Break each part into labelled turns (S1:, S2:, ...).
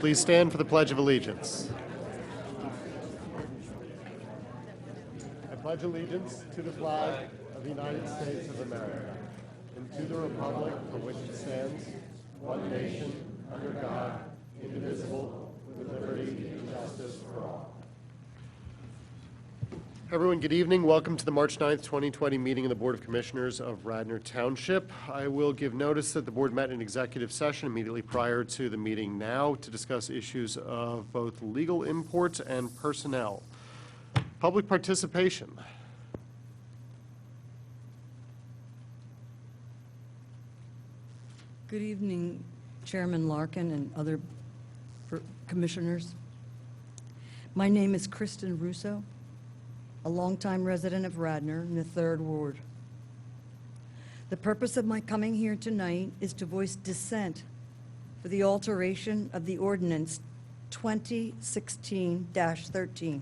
S1: Please stand for the Pledge of Allegiance. I pledge allegiance to the flag of the United States of America and to the republic for which it stands, one nation, under God, indivisible, with liberty and justice for all. Everyone, good evening. Welcome to the March 9th, 2020 meeting of the Board of Commissioners of Radnor Township. I will give notice that the board met in executive session immediately prior to the meeting now to discuss issues of both legal import and personnel. Public participation.
S2: Good evening, Chairman Larkin and other commissioners. My name is Kristen Russo, a longtime resident of Radnor in the 3rd Ward. The purpose of my coming here tonight is to voice dissent for the alteration of the ordinance 2016-13.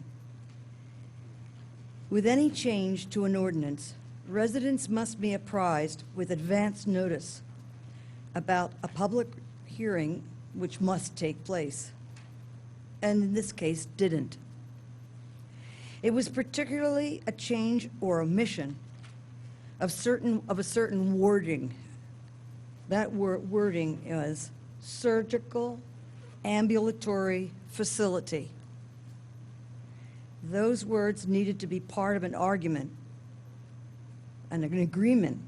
S2: With any change to an ordinance, residents must be apprised with advance notice about a public hearing which must take place, and in this case didn't. It was particularly a change or omission of a certain wording. That wording is surgical ambulatory facility. Those words needed to be part of an argument and an agreement,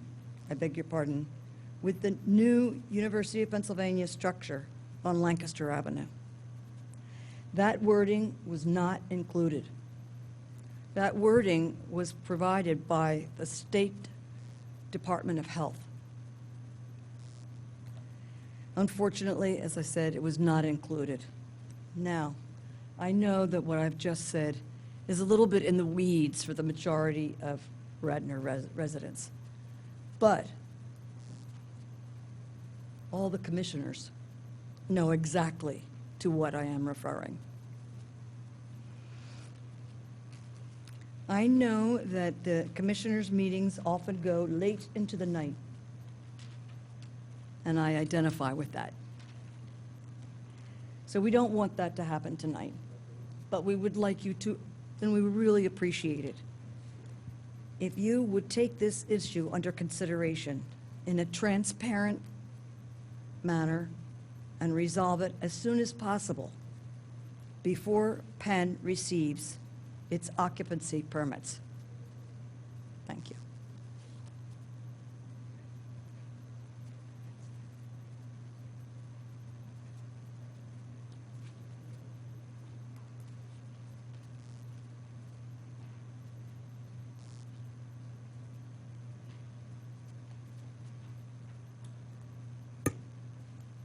S2: I beg your pardon, with the new University of Pennsylvania structure on Lancaster Avenue. That wording was not included. That wording was provided by the State Department of Health. Unfortunately, as I said, it was not included. Now, I know that what I've just said is a little bit in the weeds for the majority of Radnor residents, but all the commissioners know exactly to what I am referring. I know that the commissioners' meetings often go late into the night, and I identify with that. So we don't want that to happen tonight, but we would like you to, and we would really appreciate it if you would take this issue under consideration in a transparent manner and resolve it as soon as possible before Penn receives its occupancy permits. Thank you.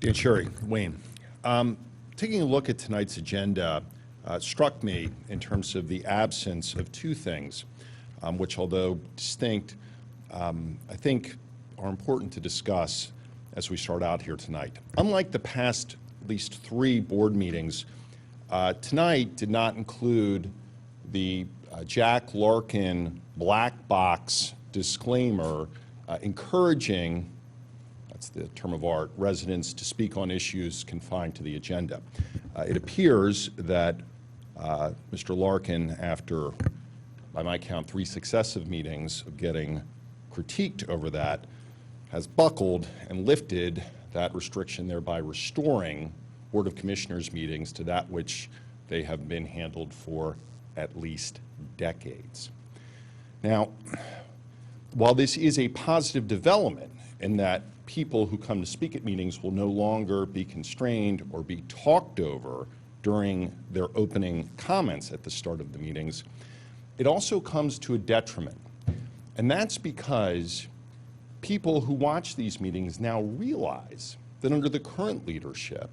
S3: Dan Sherry, Wayne. Taking a look at tonight's agenda struck me in terms of the absence of two things, which, although distinct, I think are important to discuss as we start out here tonight. Unlike the past at least 3 board meetings, tonight did not include the Jack Larkin black box disclaimer encouraging, that's the term of art, residents to speak on issues confined to the agenda. It appears that Mr. Larkin, after, by my count, 3 successive meetings of getting critiqued over that, has buckled and lifted that restriction, thereby restoring Board of Commissioners meetings to that which they have been handled for at least decades. Now, while this is a positive development in that people who come to speak at meetings will no longer be constrained or be talked over during their opening comments at the start of the meetings, it also comes to a detriment. And that's because people who watch these meetings now realize that under the current leadership,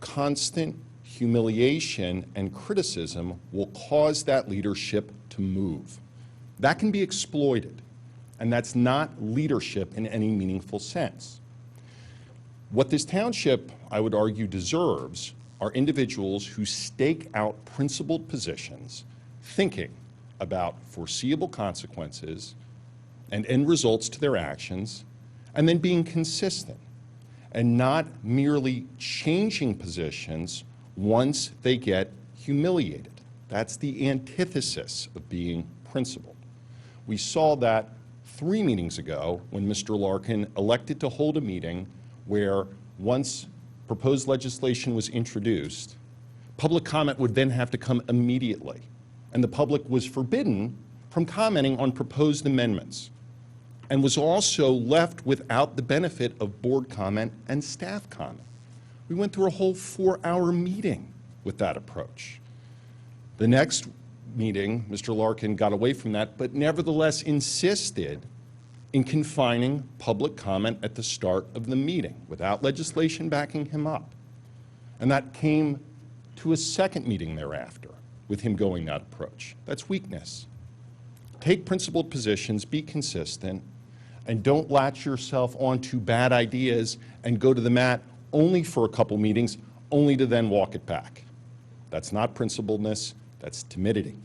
S3: constant humiliation and criticism will cause that leadership to move. That can be exploited, and that's not leadership in any meaningful sense. What this township, I would argue, deserves are individuals who stake out principled positions, thinking about foreseeable consequences and end results to their actions, and then being consistent. and not merely changing positions once they get humiliated. That's the antithesis of being principled. We saw that 3 meetings ago when Mr. Larkin elected to hold a meeting where once proposed legislation was introduced, public comment would then have to come immediately, and the public was forbidden from commenting on proposed amendments and was also left without the benefit of board comment and staff comment. We went through a whole 4-hour meeting with that approach. The next meeting, Mr. Larkin got away from that, but nevertheless insisted in confining public comment at the start of the meeting without legislation backing him up. And that came to a second meeting thereafter with him going that approach. That's weakness. Take principled positions, be consistent, and don't latch yourself onto bad ideas and go to the mat only for a couple meetings, only to then walk it back. That's not principledness, that's timidity.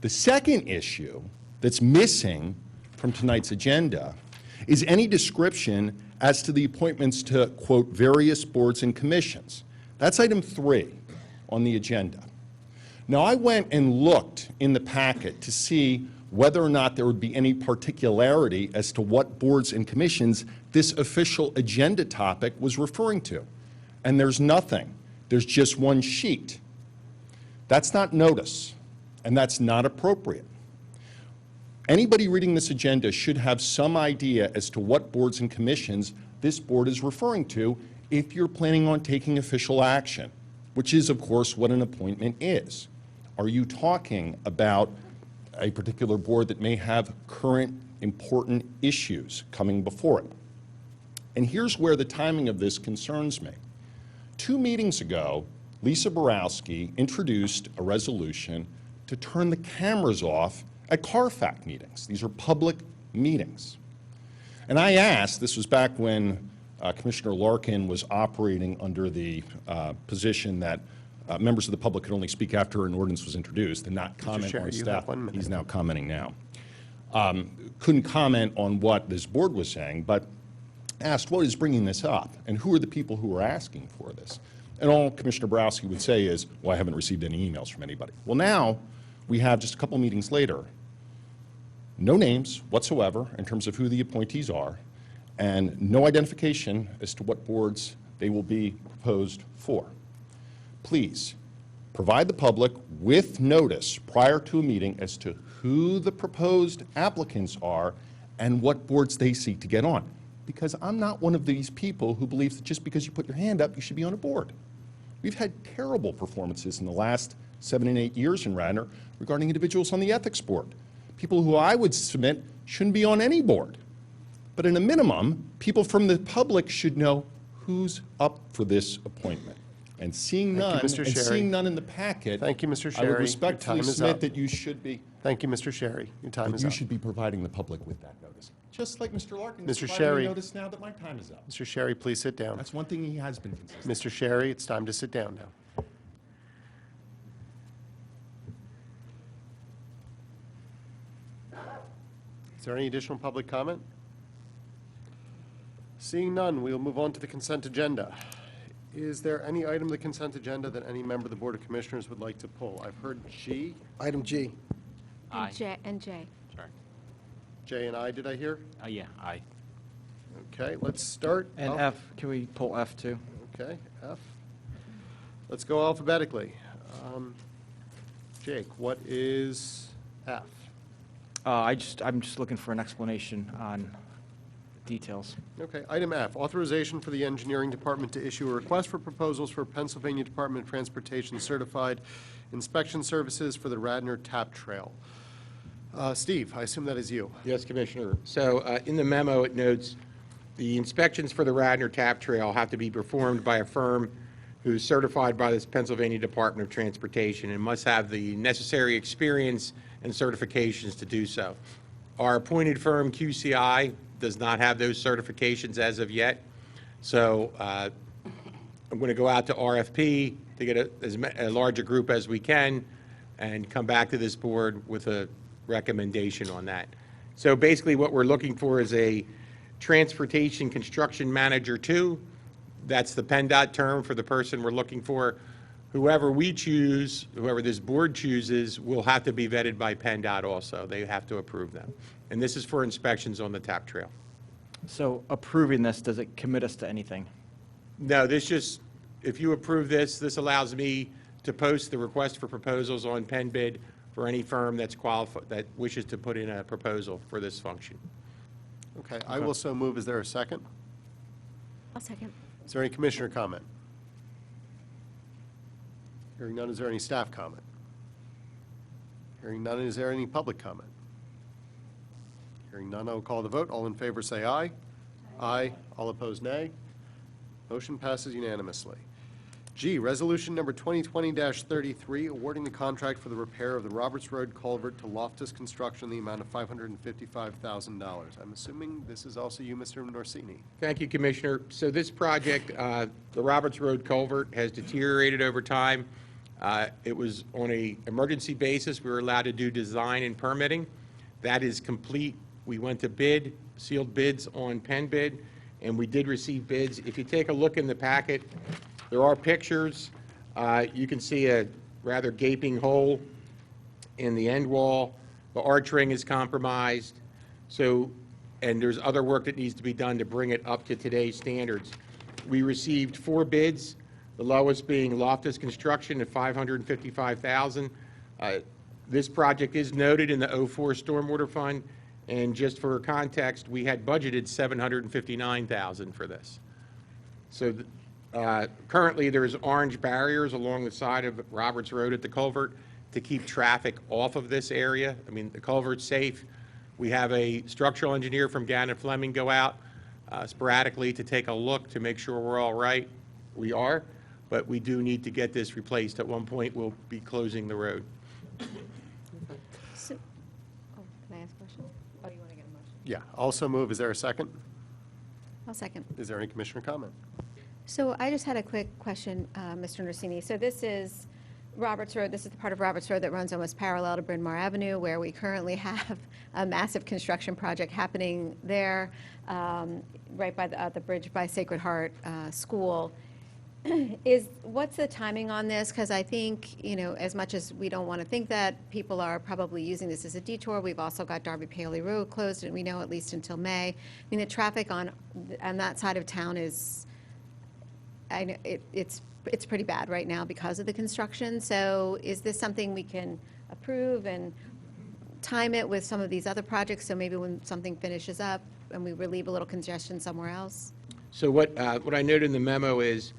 S3: The second issue that's missing from tonight's agenda is any description as to the appointments to, quote, various boards and commissions. That's item 3 on the agenda. Now, I went and looked in the packet to see whether or not there would be any particularity as to what boards and commissions this official agenda topic was referring to. And there's nothing. There's just one sheet. That's not notice, and that's not appropriate. Anybody reading this agenda should have some idea as to what boards and commissions this board is referring to if you're planning on taking official action, which is, of course, what an appointment is. Are you talking about a particular board that may have current important issues coming before it? And here's where the timing of this concerns me. 2 meetings ago, Lisa Borowski introduced a resolution to turn the cameras off at CARFAC meetings. These are public meetings. And I asked, this was back when Commissioner Larkin was operating under the position that members of the public could only speak after an ordinance was introduced and not comment
S1: Chair,
S3: on
S1: you
S3: staff.
S1: have 1 minute.
S3: He's now commenting now. Couldn't comment on what this board was saying, but asked what is bringing this up and who are the people who are asking for this. And all Commissioner Borowski would say is, well, I haven't received any emails from anybody. Well, now we have just a couple meetings later, no names whatsoever in terms of who the appointees are, and no identification as to what boards they will be proposed for. Please provide the public with notice prior to a meeting as to who the proposed applicants are and what boards they seek to get on. Because I'm not one of these people who believes that just because you put your hand up, you should be on a board. We've had terrible performances in the last 7 and 8 years in Radnor regarding individuals on the ethics board. People who I would submit shouldn't be on any board. But in a minimum, people from the public should know who's up for this appointment. And seeing none, in the packet,
S1: Thank you, Mr.
S3: I
S1: Sherry.
S3: would
S1: Your
S3: respectfully
S1: time is
S3: submit
S1: up.
S3: that you should be,
S1: Thank you, Mr. Sherry. Your time is
S3: you
S1: up.
S3: should be providing the public with that notice. Just like Mr. Larkin is
S1: Mr.
S3: providing
S1: Sherry.
S3: me notice now that my time is up.
S1: Mr. Sherry, please sit down.
S3: That's one thing he has been consistent.
S1: Mr. Sherry, it's time to sit down now. Is there any additional public comment? Seeing none, we will move on to the consent agenda. Is there any item of the consent agenda that any member of the Board of Commissioners would like to pull? I've heard G,
S4: Item G.
S5: Aye.
S6: And J.
S5: Sorry.
S1: J and I, did I hear?
S5: Yeah, aye.
S1: Okay, let's start.
S4: And
S1: Oh,
S4: F, can we pull F too?
S1: Okay, F. Let's go alphabetically. Jake, what is F?
S4: I'm just looking for an explanation on details.
S1: Okay, item F, authorization for the engineering department to issue a request for proposals for Pennsylvania Department of Transportation certified inspection services for the Radnor Tap Trail. Steve, I assume that is you.
S7: Yes, Commissioner. So in the memo, it notes the inspections for the Radnor Tap Trail have to be performed by a firm who's certified by the Pennsylvania Department of Transportation and must have the necessary experience and certifications to do so. Our appointed firm, QCI, does not have those certifications as of yet. So I'm going to go out to RFP to get a larger group as we can and come back to this board with a recommendation on that. So basically what we're looking for is a Transportation Construction Manager 2. That's the PennDOT term for the person we're looking for. Whoever we choose, whoever this board chooses, will have to be vetted by PennDOT also. They have to approve them. And this is for inspections on the TAP trail.
S4: So approving this, does it commit us to anything?
S7: No, this just, if you approve this, this allows me to post the request for proposals on PennBid for any firm that's qualified, that wishes to put in a proposal for this function.
S1: Okay, I will so move. Is there a second?
S5: I'll second.
S1: Is there any commissioner comment? Hearing none, is there any staff comment? Hearing none, is there any public comment? Hearing none, I will call the vote. All in favor say aye. Aye. All opposed, nay. Motion passes unanimously. G, resolution number 2020-33, awarding the contract for the repair of the Roberts Road culvert to Loftus Construction in the amount of $555,000. I'm assuming this is also you, Mr. Norsini.
S7: Thank you, Commissioner. So this project, the Roberts Road culvert, has deteriorated over time. It was on an emergency basis. We were allowed to do design and permitting. That is complete. We went to bid, sealed bids on PennBid, and we did receive bids. If you take a look in the packet, there are pictures. You can see a rather gaping hole in the end wall. The arch ring is compromised. So, and there's other work that needs to be done to bring it up to today's standards. We received 4 bids, the lowest being Loftus Construction at $555,000. This project is noted in the 04 Stormwater Fund, and just for context, we had budgeted $759,000 for this. So currently, there's orange barriers along the side of Roberts Road at the culvert to keep traffic off of this area. I mean, the culvert's safe. We have a structural engineer from Gannett Fleming go out sporadically to take a look to make sure we're all right. We are, but we do need to get this replaced. At one point, we'll be closing the road.
S5: So, oh, can I ask a question? Oh, you want to get a motion?
S1: Yeah, also move. Is there a second?
S5: I'll second.
S1: Is there any commissioner comment?
S5: So I just had a quick question, Mr. Norsini. So this is Roberts Road. This is the part of Roberts Road that runs almost parallel to Bryn Mawr Avenue, where we currently have a massive construction project happening there, right by the bridge by Sacred Heart School. What's the timing on this? Because I think, you know, as much as we don't want to think that, people are probably using this as a detour. We've also got Darby Paley Road closed, and we know at least until May. I mean, the traffic on that side of town is, I know it's pretty bad right now because of the construction. So is this something we can approve and time it with some of these other projects? So maybe when something finishes up and we relieve a little congestion somewhere else?
S7: So what I noted in the memo is,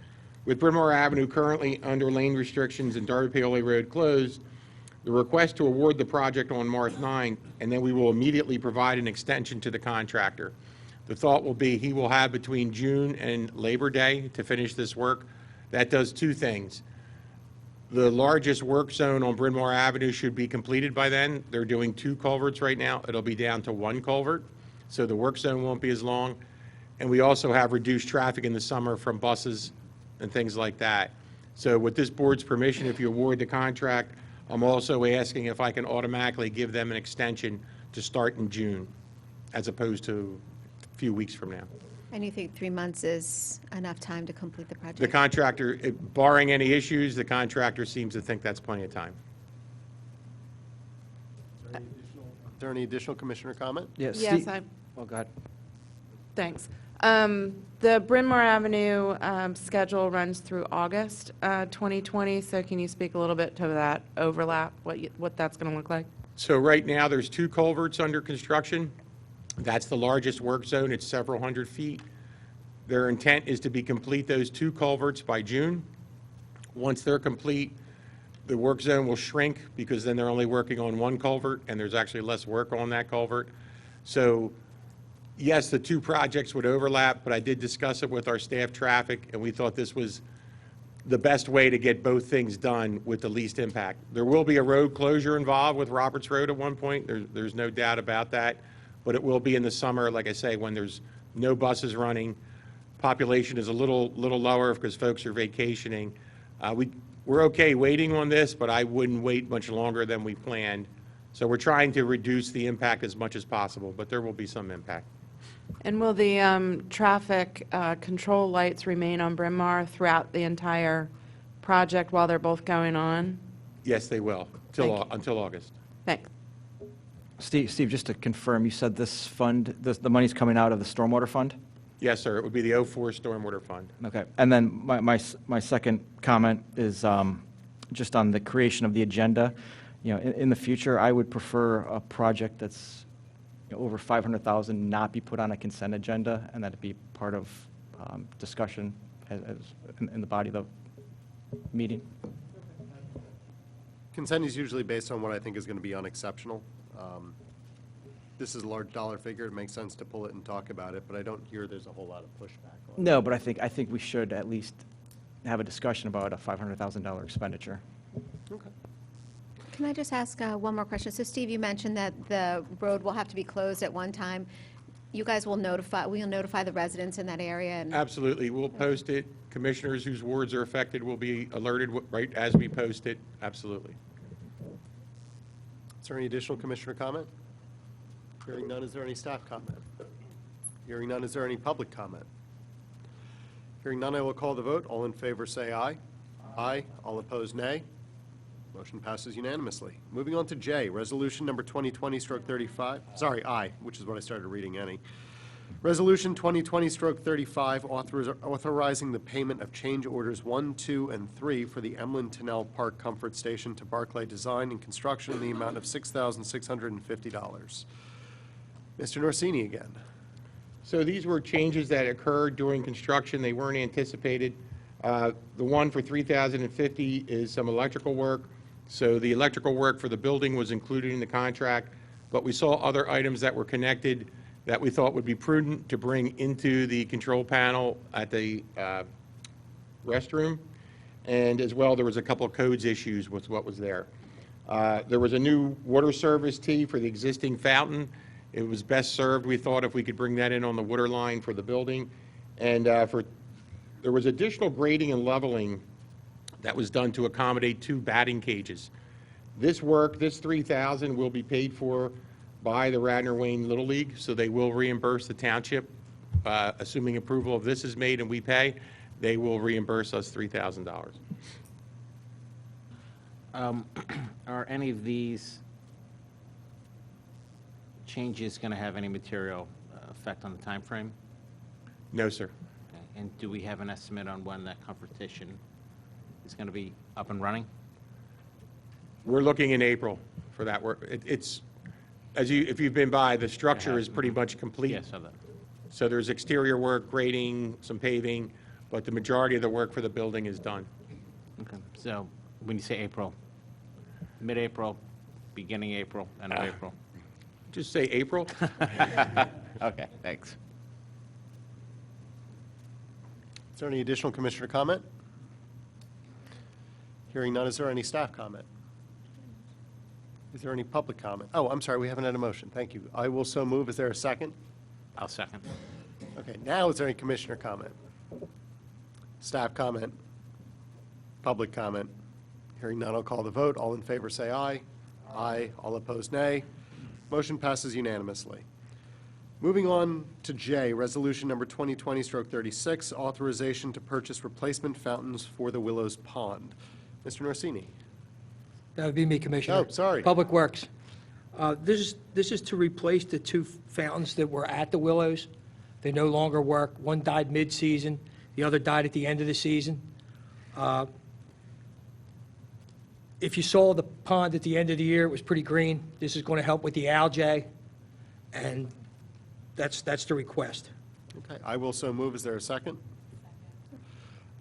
S7: with Bryn Mawr Avenue currently under lane restrictions and Darby Paoli Road closed, the request to award the project on March 9th, and then we will immediately provide an extension to the contractor. The thought will be he will have between June and Labor Day to finish this work. That does 2 things. The largest work zone on Bryn Mawr Avenue should be completed by then. They're doing 2 culverts right now. It'll be down to 1 culvert, so the work zone won't be as long. And we also have reduced traffic in the summer from buses and things like that. So with this board's permission, if you award the contract, I'm also asking if I can automatically give them an extension to start in June, as opposed to a few weeks from now.
S5: And you think 3 months is enough time to complete the project?
S7: The contractor, barring any issues, the contractor seems to think that's plenty of time.
S1: Is there any additional commissioner comment?
S4: Yes.
S6: Yes,
S4: Oh, go ahead.
S6: thanks. The Bryn Mawr Avenue schedule runs through August 2020, so can you speak a little bit to that overlap, what that's going to look like?
S7: So right now, there's 2 culverts under construction. That's the largest work zone. It's several hundred feet. Their intent is to complete those 2 culverts by June. Once they're complete, the work zone will shrink because then they're only working on 1 culvert, and there's actually less work on that culvert. So yes, the 2 projects would overlap, but I did discuss it with our staff traffic, and we thought this was the best way to get both things done with the least impact. There will be a road closure involved with Roberts Road at one point. There's no doubt about that, but it will be in the summer, like I say, when there's no buses running. Population is a little lower because folks are vacationing. We're okay waiting on this, but I wouldn't wait much longer than we planned. So we're trying to reduce the impact as much as possible, but there will be some impact.
S6: And will the traffic control lights remain on Bryn Mawr throughout the entire project while they're both going on?
S7: Yes, they will, until August.
S6: Thanks.
S4: Steve, just to confirm, you said this fund, the money's coming out of the stormwater fund?
S7: Yes, sir, it would be the '04 Stormwater Fund.
S4: Okay, and then my second comment is just on the creation of the agenda. You know, in the future, I would prefer a project that's, you know, over 500,000 not be put on a consent agenda, and that it be part of discussion as in the body of the meeting.
S1: Consent is usually based on what I think is going to be unexceptional. This is a large dollar figure. It makes sense to pull it and talk about it, but I don't hear there's a whole lot of pushback on it.
S4: No, but I think we should at least have a discussion about a $500,000 expenditure.
S1: Okay.
S5: Can I just ask one more question? So Steve, you mentioned that the road will have to be closed at one time. You guys will notify the residents in that area? And
S7: Absolutely, we'll post it. Commissioners whose wards are affected will be alerted right as we post it, absolutely.
S1: Is there any additional commissioner comment? Hearing none, is there any staff comment? Hearing none, is there any public comment? Hearing none, I will call the vote. All in favor, say aye. Aye. All opposed, nay. Motion passes unanimously. Moving on to J, Resolution Number 2020-35, sorry, I, which is what I started reading, any. Resolution 2020-35, authorizing the payment of change orders 1, 2, and 3 for the Emlyn Tunnel Park Comfort Station to Barclay Design and Construction in the amount of $6,650. Mr. Norsini again.
S7: So these were changes that occurred during construction. They weren't anticipated. The one for $3,050 is some electrical work. So the electrical work for the building was included in the contract, but we saw other items that were connected that we thought would be prudent to bring into the control panel at the restroom. And as well, there was a couple of codes issues with what was there. There was a new water service tee for the existing fountain. It was best served, we thought, if we could bring that in on the water line for the building. And there was additional grading and leveling that was done to accommodate 2 batting cages. This work, this $3,000 will be paid for by the Radnor Wayne Little League, so they will reimburse the township, assuming approval of this is made and we pay, they will reimburse us $3,000.
S8: Are any of these changes going to have any material effect on the time frame?
S7: No, sir.
S8: Okay. And do we have an estimate on when that competition is going to be up and running?
S7: We're looking in April for that work. It's, if you've been by, the structure is pretty much complete.
S8: Yes, of that.
S7: So there's exterior work, grading, some paving, but the majority of the work for the building is done.
S8: Okay. So when you say April, mid-April, beginning April, end of April?
S7: Just say April.
S8: Okay, thanks.
S1: Is there any additional commissioner comment? Hearing none, is there any staff comment? Is there any public comment? Oh, I'm sorry, we haven't had a motion. Thank you. I will so move. Is there a second?
S8: I'll second.
S1: Okay, now is there any commissioner comment? Staff comment? Public comment? Hearing none, I'll call the vote. All in favor, say aye. Aye. All opposed, nay. Motion passes unanimously. Moving on to J, Resolution Number 2020-36, authorization to purchase replacement fountains for the Willows Pond. Mr. Norsini.
S9: That would be me, Commissioner.
S1: Oh, sorry.
S9: Public Works. This is to replace the 2 fountains that were at the Willows. They no longer work. One died mid-season, the other died at the end of the season. If you saw the pond at the end of the year, it was pretty green. This is going to help with the algae, and that's the request.
S1: Okay, I will so move. Is there a second?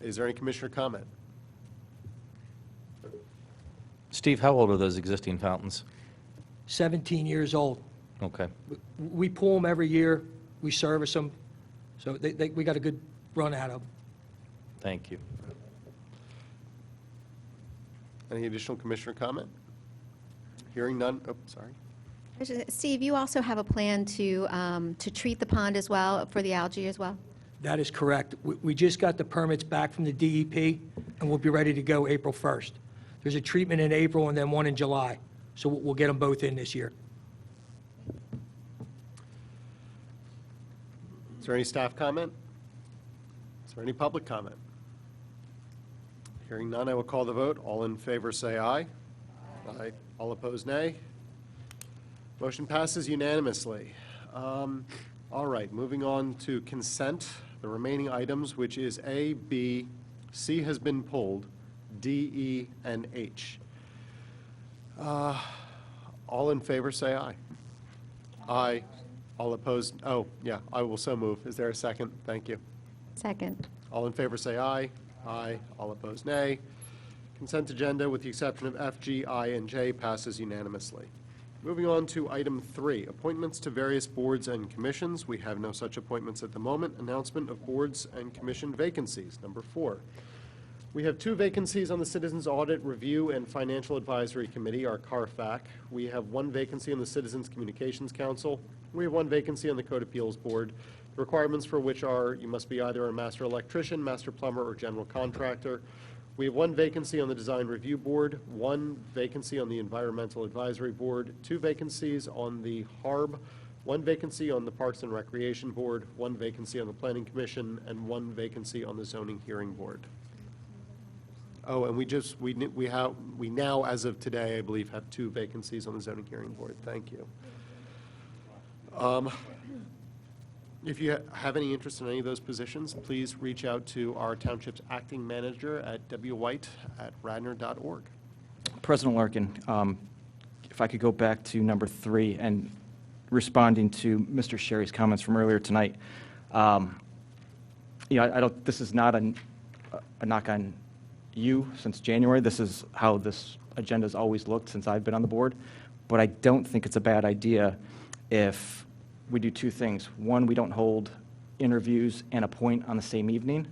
S1: Is there any commissioner comment?
S10: Steve, how old are those existing fountains?
S9: 17 years old.
S10: Okay.
S9: We pull them every year. We service them. So we got a good run out of them.
S10: Thank you.
S1: Any additional commissioner comment? Hearing none, oh, sorry.
S5: Steve, you also have a plan to treat the pond as well, for the algae as well?
S9: That is correct. We just got the permits back from the DEP, and we'll be ready to go April 1st. There's a treatment in April and then one in July, so we'll get them both in this year.
S1: Is there any staff comment? Is there any public comment? Hearing none, I will call the vote. All in favor, say aye. Aye. All opposed, nay. Motion passes unanimously. All right, moving on to consent. The remaining items, which is A, B, C has been pulled, D, E, and H. All in favor, say aye. Aye. All opposed, oh, yeah, I will so move. Is there a second? Thank you.
S5: Second.
S1: All in favor, say aye. Aye. All opposed, nay. Consent agenda, with the exception of F, G, I, and J, passes unanimously. Moving on to item 3, appointments to various boards and commissions. We have no such appointments at the moment. Announcement of boards and commission vacancies. Number 4. We have 2 vacancies on the Citizens Audit Review and Financial Advisory Committee, our CARFAC. We have 1 vacancy on the Citizens Communications Council. We have 1 vacancy on the Code Appeals Board, the requirements for which are you must be either a master electrician, master plumber, or general contractor. We have 1 vacancy on the Design Review Board, 1 vacancy on the Environmental Advisory Board, 2 vacancies on the HARB, 1 vacancy on the Parks and Recreation Board, 1 vacancy on the Planning Commission, and 1 vacancy on the Zoning Hearing Board. Oh, and we now, as of today, I believe, have 2 vacancies on the Zoning Hearing Board. Thank you. If you have any interest in any of those positions, please reach out to our township's acting manager at wwite@radnor.org.
S4: President Larkin, if I could go back to number 3 and responding to Mr. Sherry's comments from earlier tonight. I don't, this is not a knock on you since January. This is how this agenda's always looked since I've been on the board. But I don't think it's a bad idea if we do 2 things. 1, we don't hold interviews and appoint on the same evening.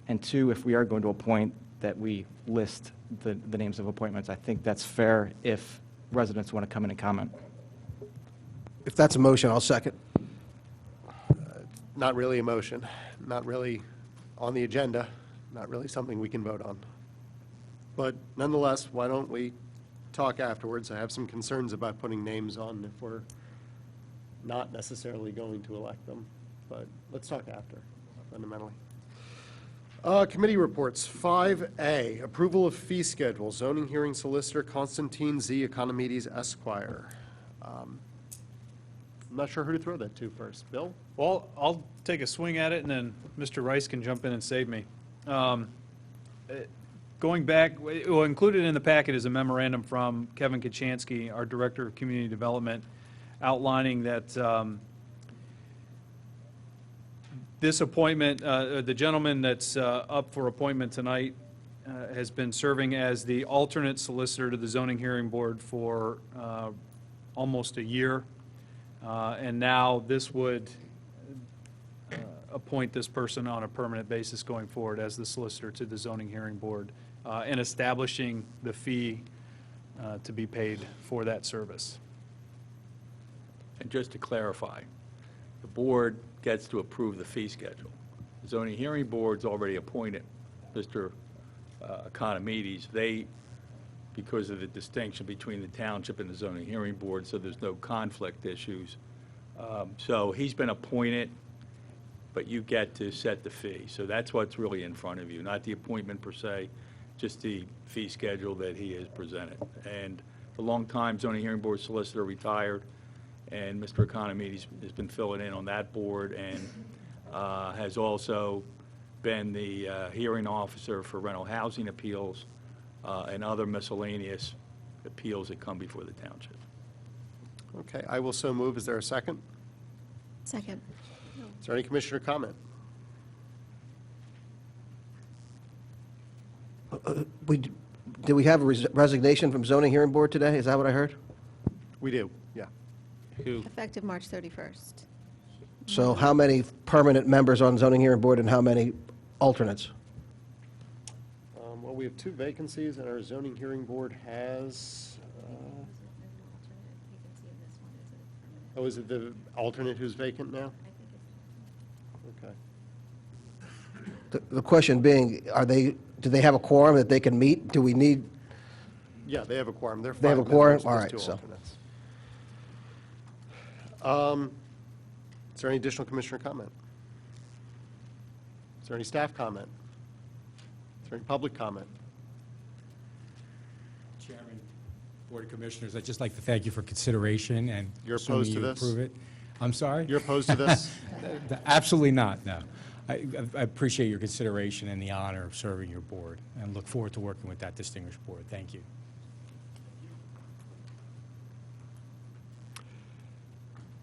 S4: And 2, if we are going to appoint, that we list the names of appointments. I think that's fair if residents want to come in and comment.
S11: If that's a motion, I'll second.
S1: Not really a motion, not really on the agenda, not really something we can vote on. But nonetheless, why don't we talk afterwards? I have some concerns about putting names on if we're not necessarily going to elect them, but let's talk after, fundamentally. Committee reports. 5A, approval of fee schedule, zoning hearing solicitor Constantine Z. Economides Esquire. I'm not sure who to throw that to first. Bill?
S12: Well, I'll take a swing at it, and then Mr. Rice can jump in and save me. Going back, well, included in the packet is a memorandum from Kevin Kachansky, our Director of Community Development, outlining that this appointment, the gentleman that's up for appointment tonight has been serving as the alternate solicitor to the Zoning Hearing Board for almost a year. And now this would appoint this person on a permanent basis going forward as the solicitor to the Zoning Hearing Board and establishing the fee to be paid for that service.
S13: And just to clarify, the board gets to approve the fee schedule. The zoning hearing board's already appointed Mr. Economides. They, because of the distinction between the township and the zoning hearing board, so there's no conflict issues. So he's been appointed, but you get to set the fee. So that's what's really in front of you, not the appointment per se, just the fee schedule that he has presented. And the longtime zoning hearing board solicitor retired, and Mr. Economides has been filling in on that board and has also been the hearing officer for rental housing appeals and other miscellaneous appeals that come before the township.
S1: Okay, I will so move. Is there a second?
S5: Second.
S1: Is there any commissioner comment?
S11: Did we have a resignation from zoning hearing board today? Is that what I heard?
S1: We do, yeah.
S5: Effective March 31st.
S11: So how many permanent members on zoning hearing board and how many alternates?
S1: Well, we have 2 vacancies, and our zoning hearing board has, oh, is it the alternate who's vacant now? Okay.
S11: The question being, do they have a quorum that they can meet? Do we need,
S1: Yeah, they have a quorum. They're 5
S11: They have a quorum?
S1: members,
S11: All
S1: there's
S11: right,
S1: 2
S11: so-
S1: alternates. Is there any additional commissioner comment? there any staff comment? Is there any public comment?
S14: Chairman, Board of Commissioners, I'd just like to thank you for consideration and
S1: You're
S14: assuming
S1: opposed to
S14: you
S1: this?
S14: approve it. I'm sorry?
S1: You're opposed to this?
S14: Absolutely not, no. I appreciate your consideration and the honor of serving your board, and look forward to working with that distinguished board. Thank you.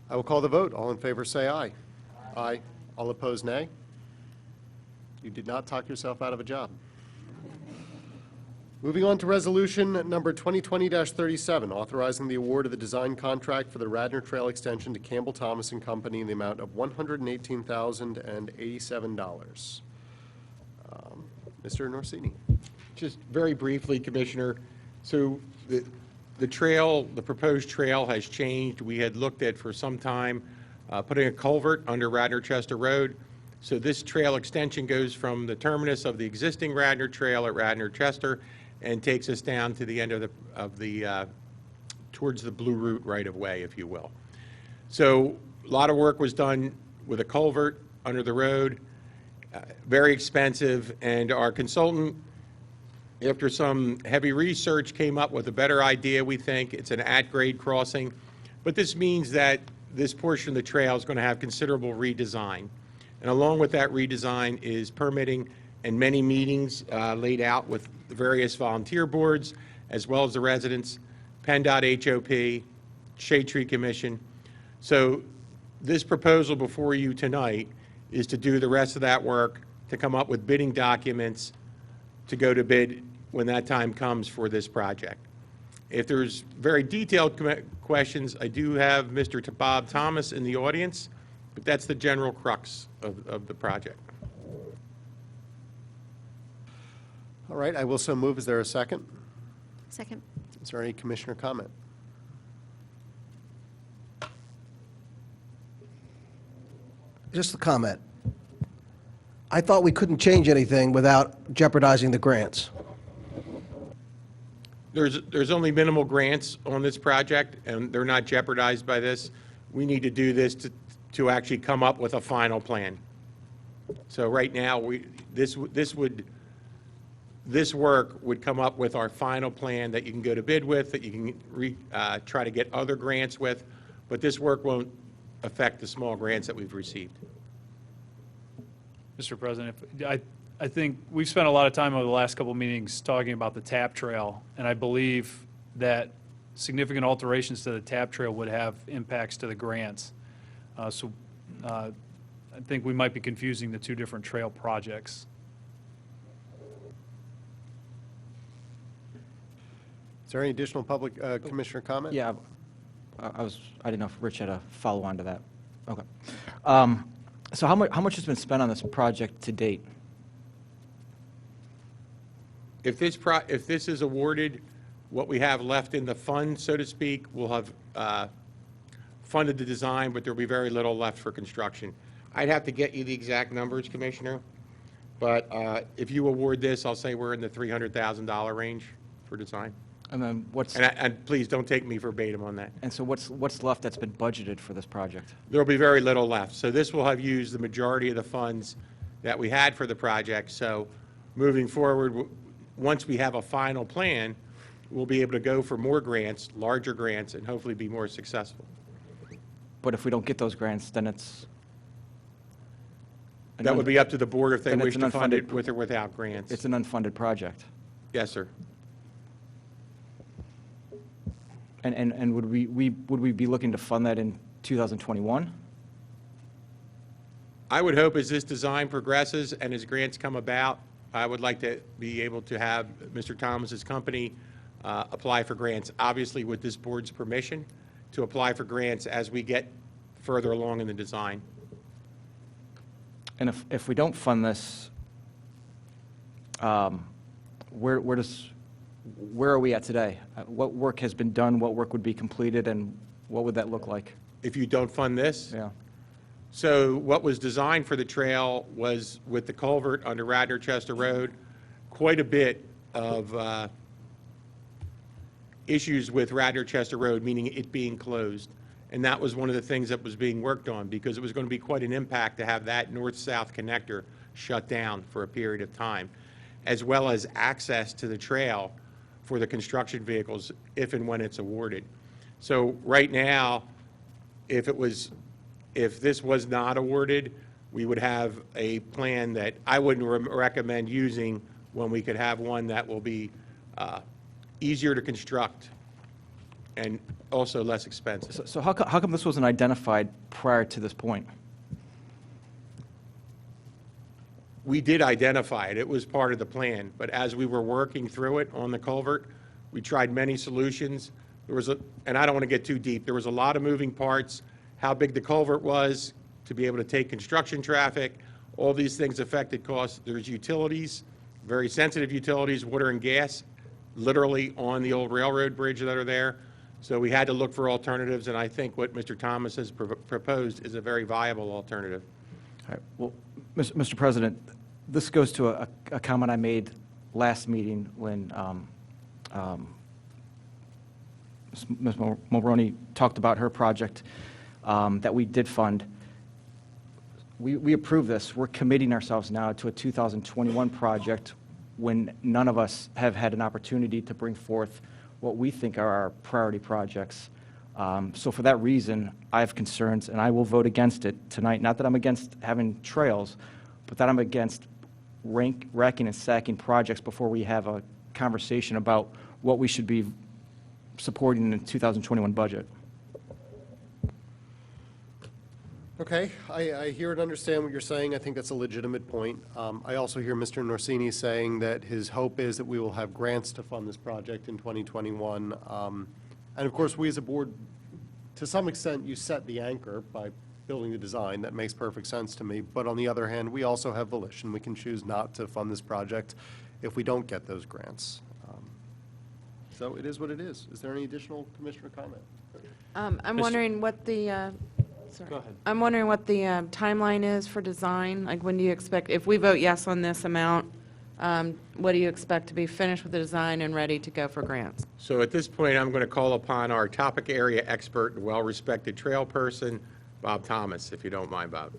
S1: I will call the vote. All in favor, say aye. Aye. All opposed, nay. You did not talk yourself out of a job. Moving on to resolution number 2020-37, authorizing the award of the design contract for the Radnor Trail extension to Campbell Thomas and Company in the amount of $118,087. Mr. Norsini.
S7: Just very briefly, Commissioner, so the trail, the proposed trail has changed. We had looked at for some time putting a culvert under Radnor Chester Road. So this trail extension goes from the terminus of the existing Radnor Trail at Radnor Chester and takes us down to the end of the towards the Blue Route right-of-way, if you will. So a lot of work was done with a culvert under the road, very expensive, and our consultant, after some heavy research, came up with a better idea, we think. It's an at-grade crossing, but this means that this portion of the trail is going to have considerable redesign. And along with that redesign is permitting and many meetings laid out with the various volunteer boards, as well as the residents, PennDOT HOP, Shade Tree Commission. So this proposal before you tonight is to do the rest of that work, to come up with bidding documents to go to bid when that time comes for this project. If there's very detailed questions, I do have Mr. Bob Thomas in the audience, but that's the general crux of the project.
S1: All right, I will so move. Is there a second?
S5: Second.
S1: Is there any commissioner comment?
S11: Just a comment. I thought we couldn't change anything without jeopardizing the grants.
S7: There's only minimal grants on this project, and they're not jeopardized by this. We need to do this to actually come up with a final plan. So right now, this work would come up with our final plan that you can go to bid with, that you can try to get other grants with, but this work won't affect the small grants that we've received.
S12: Mr. President, I think we've spent a lot of time over the last couple of meetings talking about the TAP trail, and I believe that significant alterations to the TAP trail would have impacts to the grants. I think we might be confusing the two different trail projects.
S1: Is there any additional public commissioner comment?
S4: Yeah, I didn't know if Rich had a follow-on to that. Okay. So how much has been spent on this project to date?
S7: If this is awarded, what we have left in the fund, so to speak, we'll have funded the design, but there'll be very little left for construction. I'd have to get you the exact numbers, Commissioner, but if you award this, I'll say we're in the $300,000 range for design.
S4: And then what's
S7: And please don't take me verbatim on that.
S4: and so what's left that's been budgeted for this project?
S7: There'll be very little left. So this will have used the majority of the funds that we had for the project. So moving forward, once we have a final plan, we'll be able to go for more grants, larger grants, and hopefully be more successful.
S4: But if we don't get those grants, then it's
S7: That would be up to the board if they
S4: then it's
S7: wish
S4: an
S7: to fund it
S4: unfunded-
S7: with or without grants.
S4: it's an unfunded project.
S7: Yes, sir.
S4: And would we be looking to fund that in 2021?
S7: I would hope as this design progresses and as grants come about, I would like to be able to have Mr. Thomas's company apply for grants, obviously with this board's permission, to apply for grants as we get further along in the design.
S4: And if we don't fund this, where are we at today? What work has been done, what work would be completed, and what would that look like?
S7: If you don't fund this?
S4: Yeah.
S7: So what was designed for the trail was with the culvert under Radnor Chester Road, quite a bit of issues with Radnor Chester Road, meaning it being closed. And that was one of the things that was being worked on, because it was going to be quite an impact to have that north-south connector shut down for a period of time, as well as access to the trail for the construction vehicles if and when it's awarded. So right now, if this was not awarded, we would have a plan that I wouldn't recommend using when we could have one that will be easier to construct and also less expensive.
S4: So how come this wasn't identified prior to this point?
S7: We did identify it. It was part of the plan. But as we were working through it on the culvert, we tried many solutions. And I don't want to get too deep. There was a lot of moving parts, how big the culvert was to be able to take construction traffic. All these things affected costs. There's utilities, very sensitive utilities, water and gas, literally on the old railroad bridge that are there. So we had to look for alternatives, and I think what Mr. Thomas has proposed is a very viable alternative.
S4: All right. Well, Mr. President, this goes to a comment I made last meeting when Ms. Mulroney talked about her project that we did fund. We approved this. We're committing ourselves now to a 2021 project when none of us have had an opportunity to bring forth what we think are our priority projects. So for that reason, I have concerns, and I will vote against it tonight. Not that I'm against having trails, but that I'm against racking and stacking projects before we have a conversation about what we should be supporting in the 2021 budget.
S1: Okay, I hear and understand what you're saying. I think that's a legitimate point. I also hear Mr. Norsini saying that his hope is that we will have grants to fund this project in 2021. And of course, we as a board, to some extent, you set the anchor by building the design. That makes perfect sense to me. But on the other hand, we also have volition. We can choose not to fund this project if we don't get those grants. So it is what it is. Is there any additional commissioner comment?
S6: I'm wondering what the, sorry.
S1: Go ahead.
S6: I'm wondering what the timeline is for design. Like, when do you expect, if we vote yes on this amount, what do you expect to be finished with the design and ready to go for grants?
S7: So at this point, I'm going to call upon our topic area expert and well-respected trail person, Bob Thomas, if you don't mind, Bob.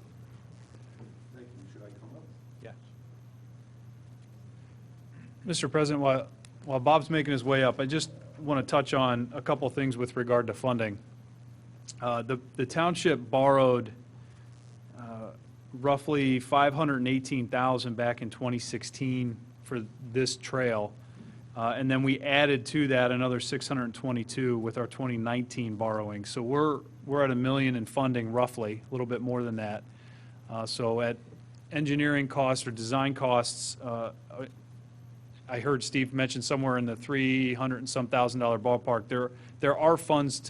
S1: Thank you. Should I come up?
S12: Yes. Mr. President, while Bob's making his way up, I just want to touch on a couple things with regard to funding. The township borrowed roughly $518,000 back in 2016 for this trail, and then we added to that another $622 with our 2019 borrowing. So we're at $1 million in funding, roughly, a little bit more than that. So at engineering costs or design costs, I heard Steve mention somewhere in the $300 and some thousand ballpark. There are funds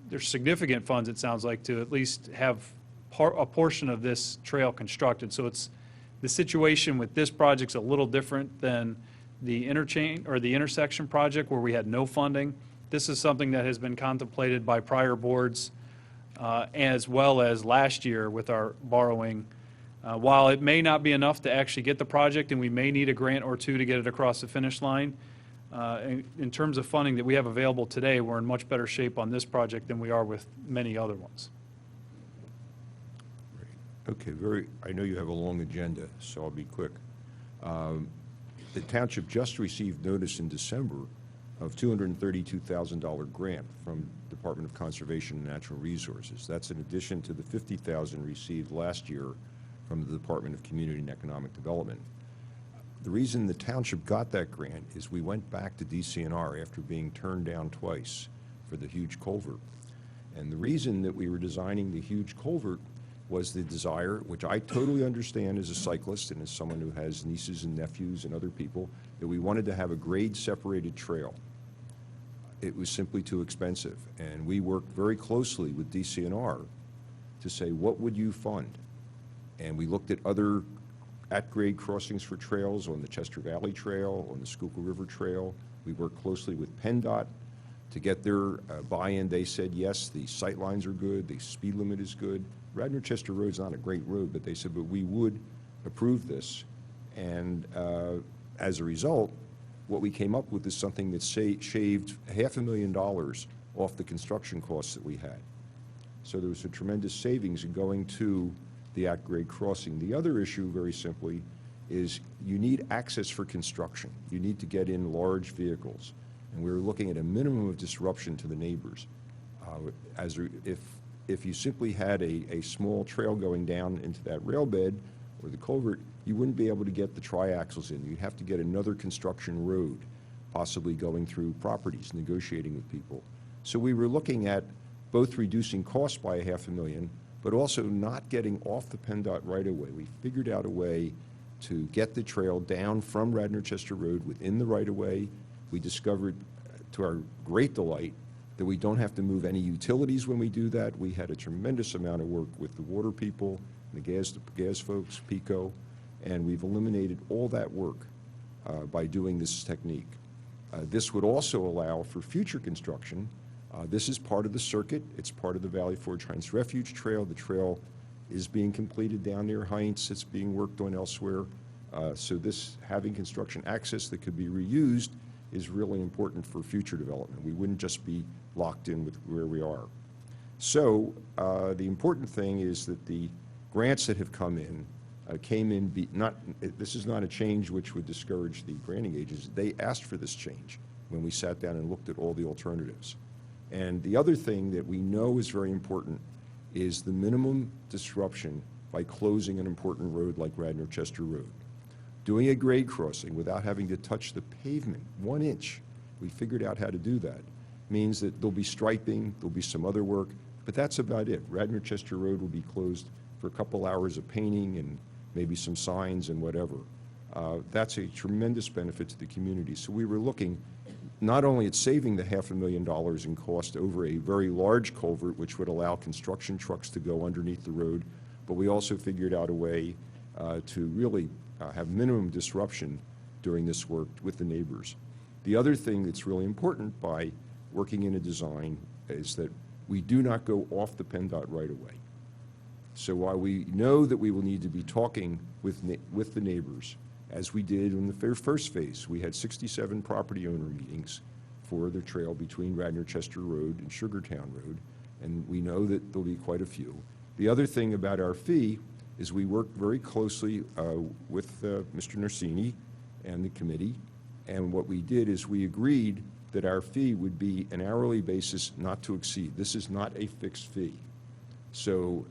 S12: there's significant funds, it sounds like, to at least have a portion of this trail constructed. So the situation with this project's a little different than the interchange or the intersection project where we had no funding. This is something that has been contemplated by prior boards as well as last year with our borrowing. While it may not be enough to actually get the project, and we may need a grant or two to get it across the finish line, in terms of funding that we have available today, we're in much better shape on this project than we are with many other ones.
S15: Okay, I know you have a long agenda, so I'll be quick. The township just received notice in December of $232,000 grant from Department of Conservation and Natural Resources. That's in addition to the $50,000 received last year from the Department of Community and Economic Development. The reason the township got that grant is we went back to DCNR after being turned down twice for the huge culvert. And the reason that we were designing the huge culvert was the desire, which I totally understand as a cyclist and as someone who has nieces and nephews and other people, that we wanted to have a grade-separated trail. It was simply too expensive. And we worked very closely with DCNR to say, what would you fund? And we looked at other at-grade crossings for trails on the Chester Valley Trail, on the Schuylkill River Trail. We worked closely with PennDOT to get their buy-in. They said, yes, the sight lines are good, the speed limit is good. Radnor-Chester Road's not a great road, but they said, but we would approve this. And as a result, what we came up with is something that shaved $500,000 off the construction costs that we had. So there was a tremendous savings in going to the at-grade crossing. The other issue, very simply, is you need access for construction. You need to get in large vehicles. And we're looking at a minimum of disruption to the neighbors. If you simply had a small trail going down into that rail bed or the culvert, you wouldn't be able to get the triaxles in. You'd have to get another construction road, possibly going through properties, negotiating with people. So we were looking at both reducing costs by $500,000, but also not getting off the PennDOT right-of-way. We figured out a way to get the trail down from Radnor-Chester Road within the right-of-way. We discovered, to our great delight, that we don't have to move any utilities when we do that. We had a tremendous amount of work with the water people, the gas folks, PECO, and we've eliminated all that work by doing this technique. This would also allow for future construction. This is part of the circuit. It's part of the Valley Forge Heights Refuge Trail. The trail is being completed down near Heights. It's being worked on elsewhere. So this having construction access that could be reused is really important for future development. We wouldn't just be locked in with where we are. So the important thing is that the grants that have come in came in, this is not a change which would discourage the granting agencies. They asked for this change when we sat down and looked at all the alternatives. And the other thing that we know is very important is the minimum disruption by closing an important road like Radnor-Chester Road. Doing a grade crossing without having to touch the pavement 1 inch, we figured out how to do that, means that there'll be striping, there'll be some other work, but that's about it. Radnor-Chester Road will be closed for a couple hours of painting and maybe some signs and whatever. That's a tremendous benefit to the community. So we were looking not only at saving the $500,000 in cost over a very large culvert, which would allow construction trucks to go underneath the road, but we also figured out a way to really have minimum disruption during this work with the neighbors. The other thing that's really important by working in a design is that we do not go off the PennDOT right away. So while we know that we will need to be talking with the neighbors, as we did in the first phase, we had 67 property owner meetings for the trail between Radnor-Chester Road and Sugartown Road, and we know that there'll be quite a few. The other thing about our fee is we worked very closely with Mr. Norsini and the committee, and what we did is we agreed that our fee would be an hourly basis not to exceed. This is not a fixed fee. So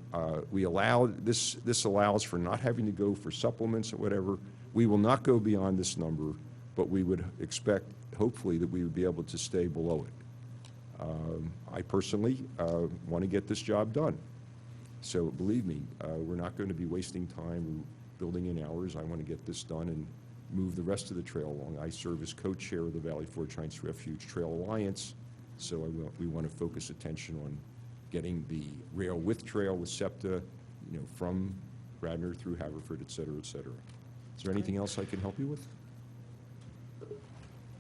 S15: we allow, this allows for not having to go for supplements or whatever. We will not go beyond this number, but we would expect, hopefully, that we would be able to stay below it. I personally want to get this job done. So believe me, we're not going to be wasting time building in hours. I want to get this done and move the rest of the trail along. I serve as co-chair of the Valley Forge Heights Refuge Trail Alliance, so we want to focus attention on getting the rail width trail with SEPTA, from Radnor through Haverford, et cetera, et cetera. Is there anything else I can help you with?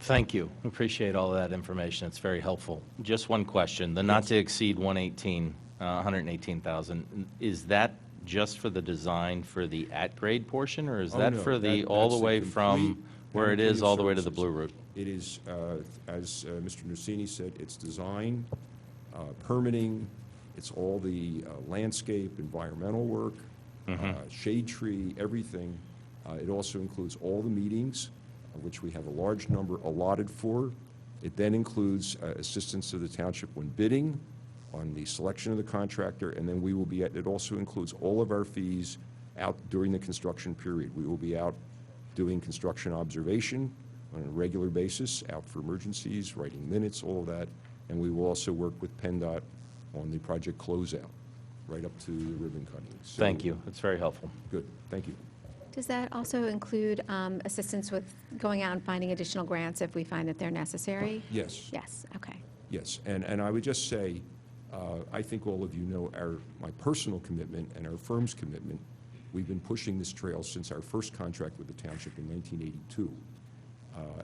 S10: Thank you. Appreciate all of that information. It's very helpful. Just one question. The not to exceed 118,000, is that just for the design for the at-grade portion, or is that
S15: no,
S10: for all the way from where it is all the way to the Blue Route?
S15: It is, as Mr. Norsini said, it's design, permitting, it's all the landscape, environmental work, shade tree, everything. It also includes all the meetings, which we have a large number allotted for. It then includes assistance to the township when bidding, on the selection of the contractor, and then we will be it also includes all of our fees out during the construction period. We will be out doing construction observation on a regular basis, out for emergencies, writing minutes, all of that, and we will also work with PennDOT on the project closeout, right up to the ribbon cutting. So,
S10: thank you. That's very helpful.
S15: Good. Thank you.
S5: Does that also include assistance with going out and finding additional grants if we find that they're necessary?
S15: Yes.
S5: Yes, okay.
S15: Yes, and I would just say, I think all of you know my personal commitment and our firm's commitment. We've been pushing this trail since our first contract with the township in 1982,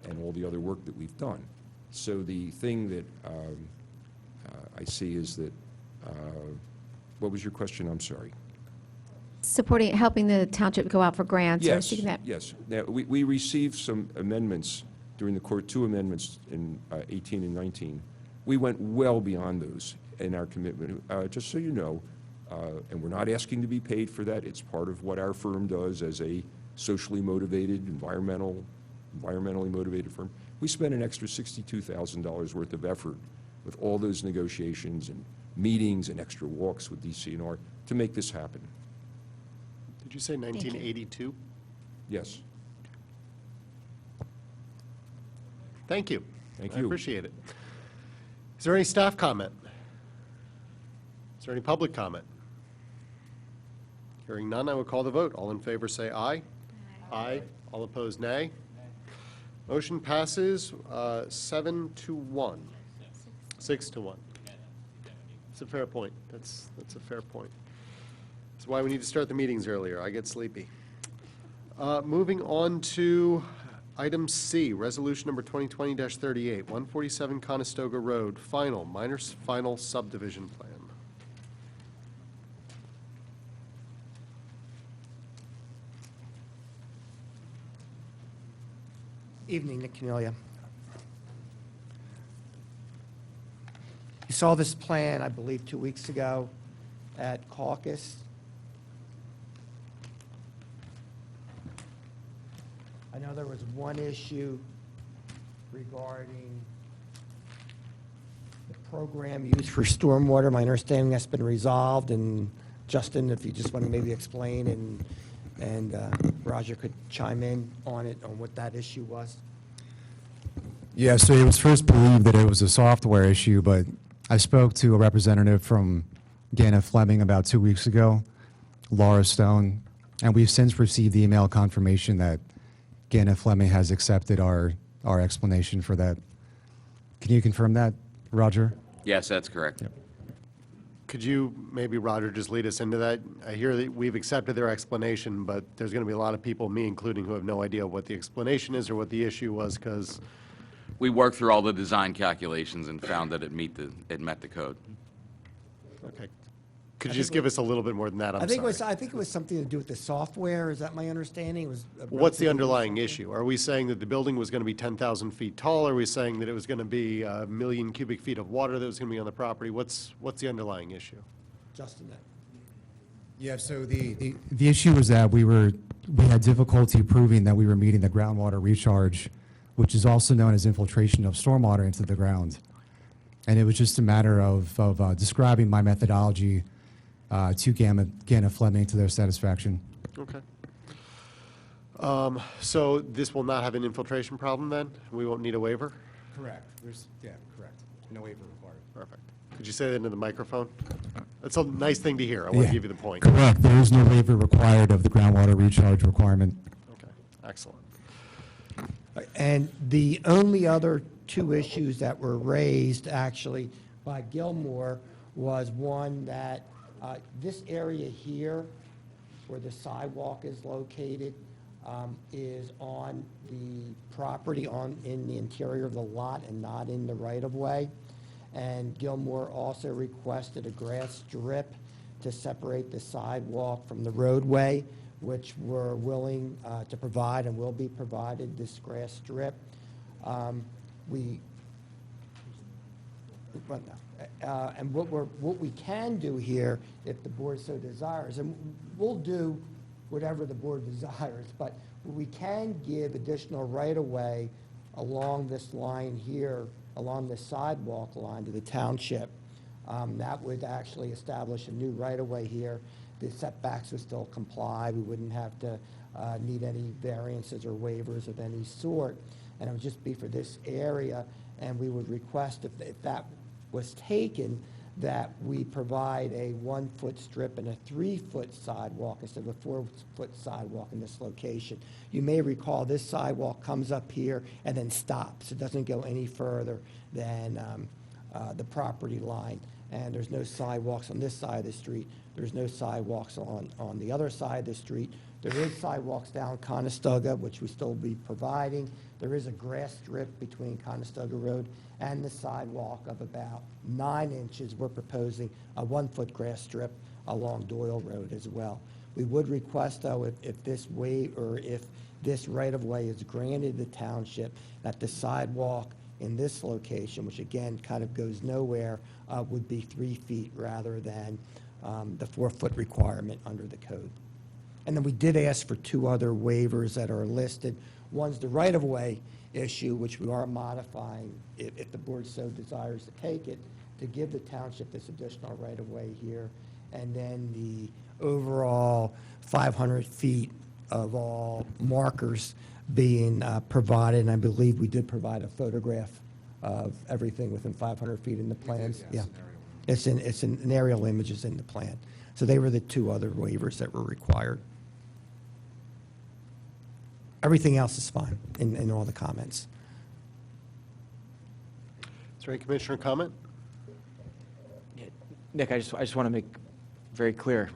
S15: and all the other work that we've done. So the thing that I see is that, what was your question? I'm sorry.
S5: Helping the township go out for grants or seeking that?
S15: Yes. Now, we received some amendments during the court, 2 amendments in 18 and 19. We went well beyond those in our commitment. Just so you know, And we're not asking to be paid for that. It's part of what our firm does as a socially motivated, environmentally motivated firm. We spent an extra $62,000 worth of effort with all those negotiations and meetings and extra walks with DCNR to make this happen.
S1: Did you say 1982?
S15: Yes.
S1: Thank you.
S15: Thank
S1: I
S15: you.
S1: appreciate it. Is there any staff comment? Is there any public comment? Hearing none, I will call the vote. All in favor say aye. Aye. All opposed, nay. Motion passes 7 to 1. 6 to 1. That's a fair point. That's a fair point. That's why we need to start the meetings earlier. I get sleepy. Moving on to item C, resolution number 2020-38, 147 Conestoga Road, minor final subdivision plan.
S16: Evening, Nick Cornelia. You saw this plan, I believe, 2 weeks ago at caucus. I know there was one issue regarding the program used for stormwater. My understanding that's been resolved, and Justin, if you just want to maybe explain, and Roger could chime in on it, on what that issue was.
S14: Yeah, so it was first believed that it was a software issue, but I spoke to a representative from Gannett Fleming about 2 weeks ago, Laura Stone, and we've since received email confirmation that Gannett Fleming has accepted our explanation for that. Can you confirm that, Roger?
S17: Yes, that's correct.
S14: Yep.
S1: Could you maybe, Roger, just lead us into that? I hear that we've accepted their explanation, but there's going to be a lot of people, me including, who have no idea what the explanation is or what the issue was, because...
S17: We worked through all the design calculations and found that it met the code.
S1: Okay. Could you just give us a little bit more than that? I'm
S16: I think
S1: sorry.
S16: it was something to do with the software. Is that my understanding? It was
S1: What's the
S16: relatively new
S1: underlying
S16: software.
S1: issue? Are we saying that the building was going to be 10,000 feet tall? Are we saying that it was going to be a million cubic feet of water that was going to be on the property? What's the underlying issue?
S16: Justin,
S14: Yeah, so the issue was that we had difficulty proving that we were meeting the groundwater recharge, which is also known as infiltration of stormwater into the ground. And it was just a matter of describing my methodology to Gannett Fleming to their satisfaction.
S1: Okay. So this will not have an infiltration problem then? We won't need a waiver?
S14: Correct. Correct. No waiver required.
S1: Perfect. Could you say that into the microphone? That's a nice thing to hear. I want to give you the point.
S14: Correct. There is no waiver required of the groundwater recharge requirement.
S1: Okay, excellent.
S16: And the only other two issues that were raised, actually, by Gilmore was one that this area here, where the sidewalk is located, is on the property in the interior of the lot and not in the right-of-way. And Gilmore also requested a grass strip to separate the sidewalk from the roadway, which we're willing to provide and will be provided, this grass strip. And what we can do here, if the board so desires, and we'll do whatever the board desires, but we can give additional right-of-way along this line here, along the sidewalk line to the township. That would actually establish a new right-of-way here. The setbacks would still comply. We wouldn't have to need any variances or waivers of any sort. And it would just be for this area. And we would request, if that was taken, that we provide a 1-foot strip and a 3-foot sidewalk instead of a 4-foot sidewalk in this location. You may recall this sidewalk comes up here and then stops. It doesn't go any further than the property line. And there's no sidewalks on this side of the street. There's no sidewalks on the other side of the street. There is sidewalks down Conestoga, which we still be providing. There is a grass strip between Conestoga Road and the sidewalk of about 9 inches. We're proposing a 1-foot grass strip along Doyle Road as well. We would request, though, if this right-of-way is granted the township, that the sidewalk in this location, which again kind of goes nowhere, would be 3 feet rather than the 4-foot requirement under the code. And then we did ask for 2 other waivers that are listed. One's the right-of-way issue, which we are modifying if the board so desires to take it, to give the township this additional right-of-way here. And then the overall 500 feet of all markers being provided, and I believe we did provide a photograph of everything within 500 feet in the plans. Yeah, it's an aerial images in the plan. So they were the 2 other waivers that were required. Everything else is fine in all the comments.
S1: Is there any commissioner comment?
S4: Nick, I just want to make very clear.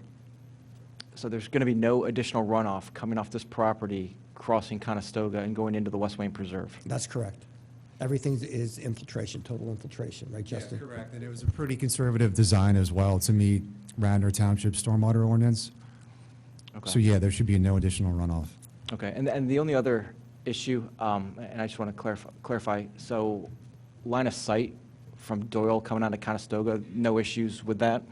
S4: So there's going to be no additional runoff coming off this property, crossing Conestoga and going into the West Wayne Preserve.
S16: That's correct. Everything is infiltration, total infiltration, right, Justin?
S14: Correct, and it was a pretty conservative design as well to meet Radnor Township stormwater ordinance.
S4: Okay.
S14: So yeah, there should be no additional runoff.
S4: Okay, and the only other issue, and I just want to clarify, so line of sight from Doyle coming out of Conestoga, no issues with that?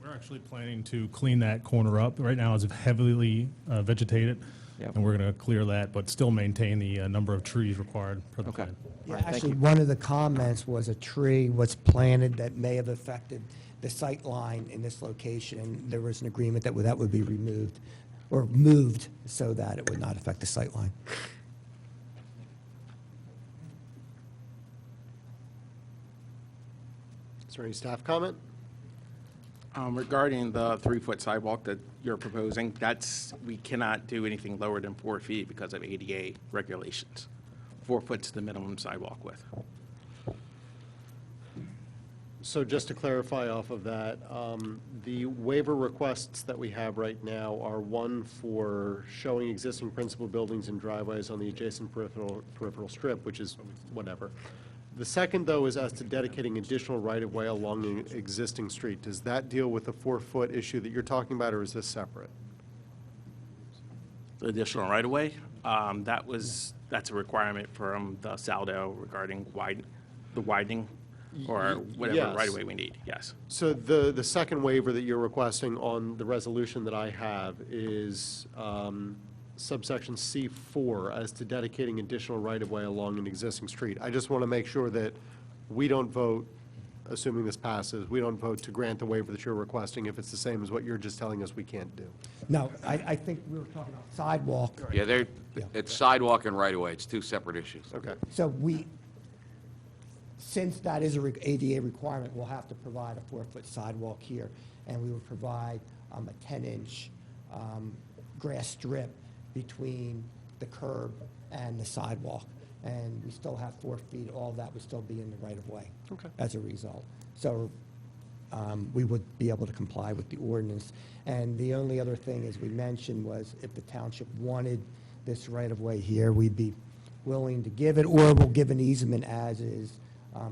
S18: We're actually planning to clean that corner up. Right now it's heavily vegetated, and we're going to clear that, but still maintain the number of trees required per the plan.
S16: Yeah, actually, one of the comments was a tree was planted that may have affected the sight line in this location, and there was an agreement that that would be removed or moved so that it would not affect the sight line.
S1: Is there any staff comment?
S19: Regarding the 3-foot sidewalk that you're proposing, we cannot do anything lower than 4 feet because of ADA regulations. 4 foot's the minimum sidewalk width.
S1: So just to clarify off of that, the waiver requests that we have right now are one for showing existing principal buildings and driveways on the adjacent peripheral strip, which is whatever. The second, though, is as to dedicating additional right-of-way along the existing street. Does that deal with the 4-foot issue that you're talking about, or is this separate?
S19: The additional right-of-way, that's a requirement from the Saldo regarding the widening or whatever
S1: Yes.
S19: right-of-way we need, yes.
S1: So the second waiver that you're requesting on the resolution that I have is subsection C4 as to dedicating additional right-of-way along an existing street. I just want to make sure that we don't vote, assuming this passes, we don't vote to grant the waiver that you're requesting if it's the same as what you're just telling us we can't do.
S16: No, I think we were talking about sidewalk.
S17: Yeah, it's sidewalk and right-of-way. It's 2 separate issues.
S1: Okay.
S16: So since that is a ADA requirement, we'll have to provide a 4-foot sidewalk here, and we would provide a 10-inch grass strip between the curb and the sidewalk. And we still have 4 feet, all of that would still be in the right-of-way.
S1: Okay.
S16: As a result. So we would be able to comply with the ordinance. And the only other thing, as we mentioned, was if the township wanted this right-of-way here, we'd be willing to give it, or we'll give an easement as is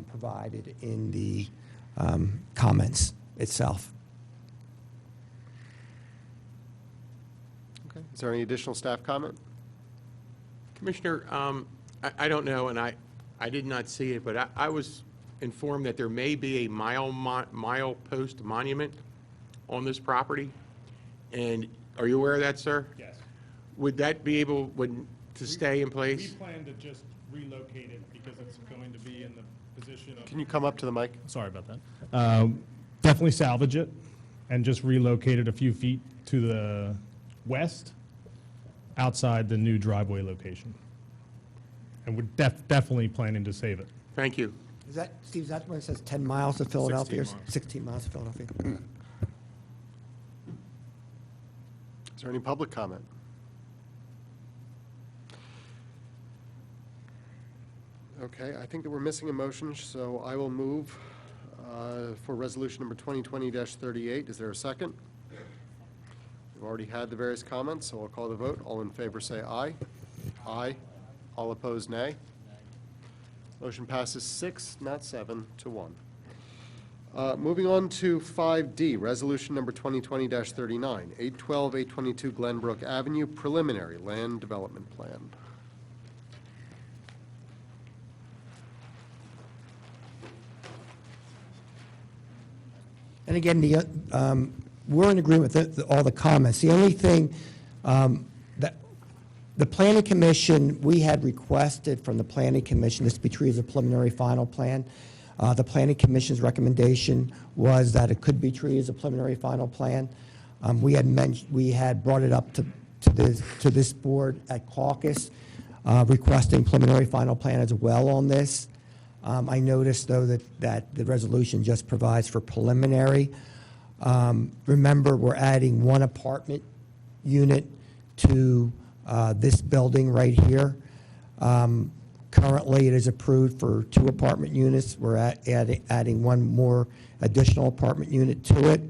S16: provided in the comments itself.
S1: Okay. Is there any additional staff comment?
S7: Commissioner, I don't know, and I did not see it, but I was informed that there may be a milepost monument on this property. And are you aware of that, sir?
S18: Yes.
S7: Would that be able to stay in
S18: We
S7: place?
S18: plan to just relocate it because it's going to be in the position of...
S1: Can you come up to the mic?
S18: Sorry about that. Definitely salvage it and just relocate it a few feet to the west outside the new driveway location. And we're definitely planning to save it.
S7: Thank you.
S16: Is that, Steve, is that when it says 10 miles to Philadelphia? or
S18: 16 miles.
S16: 16 miles to Philadelphia?
S1: Is there any public comment? Okay, I think that we're missing a motion, so I will move for resolution number 2020-38. Is there a second? We've already had the various comments, so I'll call the vote. All in favor say aye. Aye. All opposed, nay. Motion passes 6, not 7, to 1. Moving on to 5D, resolution number 2020-39, 812, 822 Glenbrook Avenue, preliminary land development plan.
S16: And again, we're in agreement with all the comments. The only thing that the Planning Commission, we had requested from the Planning Commission this be treated as a preliminary final plan. The Planning Commission's recommendation was that it could be treated as a preliminary final plan. We had brought it up to this board at caucus, requesting preliminary final plan as well on this. I noticed, though, that the resolution just provides for preliminary. Remember, we're adding one apartment unit to this building right here. Currently, it is approved for 2 apartment units. We're adding one more additional apartment unit to it.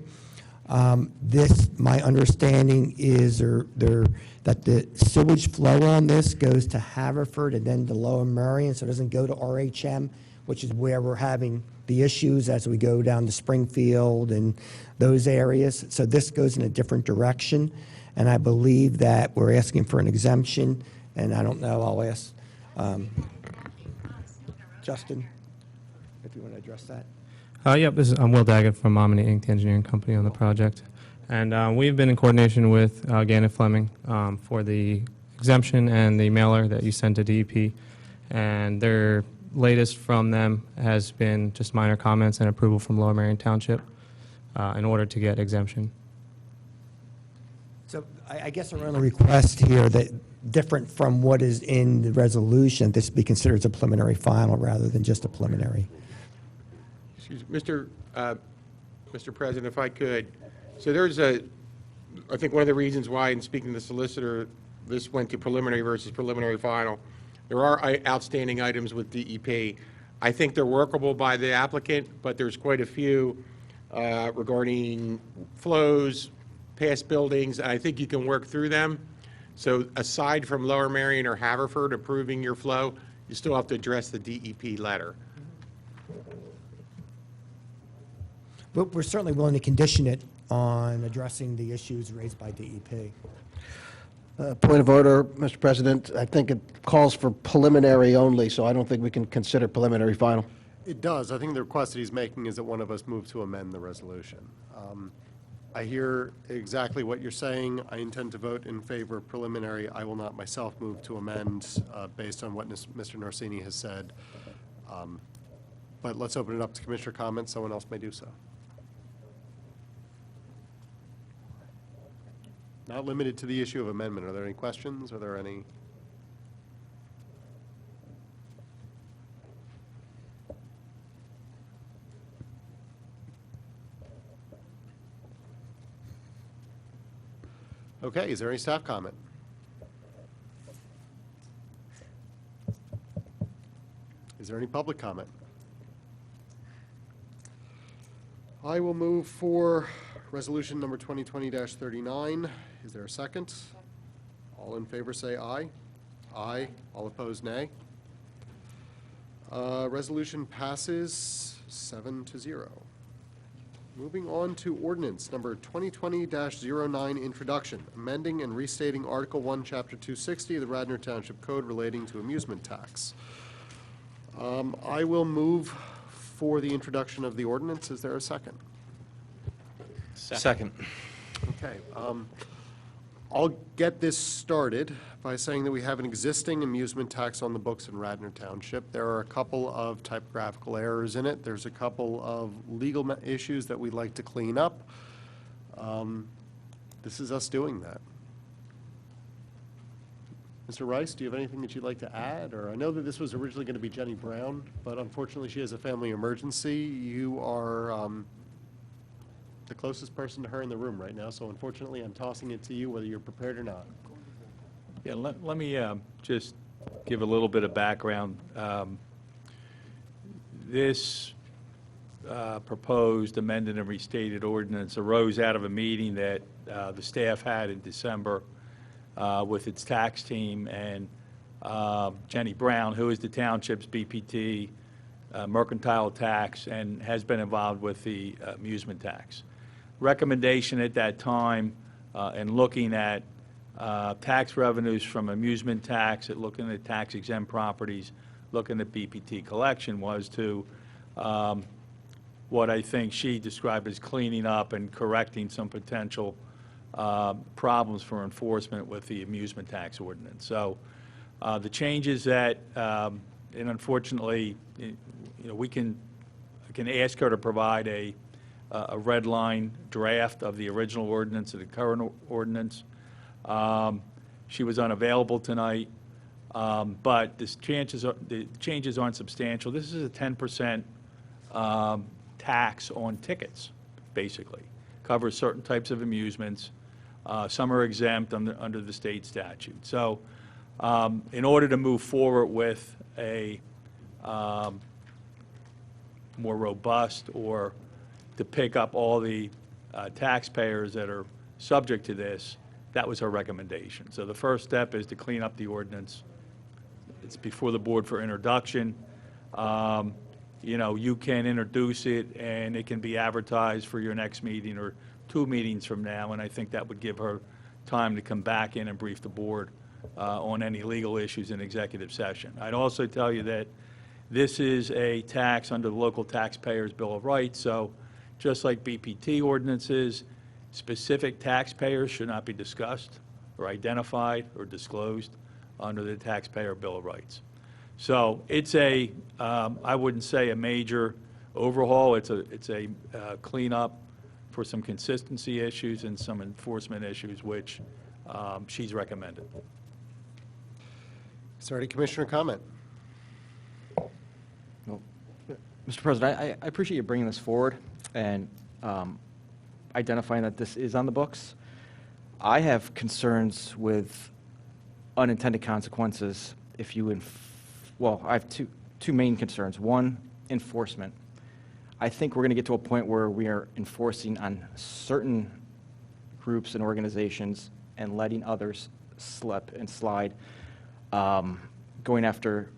S16: My understanding is that the sewage flow on this goes to Haverford and then to Lower Merion, so it doesn't go to RHM, which is where we're having the issues as we go down to Springfield and those areas. So this goes in a different direction, and I believe that we're asking for an exemption, and I don't know, I'll ask Justin, if you want to address that.
S20: Yep, I'm Will Daggett from Momini Inc., the engineering company on the project. And we've been in coordination with Gannett Fleming for the exemption and the mailer that you sent to DEP. And their latest from them has been just minor comments and approval from Lower Merion Township in order to get exemption.
S16: So I guess our only request here that different from what is in the resolution, this be considered as a preliminary final rather than just a preliminary.
S7: Excuse me, Mr. President, if I could. So I think one of the reasons why, in speaking to the solicitor, this went to preliminary versus preliminary final. There are outstanding items with DEP. I think they're workable by the applicant, but there's quite a few regarding flows, past buildings, and I think you can work through them. So aside from Lower Merion or Haverford approving your flow, you still have to address the DEP letter.
S16: But we're certainly willing to condition it on addressing the issues raised by DEP.
S11: Point of order, Mr. President. I think it calls for preliminary only, so I don't think we can consider preliminary final.
S1: It does. I think the request that he's making is that one of us move to amend the resolution. I hear exactly what you're saying. I intend to vote in favor of preliminary. I will not myself move to amend based on what Mr. Norsini has said. But let's open it up to Commissioner comments. Someone else may do so. Not limited to the issue of amendment. Are there any questions? Are there any? Okay, is there any staff comment? Is there any public comment? I will move for resolution number 2020-39. Is there a second? All in favor say aye. Aye. All opposed, nay. Resolution passes 7-0. Moving on to ordinance number 2020-09, introduction, amending and restating Article 1, Chapter 260 of the Radnor Township Code relating to amusement tax. I will move for the introduction of the ordinance. Is there a second?
S10: Second.
S1: Okay. I'll get this started by saying that we have an existing amusement tax on the books in Radnor Township. There are a couple of typographical errors in it. There's a couple of legal issues that we'd like to clean up. This is us doing that. Mr. Rice, do you have anything that you'd like to add? Or I know that this was originally going to be Jenny Brown, but unfortunately she has a family emergency. You are the closest person to her in the room right now, so unfortunately I'm tossing it to you whether you're prepared or not.
S13: Yeah, let me just give a little bit of background. This proposed amended and restated ordinance arose out of a meeting that the staff had in December with its tax team and Jenny Brown, who is the township's BPT, mercantile tax, and has been involved with the amusement tax. Recommendation at that time in looking at tax revenues from amusement tax, at looking at tax-exempt properties, looking at BPT collection was to what I think she described as cleaning up and correcting some potential problems for enforcement with the amusement tax ordinance. So the changes that, and unfortunately, we can ask her to provide a red line draft of the original ordinance, of the current ordinance. She was unavailable tonight, but the changes aren't substantial. This is a 10% tax on tickets, basically. Covers certain types of amusements. Some are exempt under the state statute. So in order to move forward with a more robust, or to pick up all the taxpayers that are subject to this, that was her recommendation. So the first step is to clean up the ordinance. It's before the board for introduction. You can introduce it, and it can be advertised for your next meeting or 2 meetings from now, and I think that would give her time to come back in and brief the board on any legal issues in executive session. I'd also tell you that this is a tax under the Local Taxpayers Bill of Rights, so just like BPT ordinances, specific taxpayers should not be discussed or identified or disclosed under the Taxpayer Bill of Rights. So it's I wouldn't say a major overhaul, it's a cleanup for some consistency issues and some enforcement issues, which she's recommended.
S1: Is there any commissioner comment?
S4: Well, Mr. President, I appreciate you bringing this forward and identifying that this is on the books. I have concerns with unintended consequences if you, well, I have two main concerns. One, enforcement. I think we're going to get to a point where we are enforcing on certain groups and organizations and letting others slip and slide, going after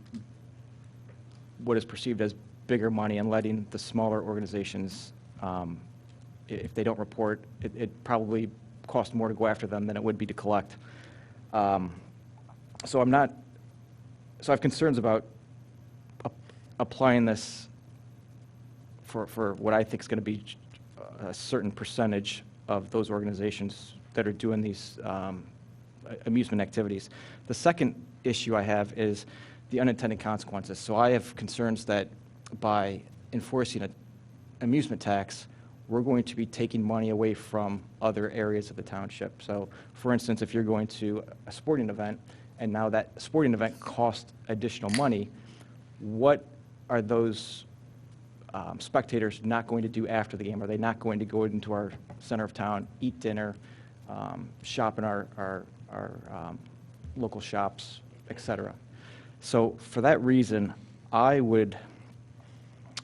S4: what is perceived as bigger money and letting the smaller organizations, if they don't report, it probably costs more to go after them than it would be to collect. So I have concerns about applying this for what I think is going to be a certain percentage of those organizations that are doing these amusement activities. The second issue I have is the unintended consequences. So I have concerns that by enforcing an amusement tax, we're going to be taking money away from other areas of the township. So, for instance, if you're going to a sporting event, and now that sporting event costs additional money, what are those spectators not going to do after the game? Are they not going to go into our center of town, eat dinner, shop in our local shops, et cetera? So for that reason, I would,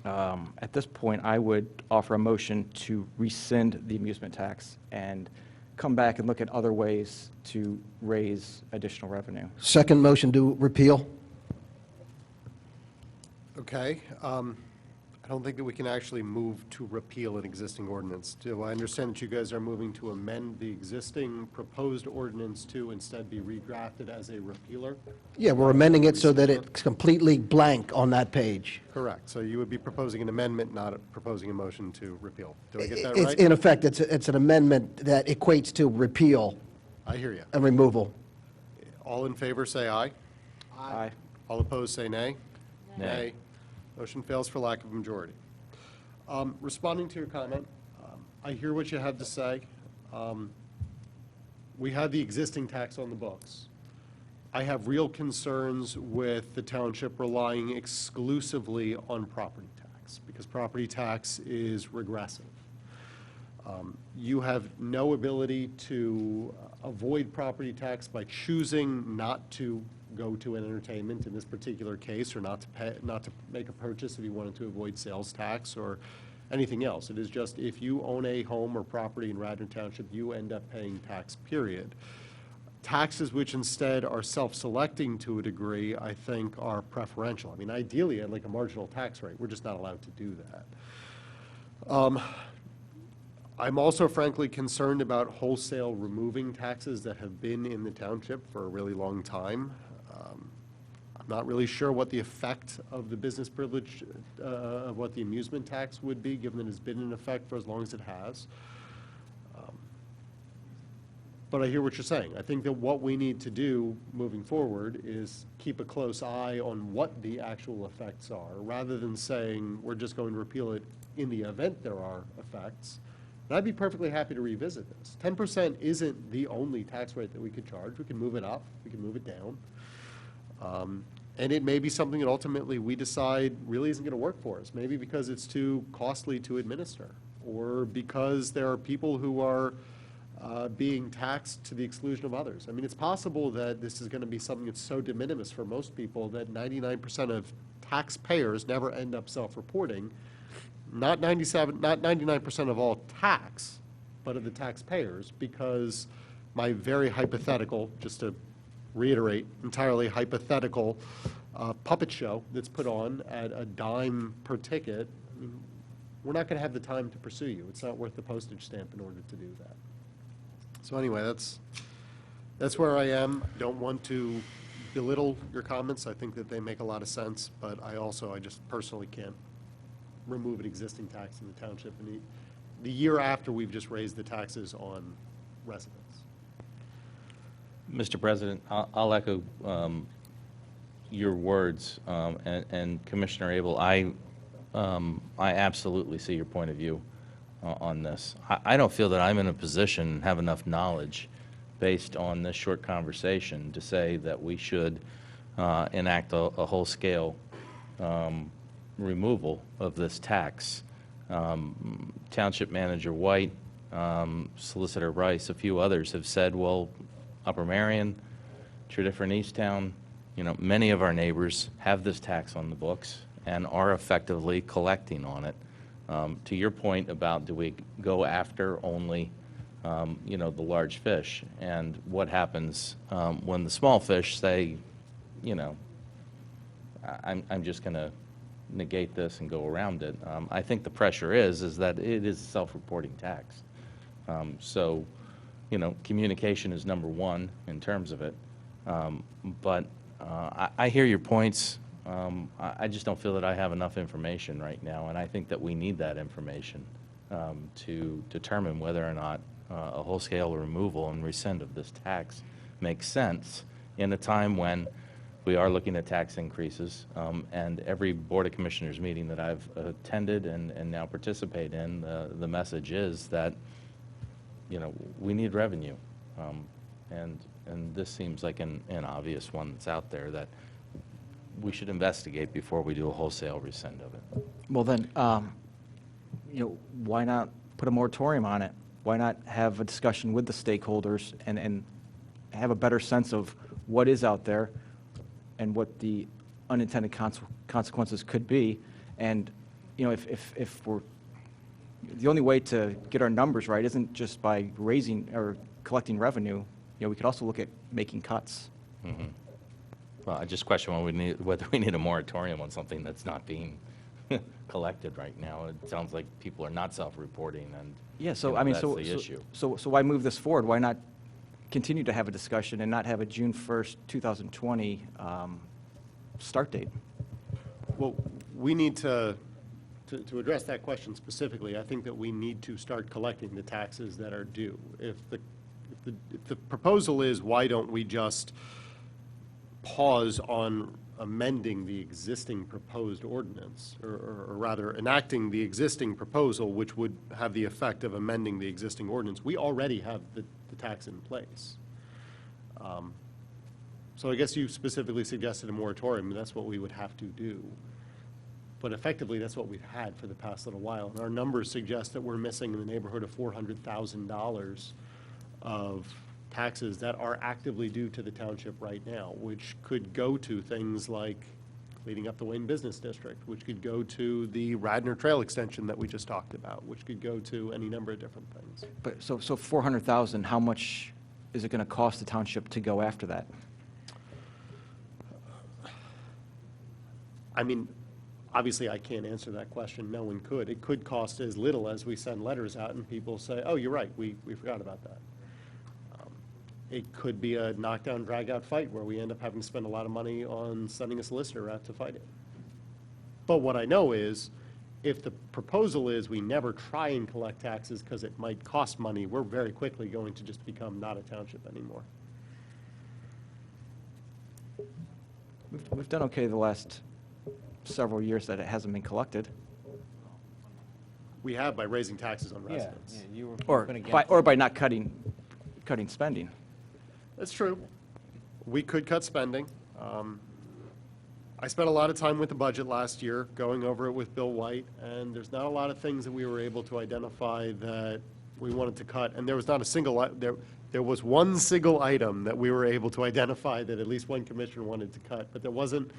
S4: at this point, I would offer a motion to rescind the amusement tax and come back and look at other ways to raise additional revenue.
S11: Second motion to repeal.
S1: Okay. I don't think that we can actually move to repeal an existing ordinance. Do I understand that you guys are moving to amend the existing proposed ordinance to instead be redrafted as a repealer?
S11: Yeah, we're amending it so that it's completely blank on that page.
S1: Correct. So you would be proposing an amendment, not proposing a motion to repeal. Do I get that
S11: It's,
S1: right?
S11: in effect, it's an amendment that equates to repeal
S1: I hear you.
S11: and removal.
S1: All in favor, say aye.
S4: Aye.
S1: All opposed, say nay.
S10: Nay.
S1: Motion fails for lack of a majority. Responding to your comment, I hear what you have to say. We have the existing tax on the books. I have real concerns with the township relying exclusively on property tax, because property tax is regressive. You have no ability to avoid property tax by choosing not to go to an entertainment in this particular case, or not to make a purchase if you wanted to avoid sales tax or anything else. It is just if you own a home or property in Radnor Township, you end up paying tax, period. Taxes which instead are self-selecting to a degree, I think, are preferential. I mean, ideally, I'd like a marginal tax rate. We're just not allowed to do that. I'm also frankly concerned about wholesale removing taxes that have been in the township for a really long time. I'm not really sure what the effect of the business privilege, of what the amusement tax would be, given that it's been in effect for as long as it has. But I hear what you're saying. I think that what we need to do moving forward is keep a close eye on what the actual effects are, rather than saying we're just going to repeal it in the event there are effects. And I'd be perfectly happy to revisit this. 10% isn't the only tax rate that we could charge. We can move it up, we can move it down. And it may be something that ultimately we decide really isn't going to work for us, maybe because it's too costly to administer, or because there are people who are being taxed to the exclusion of others. I mean, it's possible that this is going to be something that's so de minimis for most people that 99% of taxpayers never end up self-reporting. Not 99% of all tax, but of the taxpayers, because my very hypothetical, just to reiterate, entirely hypothetical puppet show that's put on at a dime per ticket, I mean, we're not going to have the time to pursue you. It's not worth the postage stamp in order to do that. So anyway, that's where I am. Don't want to belittle your comments. I think that they make a lot of sense, but I just personally can't remove an existing tax in the township and the year after we've just raised the taxes on residents.
S10: Mr. President, I'll echo your words, and Commissioner Abel, I absolutely see your point of view on this. I don't feel that I'm in a position, have enough knowledge based on this short conversation to say that we should enact a whole-scale removal of this tax. Township Manager White, Solicitor Rice, a few others have said, well, Upper Marion, Tredyffrin Easttown, many of our neighbors have this tax on the books and are effectively collecting on it. To your point about do we go after only, the large fish, and what happens when the small fish say, I'm just going to negate this and go around it. I think the pressure is that it is a self-reporting tax. So, communication is number one in terms of it. But I hear your points. I just don't feel that I have enough information right now, and I think that we need that information to determine whether or not a whole-scale removal and rescind of this tax makes sense in a time when we are looking at tax increases, and every Board of Commissioners meeting that I've attended and now participate in, the message is that, we need revenue. And this seems like an obvious one that's out there that we should investigate before we do a wholesale rescind of it.
S4: Well then, why not put a moratorium on it? Why not have a discussion with the stakeholders and have a better sense of what is out there and what the unintended consequences could be? And, if we're, the only way to get our numbers right isn't just by raising or collecting revenue. We could also look at making cuts.
S10: Mm-hmm. Well, I just question whether we need a moratorium on something that's not being collected right now. It sounds like people are not self-reporting, and
S4: Yeah, so
S10: that's the issue.
S4: So why move this forward? Why not continue to have a discussion and not have a June 1st, 2020 start date?
S1: Well, we need to address that question specifically. I think that we need to start collecting the taxes that are due. If the proposal is, why don't we just pause on amending the existing proposed ordinance, or rather enacting the existing proposal, which would have the effect of amending the existing ordinance, we already have the tax in place. So I guess you specifically suggested a moratorium, and that's what we would have to do. But effectively, that's what we've had for the past little while. And our numbers suggest that we're missing in the neighborhood of $400,000 of taxes that are actively due to the township right now, which could go to things like cleaning up the Wayne Business District, which could go to the Radnor Trail extension that we just talked about, which could go to any number of different things.
S4: But so 400,000, how much is it going to cost the township to go after that?
S1: I mean, obviously, I can't answer that question. No one could. It could cost as little as we send letters out and people say, oh, you're right, we forgot about that. it could be a knockdown, drag-out fight where we end up having to spend a lot of money on sending a solicitor out to fight it. But what I know is, if the proposal is we never try and collect taxes because it might cost money, we're very quickly going to just become not a township anymore.
S4: We've done okay the last several years that it hasn't been collected.
S1: We have by raising taxes on residents.
S4: Or by not cutting spending.
S1: That's true. We could cut spending. I spent a lot of time with the budget last year, going over it with Bill White, and there's not a lot of things that we were able to identify that we wanted to cut. And there was not a single, there was one single item that we were able to identify that at least one commissioner wanted to cut, but there wasn't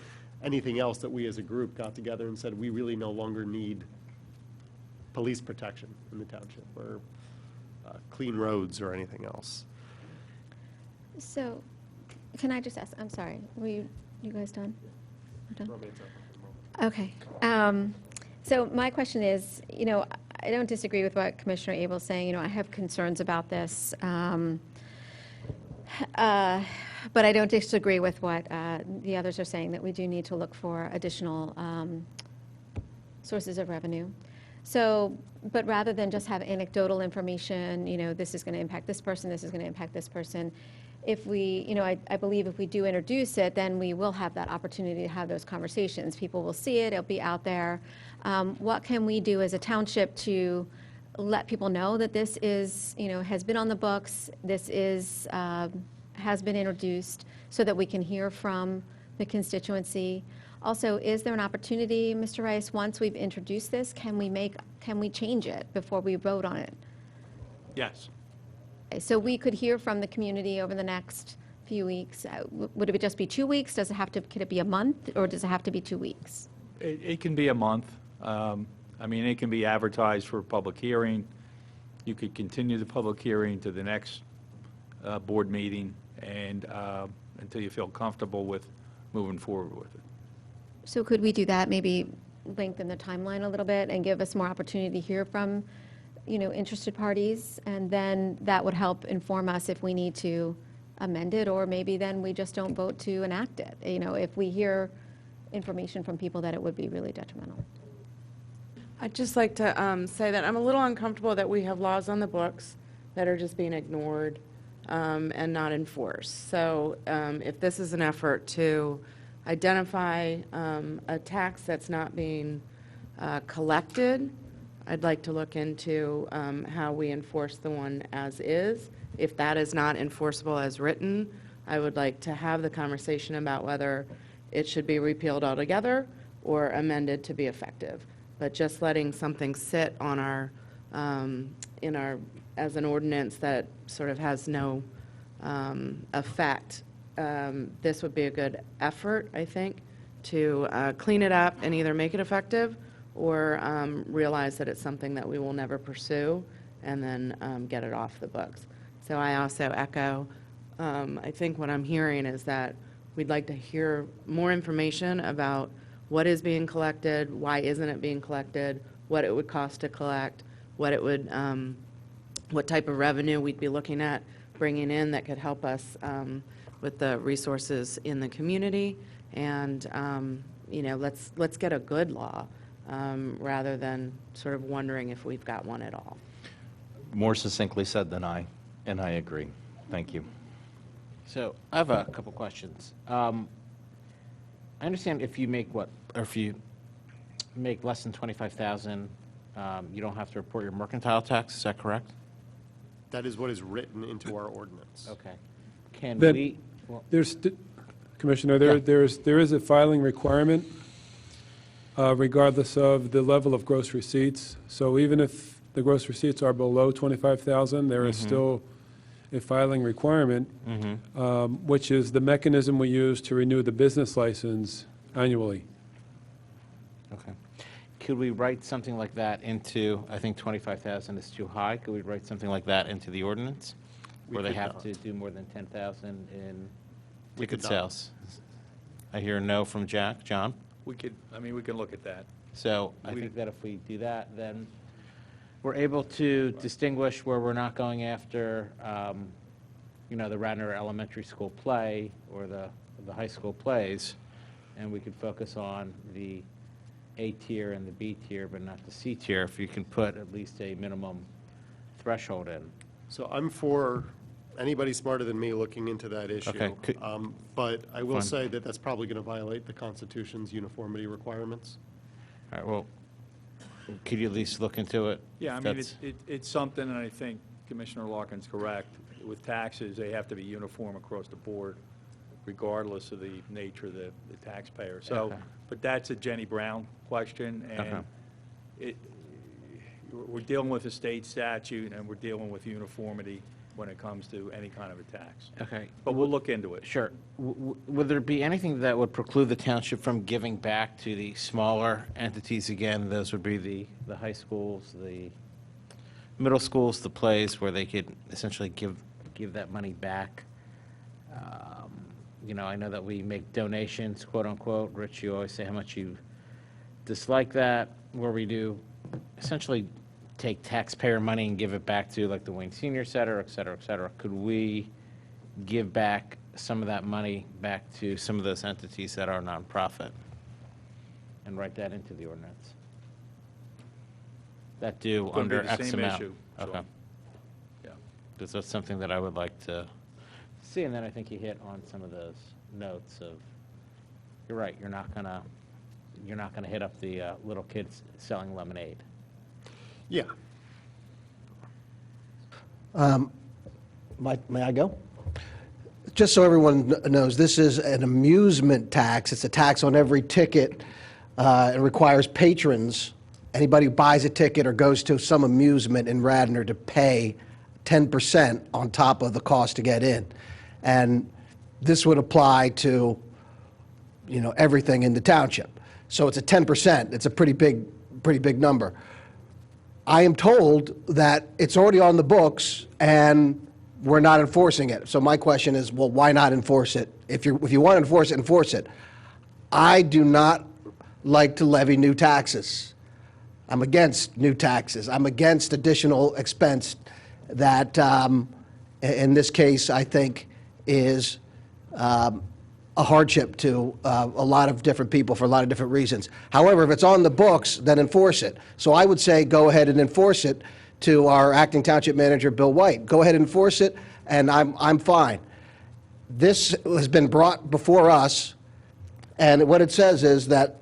S1: anything else that we as a group got together and said, we really no longer need police protection in the township, or clean roads or anything else.
S5: So, can I just ask, I'm sorry, were you guys done? We're done? Okay. So my question is, I don't disagree with what Commissioner Abel's saying. I have concerns about this. But I don't disagree with what the others are saying, that we do need to look for additional sources of revenue. So, but rather than just have anecdotal information, this is going to impact this person, this is going to impact this person, if we, I believe if we do introduce it, then we will have that opportunity to have those conversations. People will see it, it'll be out there. What can we do as a township to let people know that this is, has been on the books, this is, has been introduced, so that we can hear from the constituency? Also, is there an opportunity, Mr. Rice, once we've introduced this, can we change it before we vote on it?
S13: Yes.
S5: So we could hear from the community over the next few weeks. Would it just be 2 weeks? Could it be a month, or does it have to be 2 weeks?
S13: It can be a month. It can be advertised for a public hearing. You could continue the public hearing to the next board meeting, and until you feel comfortable with moving forward with it.
S5: So could we do that, maybe lengthen the timeline a little bit and give us more opportunity to hear from, interested parties? And then that would help inform us if we need to amend it, or maybe then we just don't vote to enact it. If we hear information from people that it would be really detrimental.
S6: I'd just like to say that I'm a little uncomfortable that we have laws on the books that are just being ignored and not enforced. So if this is an effort to identify a tax that's not being collected, I'd like to look into how we enforce the one as is. If that is not enforceable as written, I would like to have the conversation about whether it should be repealed altogether or amended to be effective. But just letting something sit on our, as an ordinance that sort of has no effect, this would be a good effort, I think, to clean it up and either make it effective or realize that it's something that we will never pursue, and then get it off the books. So I also echo, I think what I'm hearing is that we'd like to hear more information about what is being collected, why isn't it being collected, what it would cost to collect, what it would, what type of revenue we'd be looking at bringing in that could help us with the resources in the community, and let's get a good law rather than sort of wondering if we've got one at all.
S10: More succinctly said than I, and I agree. Thank you.
S8: So I have a couple questions. I understand if you make if you make less than 25,000, you don't have to report your mercantile tax. Is that correct?
S1: That is what is written into our ordinance.
S8: Okay. Can
S21: That-
S8: we? Well,
S21: Commissioner, there is a filing requirement regardless of the level of gross receipts. So even if the gross receipts are below 25,000, there is still a filing requirement, which is the mechanism we use to renew the business license annually.
S8: okay. Could we write something like that into? I think 25,000 is too high. Could we write something like that into the ordinance,
S1: We
S8: where they
S1: could
S8: have
S1: not.
S8: to do more than 10,000 in
S1: We could
S8: ticket
S1: not.
S8: sales? I hear a no from Jack. John?
S13: We can look at that.
S8: So I think that if we do that, then we're able to distinguish where we're not going after, the Radnor Elementary School play or the high school plays, and we could focus on the A tier and the B tier, but not the C tier, if you can put at least a minimum threshold in.
S1: So I'm for anybody smarter than me looking into that issue.
S8: Okay,
S1: But I will
S8: Fine.
S1: say that that's probably going to violate the Constitution's uniformity requirements.
S8: All right, well, could you at least look into it?
S13: Yeah, I mean,
S8: That's-
S13: it's something, and I think Commissioner Larkin's correct. With taxes, they have to be uniform across the board, regardless of the nature of the taxpayer. So,
S8: Okay.
S13: but that's a Jenny Brown question,
S8: Okay.
S13: and we're dealing with a state statute, and we're dealing with uniformity when it comes to any kind of a tax.
S8: Okay.
S13: But we'll look into it.
S8: Sure. Would there be anything that would preclude the township from giving back to the smaller entities again? Those would be the high schools, the middle schools, the plays, where they could essentially give that money back. I know that we make donations, quote unquote. Rich, you always say how much you dislike that, where we do essentially take taxpayer money and give it back to like the Wayne Senior Center, et cetera, et cetera. Could we give back some of that money back to some of those entities that are nonprofit and write that into the ordinance? That do
S13: Could be
S8: under
S13: the
S8: X
S13: same
S8: amount?
S13: issue, so,
S8: Okay.
S13: yeah.
S8: Because that's something that I would like to see, and then I think you hit on some of those notes of, you're right, you're not gonna hit up the little kids selling lemonade.
S1: Yeah.
S11: May I go? Just so everyone knows, this is an amusement tax. It's a tax on every ticket. It requires patrons, anybody who buys a ticket or goes to some amusement in Radnor, to pay 10% on top of the cost to get in. And this would apply to, everything in the township. So it's a 10%. It's a pretty big number. I am told that it's already on the books and we're not enforcing it. So my question is, well, why not enforce it? If you want to enforce it, enforce it. I do not like to levy new taxes. I'm against new taxes. I'm against additional expense that, in this case, I think is a hardship to a lot of different people for a lot of different reasons. However, if it's on the books, then enforce it. So I would say go ahead and enforce it to our acting township manager, Bill White. Go ahead and enforce it, and I'm fine. This has been brought before us, and what it says is that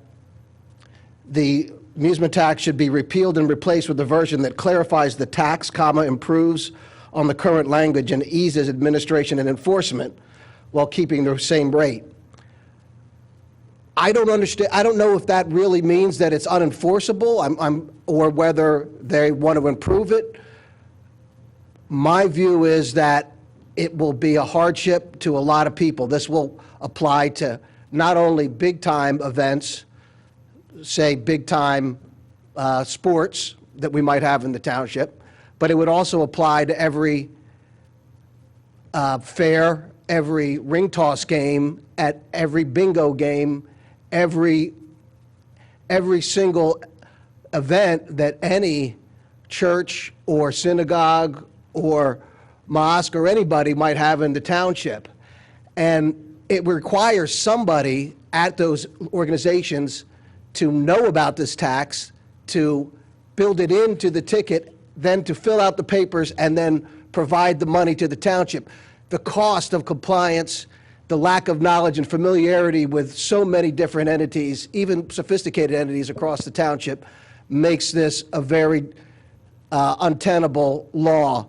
S11: the amusement tax should be repealed and replaced with a version that clarifies the tax, improves on the current language and eases administration and enforcement while keeping the same rate. I don't understand. I don't know if that really means that it's unenforceable, or whether they want to improve it. My view is that it will be a hardship to a lot of people. This will apply to not only big-time events, say big-time sports that we might have in the township, but it would also apply to every fair, every ring toss game, at every bingo game, every single event that any church or synagogue or mosque or anybody might have in the township. And it requires somebody at those organizations to know about this tax, to build it into the ticket, then to fill out the papers, and then provide the money to the township. The cost of compliance, the lack of knowledge and familiarity with so many different entities, even sophisticated entities across the township, makes this a very untenable law.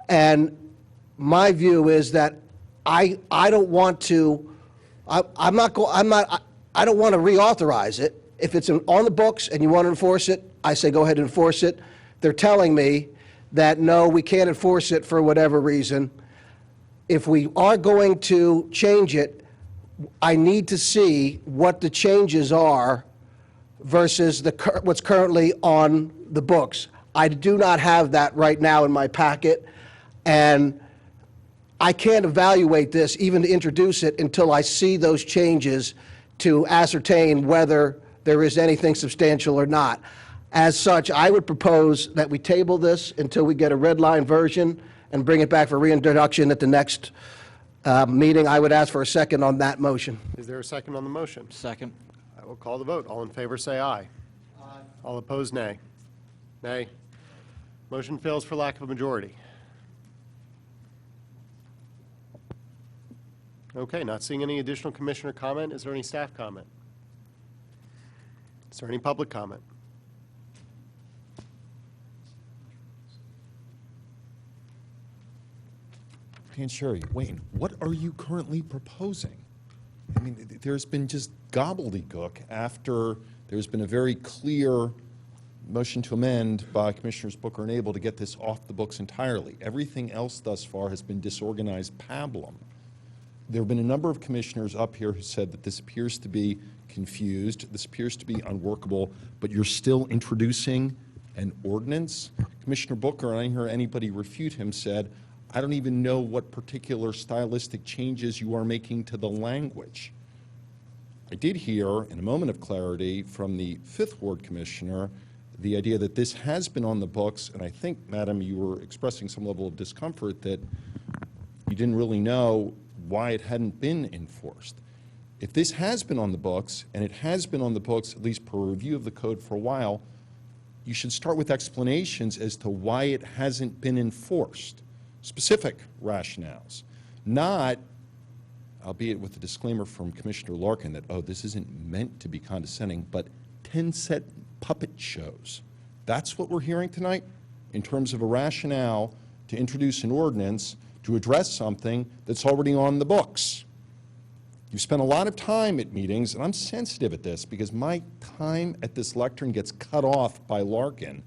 S11: And my view is that I don't want to, I don't want to reauthorize it. If it's on the books and you want to enforce it, I say go ahead and enforce it. They're telling me that no, we can't enforce it for whatever reason. If we are going to change it, I need to see what the changes are versus what's currently on the books. I do not have that right now in my packet, and I can't evaluate this, even to introduce it, until I see those changes to ascertain whether there is anything substantial or not. As such, I would propose that we table this until we get a red line version, and bring it back for reintroduction at the next meeting. I would ask for a second on that motion.
S1: Is there a second on the motion?
S4: Second.
S1: I will call the vote. All in favor, say aye. Aye. All opposed, nay. Nay. Motion fails for lack of a majority. Okay, not seeing any additional commissioner comment. Is there any staff comment? Is there any public comment?
S3: Dan Sherry, Wayne, what are you currently proposing? I mean, there's been just gobbledygook after there's been a very clear motion to amend by Commissioners Booker and Abel to get this off the books entirely. Everything else thus far has been disorganized pablum. There have been a number of commissioners up here who said that this appears to be confused, this appears to be unworkable, but you're still introducing an ordinance. Commissioner Booker, and I didn't hear anybody refute him, said, I don't even know what particular stylistic changes you are making to the language. I did hear, in a moment of clarity, from the Fifth Ward Commissioner, the idea that this has been on the books, and I think, Madam, you were expressing some level of discomfort that you didn't really know why it hadn't been enforced. If this has been on the books, and it has been on the books, at least per review of the code for a while, you should start with explanations as to why it hasn't been enforced. Specific rationales, not, albeit with the disclaimer from Commissioner Larkin that, oh, this isn't meant to be condescending, but 10-set puppet shows. That's what we're hearing tonight in terms of a rationale to introduce an ordinance to address something that's already on the books. You've spent a lot of time at meetings, and I'm sensitive at this because my time at this lectern gets cut off by Larkin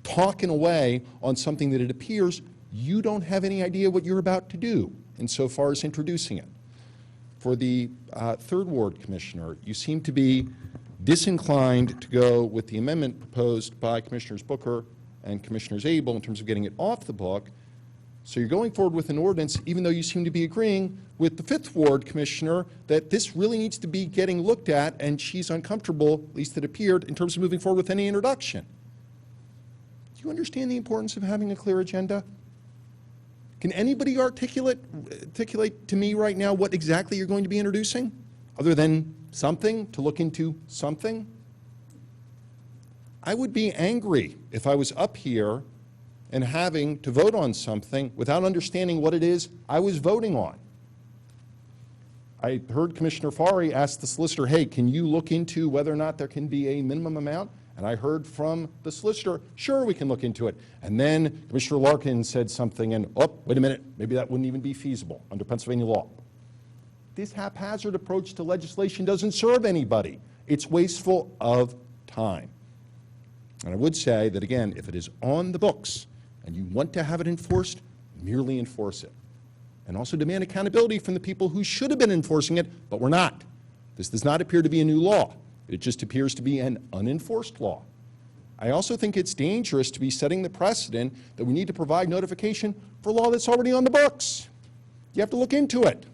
S3: talking away on something that it appears you don't have any idea what you're about to do insofar as introducing it. For the Third Ward Commissioner, you seem to be disinclined to go with the amendment proposed by Commissioners Booker and Commissioners Abel in terms of getting it off the book. So you're going forward with an ordinance, even though you seem to be agreeing with the Fifth Ward Commissioner that this really needs to be getting looked at, and she's uncomfortable, at least it appeared, in terms of moving forward with any introduction. Do you understand the importance of having a clear agenda? Can anybody articulate to me right now what exactly you're going to be introducing, other than something, to look into something? I would be angry if I was up here and having to vote on something without understanding what it is I was voting on. I heard Commissioner Fari ask the solicitor, hey, can you look into whether or not there can be a minimum amount? And I heard from the solicitor, sure, we can look into it. And then Commissioner Larkin said something, and, oh, wait a minute, maybe that wouldn't even be feasible under Pennsylvania law. This haphazard approach to legislation doesn't serve anybody. It's wasteful of time. And I would say that, again, if it is on the books and you want to have it enforced, merely enforce it. And also demand accountability from the people who should have been enforcing it, but were not. This does not appear to be a new law. It just appears to be an unenforced law. I also think it's dangerous to be setting the precedent that we need to provide notification for a law that's already on the books. You have to look into it.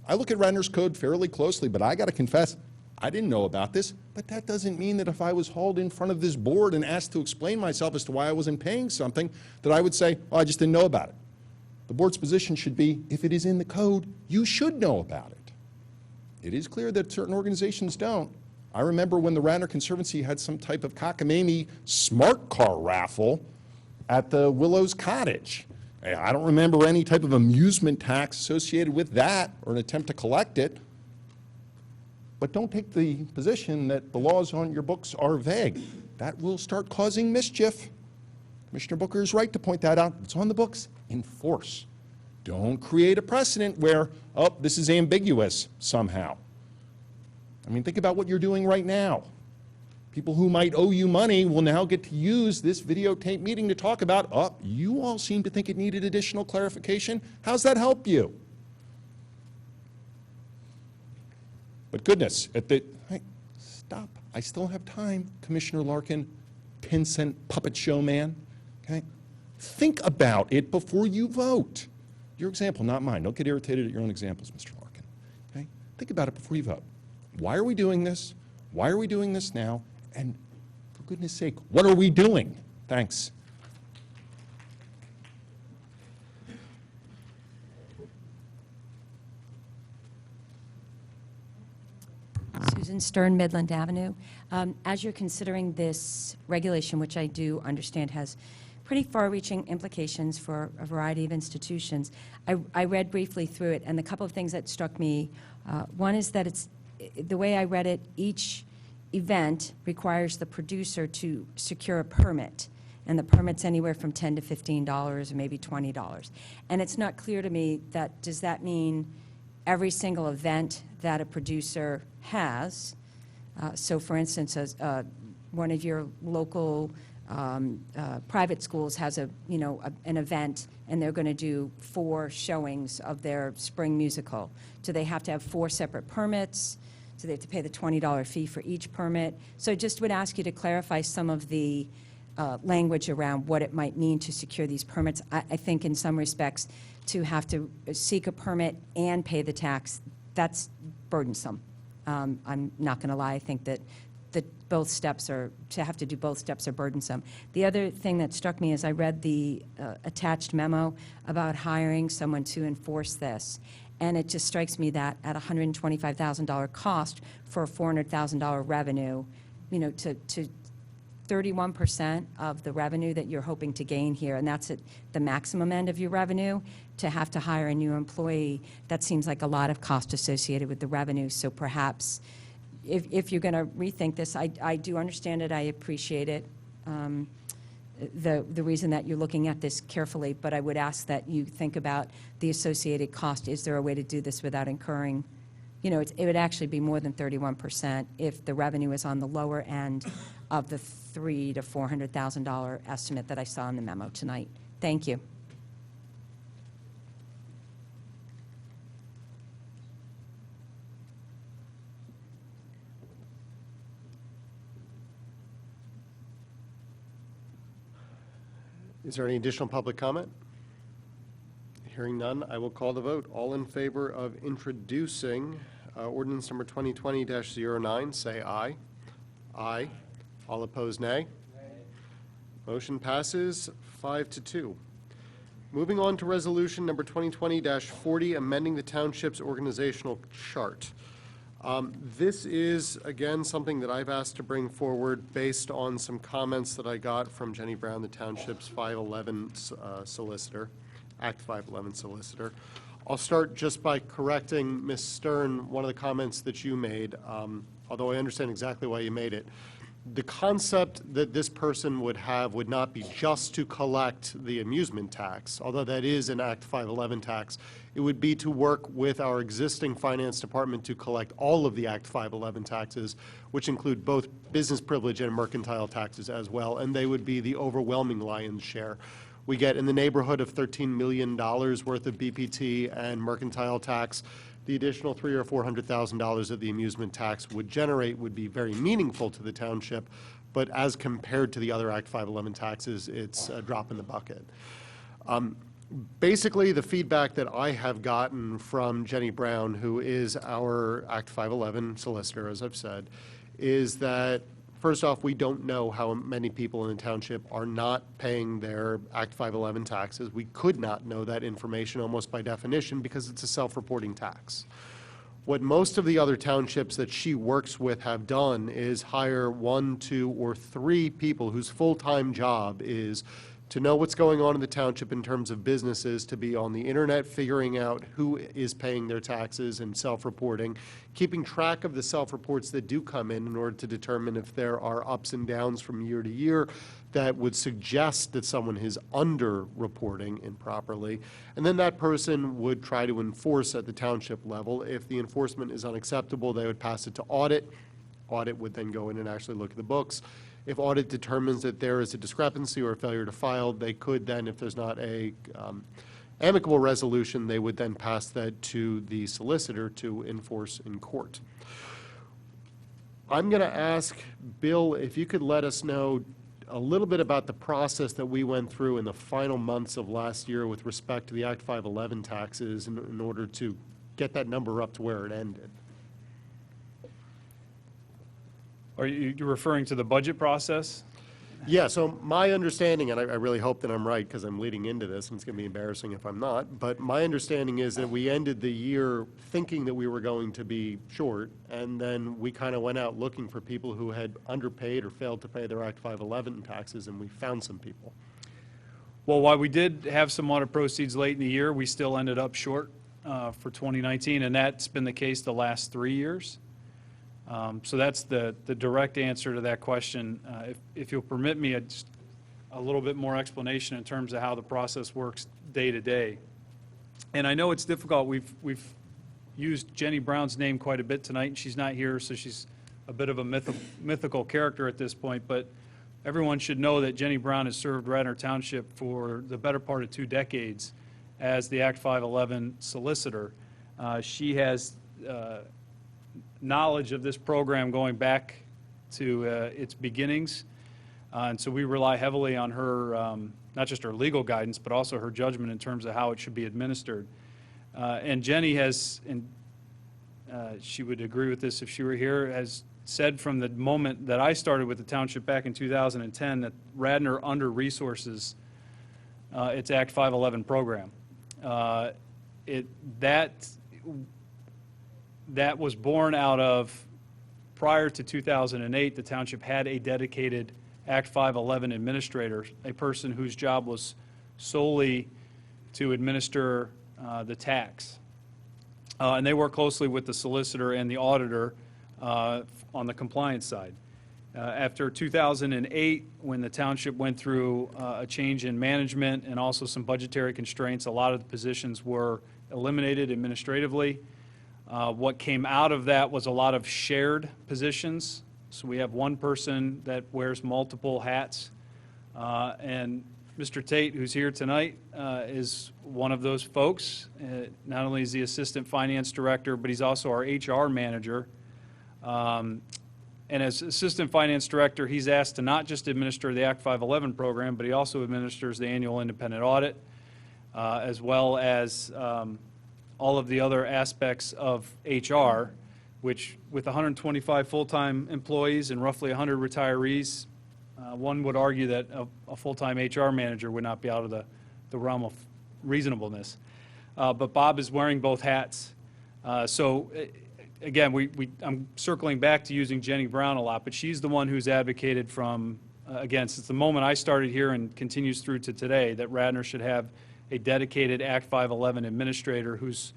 S3: I look at Radnor's code fairly closely, but I got to confess, I didn't know about this, but that doesn't mean that if I was hauled in front of this board and asked to explain myself as to why I wasn't paying something, that I would say, oh, I just didn't know about it. The board's position should be, if it is in the code, you should know about it. It is clear that certain organizations don't. I remember when the Radnor Conservancy had some type of cockamamie smart car raffle at the Willows Cottage. I don't remember any type of amusement tax associated with that or an attempt to collect it. But don't take the position that the laws on your books are vague. That will start causing mischief. Commissioner Booker is right to point that out. It's on the books. Enforce. Don't create a precedent where, oh, this is ambiguous somehow. I mean, think about what you're doing right now. People who might owe you money will now get to use this videotape meeting to talk about, oh, you all seem to think it needed additional clarification. How's that help you? But goodness, hey, stop. I still have time, Commissioner Larkin, 10-cent puppet show man. Okay? Think about it before you vote. Your example, not mine. Don't get irritated at your own examples, Mr. Larkin. Okay? Think about it before you vote. Why are we doing this? Why are we doing this now? And for goodness sake, what are we doing? Thanks.
S2: Susan Stern, Midland Avenue. As you're considering this regulation, which I do understand has pretty far-reaching implications for a variety of institutions, I read briefly through it, and the couple of things that struck me, one is that it's, the way I read it, each event requires the producer to secure a permit, and the permit's anywhere from $10 to $15 or maybe $20. And it's not clear to me that, does that mean every single event that a producer has? So for instance, one of your local private schools has an event, and they're going to do 4 showings of their spring musical. Do they have to have 4 separate permits? Do they have to pay the $20 fee for each permit? So I just would ask you to clarify some of the language around what it might mean to secure these permits. I think in some respects, to have to seek a permit and pay the tax, that's burdensome. I'm not going to lie. I think that both steps are, to have to do both steps are burdensome. The other thing that struck me is I read the attached memo about hiring someone to enforce this, and it just strikes me that at $125,000 cost for a $400,000 revenue, to 31% of the revenue that you're hoping to gain here, and that's at the maximum end of your revenue, to have to hire a new employee, that seems like a lot of cost associated with the revenue. So perhaps if you're going to rethink this, I do understand it, I appreciate it, the reason that you're looking at this carefully, but I would ask that you think about the associated cost. Is there a way to do this without incurring, it would actually be more than 31% if the revenue is on the lower end of the $300,000 to $400,000 estimate that I saw in the memo tonight. Thank you.
S1: Is there any additional public comment? Hearing none, I will call the vote. All in favor of introducing ordinance number 2020-09, say aye. Aye. All opposed, nay. Motion passes 5-2. Moving on to resolution number 2020-40, amending the township's organizational chart. This is, again, something that I've asked to bring forward based on some comments that I got from Jenny Brown, the township's 511 solicitor, Act 511 solicitor. I'll start just by correcting Ms. Stern, one of the comments that you made, although I understand exactly why you made it. The concept that this person would have would not be just to collect the amusement tax, although that is an Act 511 tax. It would be to work with our existing finance department to collect all of the Act 511 taxes, which include both business privilege and mercantile taxes as well, and they would be the overwhelming lion's share. We get in the neighborhood of $13 million worth of BPT and mercantile tax. The additional $300,000 or $400,000 that the amusement tax would generate would be very meaningful to the township, but as compared to the other Act 511 taxes, it's a drop in the bucket. Basically, the feedback that I have gotten from Jenny Brown, who is our Act 511 solicitor, as I've said, is that, first off, we don't know how many people in the township are not paying their Act 511 taxes. We could not know that information almost by definition because it's a self-reporting tax. What most of the other townships that she works with have done is hire 1, 2, or 3 people whose full-time job is to know what's going on in the township in terms of businesses, to be on the internet figuring out who is paying their taxes and self-reporting, keeping track of the self-reports that do come in order to determine if there are ups and downs from year to year that would suggest that someone is under-reporting improperly. And then that person would try to enforce at the township level. If the enforcement is unacceptable, they would pass it to audit. Audit would then go in and actually look at the books. If audit determines that there is a discrepancy or a failure to file, they could then, if there's not a amicable resolution, they would then pass that to the solicitor to enforce in court. I'm going to ask Bill if you could let us know a little bit about the process that we went through in the final months of last year with respect to the Act 511 taxes in order to get that number up to where it ended.
S12: Are you referring to the budget process?
S1: Yeah, so my understanding, and I really hope that I'm right, because I'm leading into this, and it's going to be embarrassing if I'm not, but my understanding is that we ended the year thinking that we were going to be short, and then we kind of went out looking for people who had underpaid or failed to pay their Act 511 taxes, and we found some people.
S12: Well, while we did have some audit proceeds late in the year, we still ended up short for 2019, and that's been the case the last 3 years. So that's the direct answer to that question. If you'll permit me just a little bit more explanation in terms of how the process works day to day. And I know it's difficult. We've used Jenny Brown's name quite a bit tonight, and she's not here, so she's a bit of a mythical character at this point. But everyone should know that Jenny Brown has served Radnor Township for the better part of 2 decades as the Act 511 solicitor. She has knowledge of this program going back to its beginnings, and so we rely heavily on her, not just her legal guidance, but also her judgment in terms of how it should be administered. And Jenny has, and she would agree with this if she were here, has said from the moment that I started with the township back in 2010 that Radnor under-resources its Act 511 program. That was born out of, prior to 2008, the township had a dedicated Act 511 administrator, a person whose job was solely to administer the tax. And they work closely with the solicitor and the auditor on the compliance side. After 2008, when the township went through a change in management and also some budgetary constraints, a lot of the positions were eliminated administratively. What came out of that was a lot of shared positions. So we have one person that wears multiple hats. And Mr. Tate, who's here tonight, is one of those folks. Not only is he Assistant Finance Director, but he's also our HR Manager. And as Assistant Finance Director, he's asked to not just administer the Act 511 program, but he also administers the annual independent audit, as well as all of the other aspects of HR, which with 125 full-time employees and roughly 100 retirees, one would argue that a full-time HR manager would not be out of the realm of reasonableness. But Bob is wearing both hats. Again, I'm circling back to using Jenny Brown a lot, but she's the one who's advocated from, again, since the moment I started here and continues through to today, that Radnor should have a dedicated Act 511 administrator whose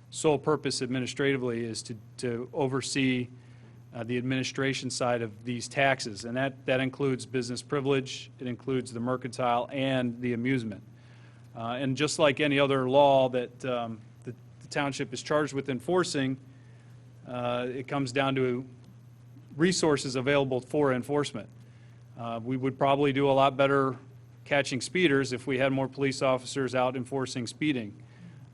S12: sole purpose administratively is to oversee the administration side of these taxes. And that includes business privilege, it includes the mercantile, and the amusement. And just like any other law that the township is charged with enforcing, it comes down to resources available for enforcement. We would probably do a lot better catching speeders if we had more police officers out enforcing speeding.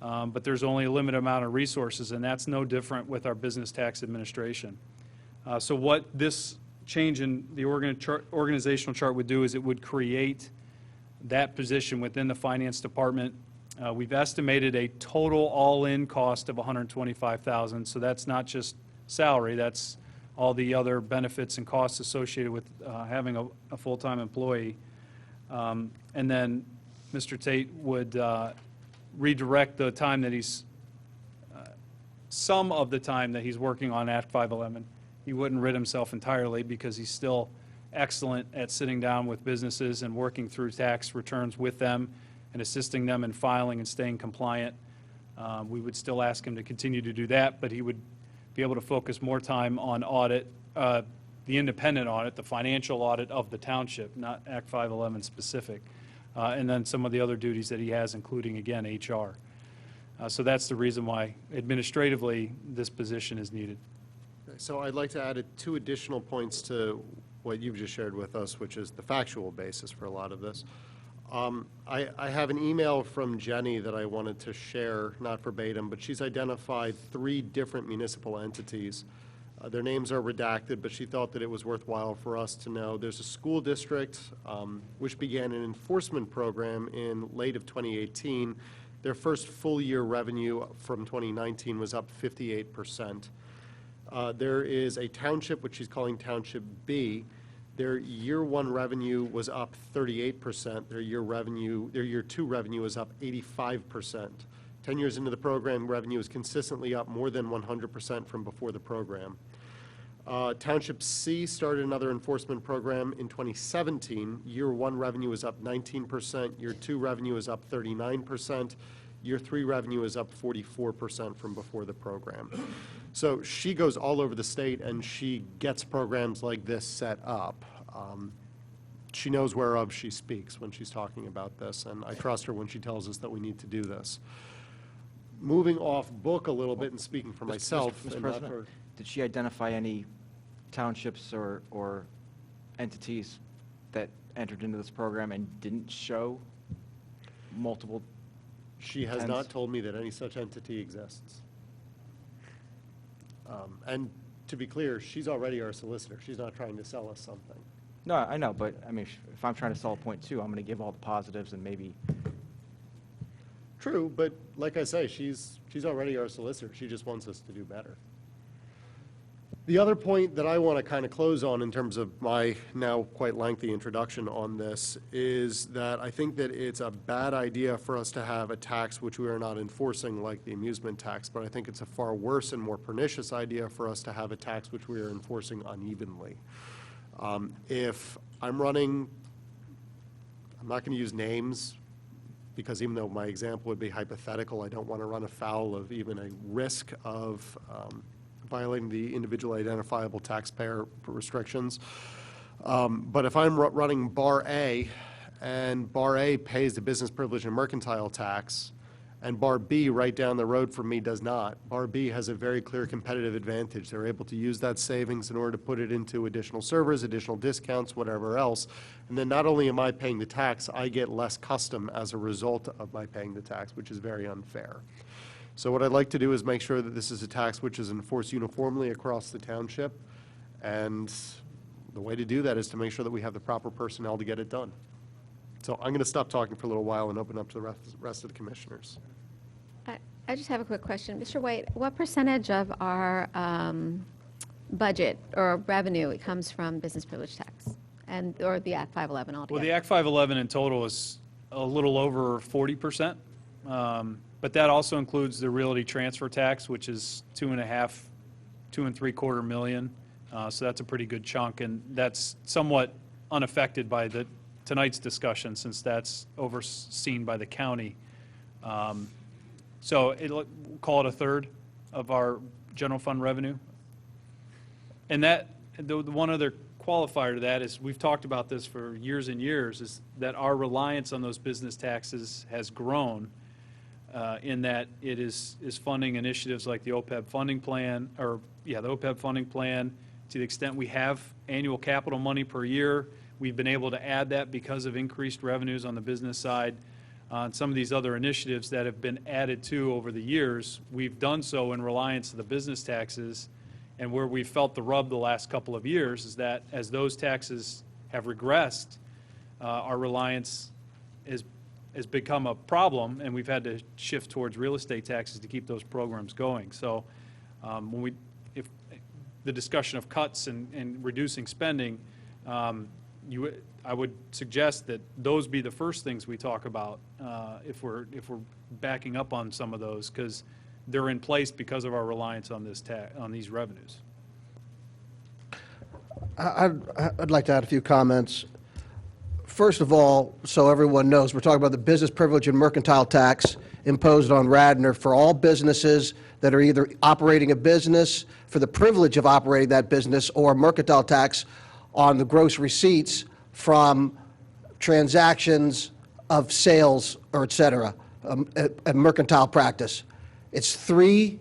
S12: But there's only a limited amount of resources, and that's no different with our business tax administration. So what this change in the organizational chart would do is it would create that position within the finance department. We've estimated a total all-in cost of $125,000, so that's not just salary, that's all the other benefits and costs associated with having a full-time employee. And then Mr. Tate would redirect the time that some of the time that he's working on Act 511. He wouldn't rid himself entirely because he's still excellent at sitting down with businesses and working through tax returns with them and assisting them in filing and staying compliant. We would still ask him to continue to do that, but he would be able to focus more time on audit, the independent audit, the financial audit of the township, not Act 511 specific, and then some of the other duties that he has, including, again, HR. So that's the reason why administratively this position is needed.
S1: So I'd like to add 2 additional points to what you've just shared with us, which is the factual basis for a lot of this. I have an email from Jenny that I wanted to share, not verbatim, but she's identified 3 different municipal entities. Their names are redacted, but she thought that it was worthwhile for us to know. There's a school district which began an enforcement program in late of 2018. Their first full-year revenue from 2019 was up 58%. There is a township, which she's calling Township B, Their year one revenue was up 38%. Their year two revenue was up 85%. 10 years into the program, revenue is consistently up more than 100% from before the program. Township C started another enforcement program in 2017. Year one revenue is up 19%. Year two revenue is up 39%. Year three revenue is up 44% from before the program. So she goes all over the state and she gets programs like this set up. She knows whereof she speaks when she's talking about this, and I trust her when she tells us that we need to do this. Moving off book a little bit and speaking for myself.
S4: Mr.
S1: and not
S4: President,
S1: for-
S4: did she identify any townships or entities that entered into this program and didn't show multiple?
S1: She has
S4: tens?
S1: not told me that any such entity exists. And to be clear, she's already our solicitor. She's not trying to sell us something.
S4: No, I know, but I mean, if I'm trying to sell a point too, I'm going to give all the positives and maybe.
S1: True, but like I say, she's already our solicitor. She just wants us to do better. The other point that I want to kind of close on in terms of my now quite lengthy introduction on this is that I think that it's a bad idea for us to have a tax which we are not enforcing like the amusement tax, but I think it's a far worse and more pernicious idea for us to have a tax which we are enforcing unevenly. If I'm running, I'm not going to use names, because even though my example would be hypothetical, I don't want to run afoul of even a risk of violating the individual identifiable taxpayer restrictions. But if I'm running Bar A, and Bar A pays the business privilege and mercantile tax, and Bar B right down the road from me does not, Bar B has a very clear competitive advantage. They're able to use that savings in order to put it into additional servers, additional discounts, whatever else. And then not only am I paying the tax, I get less custom as a result of my paying the tax, which is very unfair. So what I'd like to do is make sure that this is a tax which is enforced uniformly across the township. And the way to do that is to make sure that we have the proper personnel to get it done. So I'm going to stop talking for a little while and open up to the rest of the commissioners.
S5: I just have a quick question. Mr. White, what percentage of our budget or revenue comes from business privilege tax or the Act 511 altogether?
S12: Well, the Act 511 in total is a little over 40%. But that also includes the realty transfer tax, which is $2.75 million. So that's a pretty good chunk, and that's somewhat unaffected by tonight's discussion, since that's overseen by the county. So we'll call it a third of our general fund revenue. And the one other qualifier to that is, we've talked about this for years and years, is that our reliance on those business taxes has grown, in that it is funding initiatives like the OPEB funding plan, the OPEB funding plan. To the extent we have annual capital money per year, we've been able to add that because of increased revenues on the business side. On some of these other initiatives that have been added to over the years, we've done so in reliance of the business taxes. And where we've felt the rub the last couple of years is that as those taxes have regressed, our reliance has become a problem, and we've had to shift towards real estate taxes to keep those programs going. So if the discussion of cuts and reducing spending, I would suggest that those be the first things we talk about if we're backing up on some of those, because they're in place because of our reliance on these revenues.
S11: I'd like to add a few comments. First of all, so everyone knows, we're talking about the business privilege and mercantile tax imposed on Radnor for all businesses that are either operating a business for the privilege of operating that business, or mercantile tax on the gross receipts from transactions of sales or et cetera, a mercantile practice. It's 3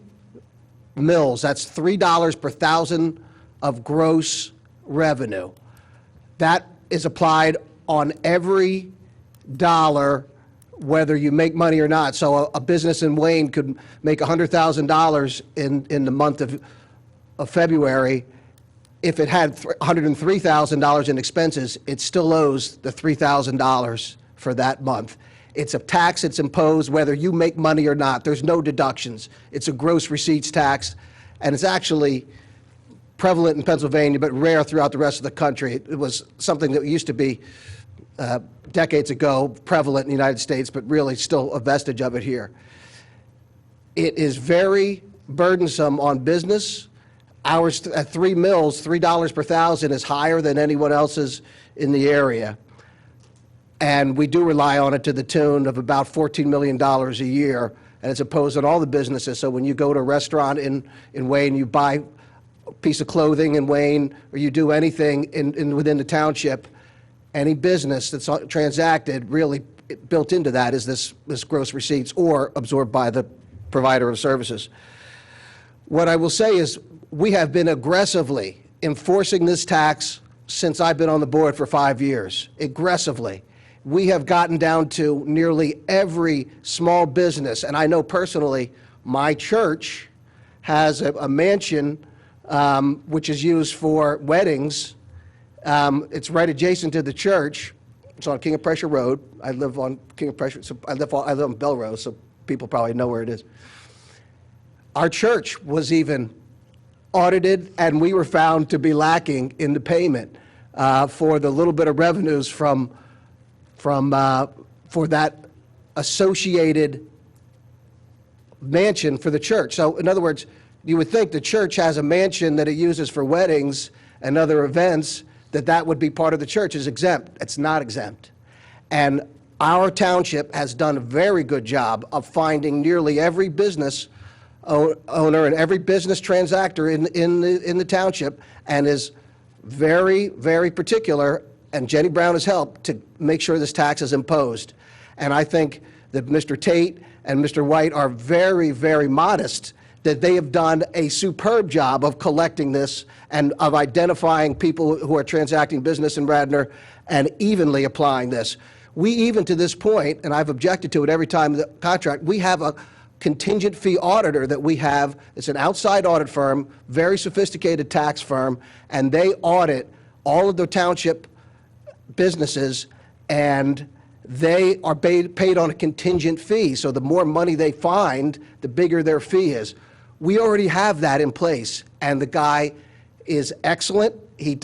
S11: mils. That's $3 per thousand of gross revenue. That is applied on every dollar, whether you make money or not. So a business in Wayne could make $100,000 in the month of February. If it had $103,000 in expenses, it still owes the $3,000 for that month. It's a tax that's imposed whether you make money or not. There's no deductions. It's a gross receipts tax, and it's actually prevalent in Pennsylvania, but rare throughout the rest of the country. It was something that used to be decades ago prevalent in the United States, but really still a vestige of it here. It is very burdensome on business. Ours at 3 mills, $3 per thousand is higher than anyone else's in the area. And we do rely on it to the tune of about $14 million a year, and it's imposed on all the businesses. So when you go to a restaurant in Wayne, you buy a piece of clothing in Wayne, or you do anything within the township, any business that's transacted, really built into that is this gross receipts or absorbed by the provider of services. What I will say is we have been aggressively enforcing this tax since I've been on the board for 5 years, aggressively. We have gotten down to nearly every small business, and I know personally my church has a mansion which is used for weddings. It's right adjacent to the church. It's on King of Prussia Road. I live on King of Prussia, so I live on Bell Road, so people probably know where it is. Our church was even audited, and we were found to be lacking in the payment for the little bit of revenues for that associated mansion for the church. So in other words, you would think the church has a mansion that it uses for weddings and other events, that would be part of the church, is exempt. It's not exempt. And our township has done a very good job of finding nearly every business owner and every business transactor in the township, and is very, very particular, and Jenny Brown has helped to make sure this tax is imposed. And I think that Mr. Tate and Mr. White are very, very modest, that they have done a superb job of collecting this and of identifying people who are transacting business in Radnor and evenly applying this. We even to this point, and I've objected to it every time the contract, we have a contingent fee auditor that we have. It's an outside audit firm, very sophisticated tax firm, and they audit all of the township businesses, and they are paid on a contingent fee. So the more money they find, the bigger their fee is. We already have that in place, and the guy is excellent. He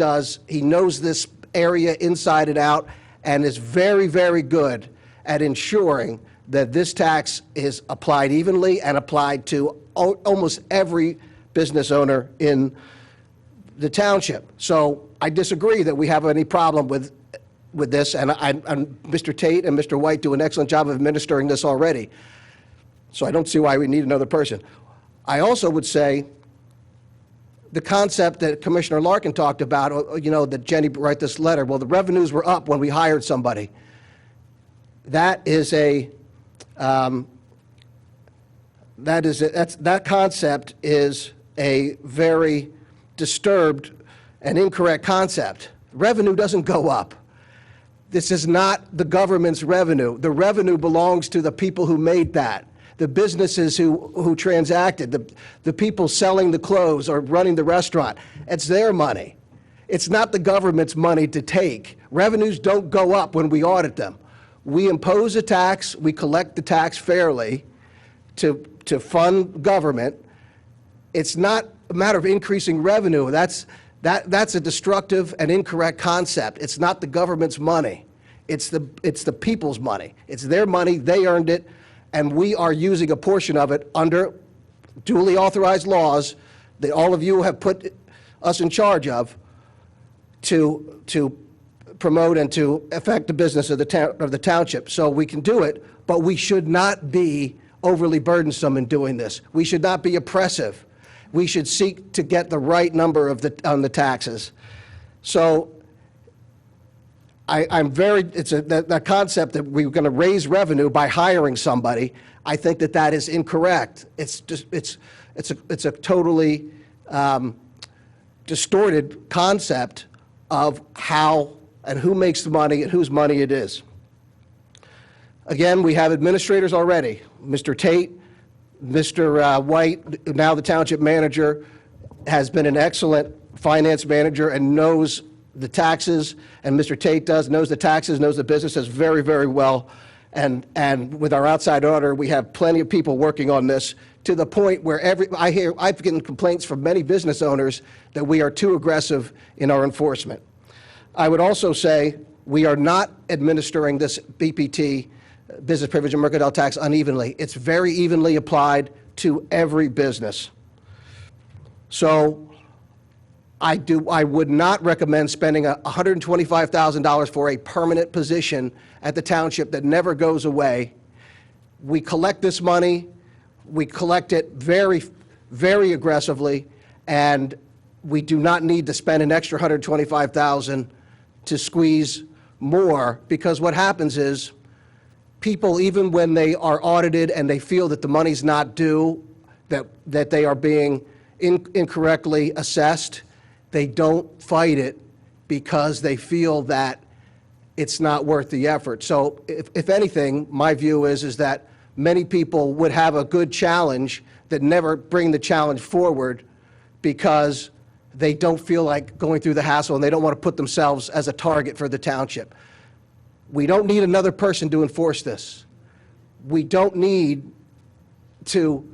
S11: knows this area inside and out, and is very, very good at ensuring that this tax is applied evenly and applied to almost every business owner in the township. So I disagree that we have any problem with this, and Mr. Tate and Mr. White do an excellent job of administering this already. So I don't see why we need another person. I also would say the concept that Commissioner Larkin talked about, that Jenny wrote this letter, well, the revenues were up when we hired somebody. That concept is a very disturbed and incorrect concept. Revenue doesn't go up. This is not the government's revenue. The revenue belongs to the people who made that, the businesses who transacted, the people selling the clothes or running the restaurant. It's their money. It's not the government's money to take. Revenues don't go up when we audit them. We impose a tax, we collect the tax fairly to fund government. It's not a matter of increasing revenue. That's a destructive and incorrect concept. It's not the government's money. It's the people's money. It's their money, they earned it, and we are using a portion of it under duly authorized laws that all of you have put us in charge of to promote and to affect the business of the township. So we can do it, but we should not be overly burdensome in doing this. We should not be oppressive. We should seek to get the right number on the taxes. So that concept that we're going to raise revenue by hiring somebody, I think that is incorrect. It's a totally distorted concept of how and who makes the money and whose money it is. Again, we have administrators already. Mr. Tate, Mr. White, now the township manager, has been an excellent finance manager and knows the taxes, and Mr. Tate knows the taxes, knows the businesses very, very well. And with our outside auditor, we have plenty of people working on this, to the point where I've gotten complaints from many business owners that we are too aggressive in our enforcement. I would also say we are not administering this BPT, business privilege and mercantile tax, unevenly. It's very evenly applied to every business. So I would not recommend spending $125,000 for a permanent position at the township that never goes away. We collect this money, we collect it very, very aggressively, and we do not need to spend an extra $125,000 to squeeze more, because what happens is people, even when they are audited and they feel that the money's not due, that they are being incorrectly assessed, they don't fight it because they feel that it's not worth the effort. So if anything, my view is that many people would have a good challenge that never bring the challenge forward because they don't feel like going through the hassle and they don't want to put themselves as a target for the township. We don't need another person to enforce this. We don't need to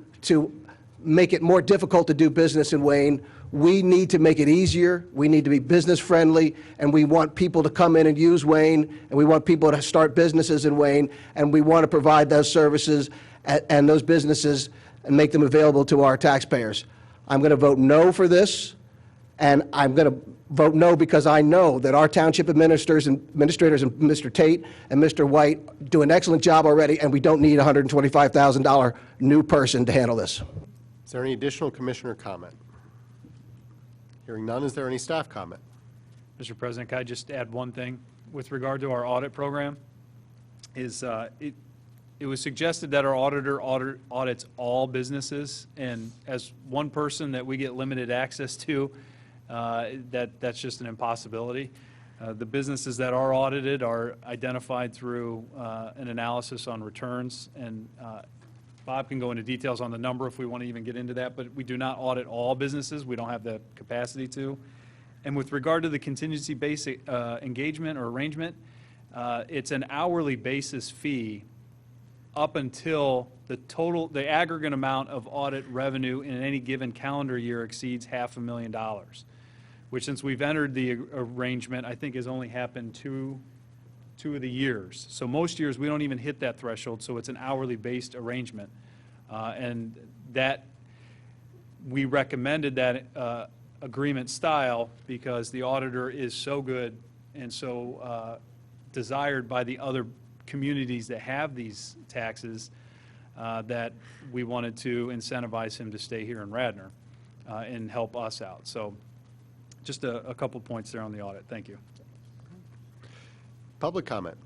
S11: make it more difficult to do business in Wayne. We need to make it easier. We need to be business friendly, and we want people to come in and use Wayne, and we want people to start businesses in Wayne, and we want to provide those services and those businesses and make them available to our taxpayers. I'm going to vote no for this, and I'm going to vote no because I know that our township administrators and Mr. Tate and Mr. White do an excellent job already, and we don't need a $125,000 new person to handle this.
S1: Is there any additional commissioner comment? Hearing none, is there any staff comment?
S12: Mr. President, can I just add one thing? With regard to our audit program, it was suggested that our auditor audits all businesses, and as one person that we get limited access to, that's just an impossibility. The businesses that are audited are identified through an analysis on returns, and Bob can go into details on the number if we want to even get into that, but we do not audit all businesses. We don't have the capacity to. And with regard to the contingency-based engagement or arrangement, it's an hourly basis fee up until the aggregate amount of audit revenue in any given calendar year exceeds $500,000, which, since we've entered the arrangement, I think has only happened two of the years. So most years we don't even hit that threshold, so it's an hourly based arrangement. And that we recommended that agreement style because the auditor is so good and so desired by the other communities that have these taxes that we wanted to incentivize him to stay here in Radnor and help us out. So just a couple points there on the audit. Thank you.
S1: Public comment.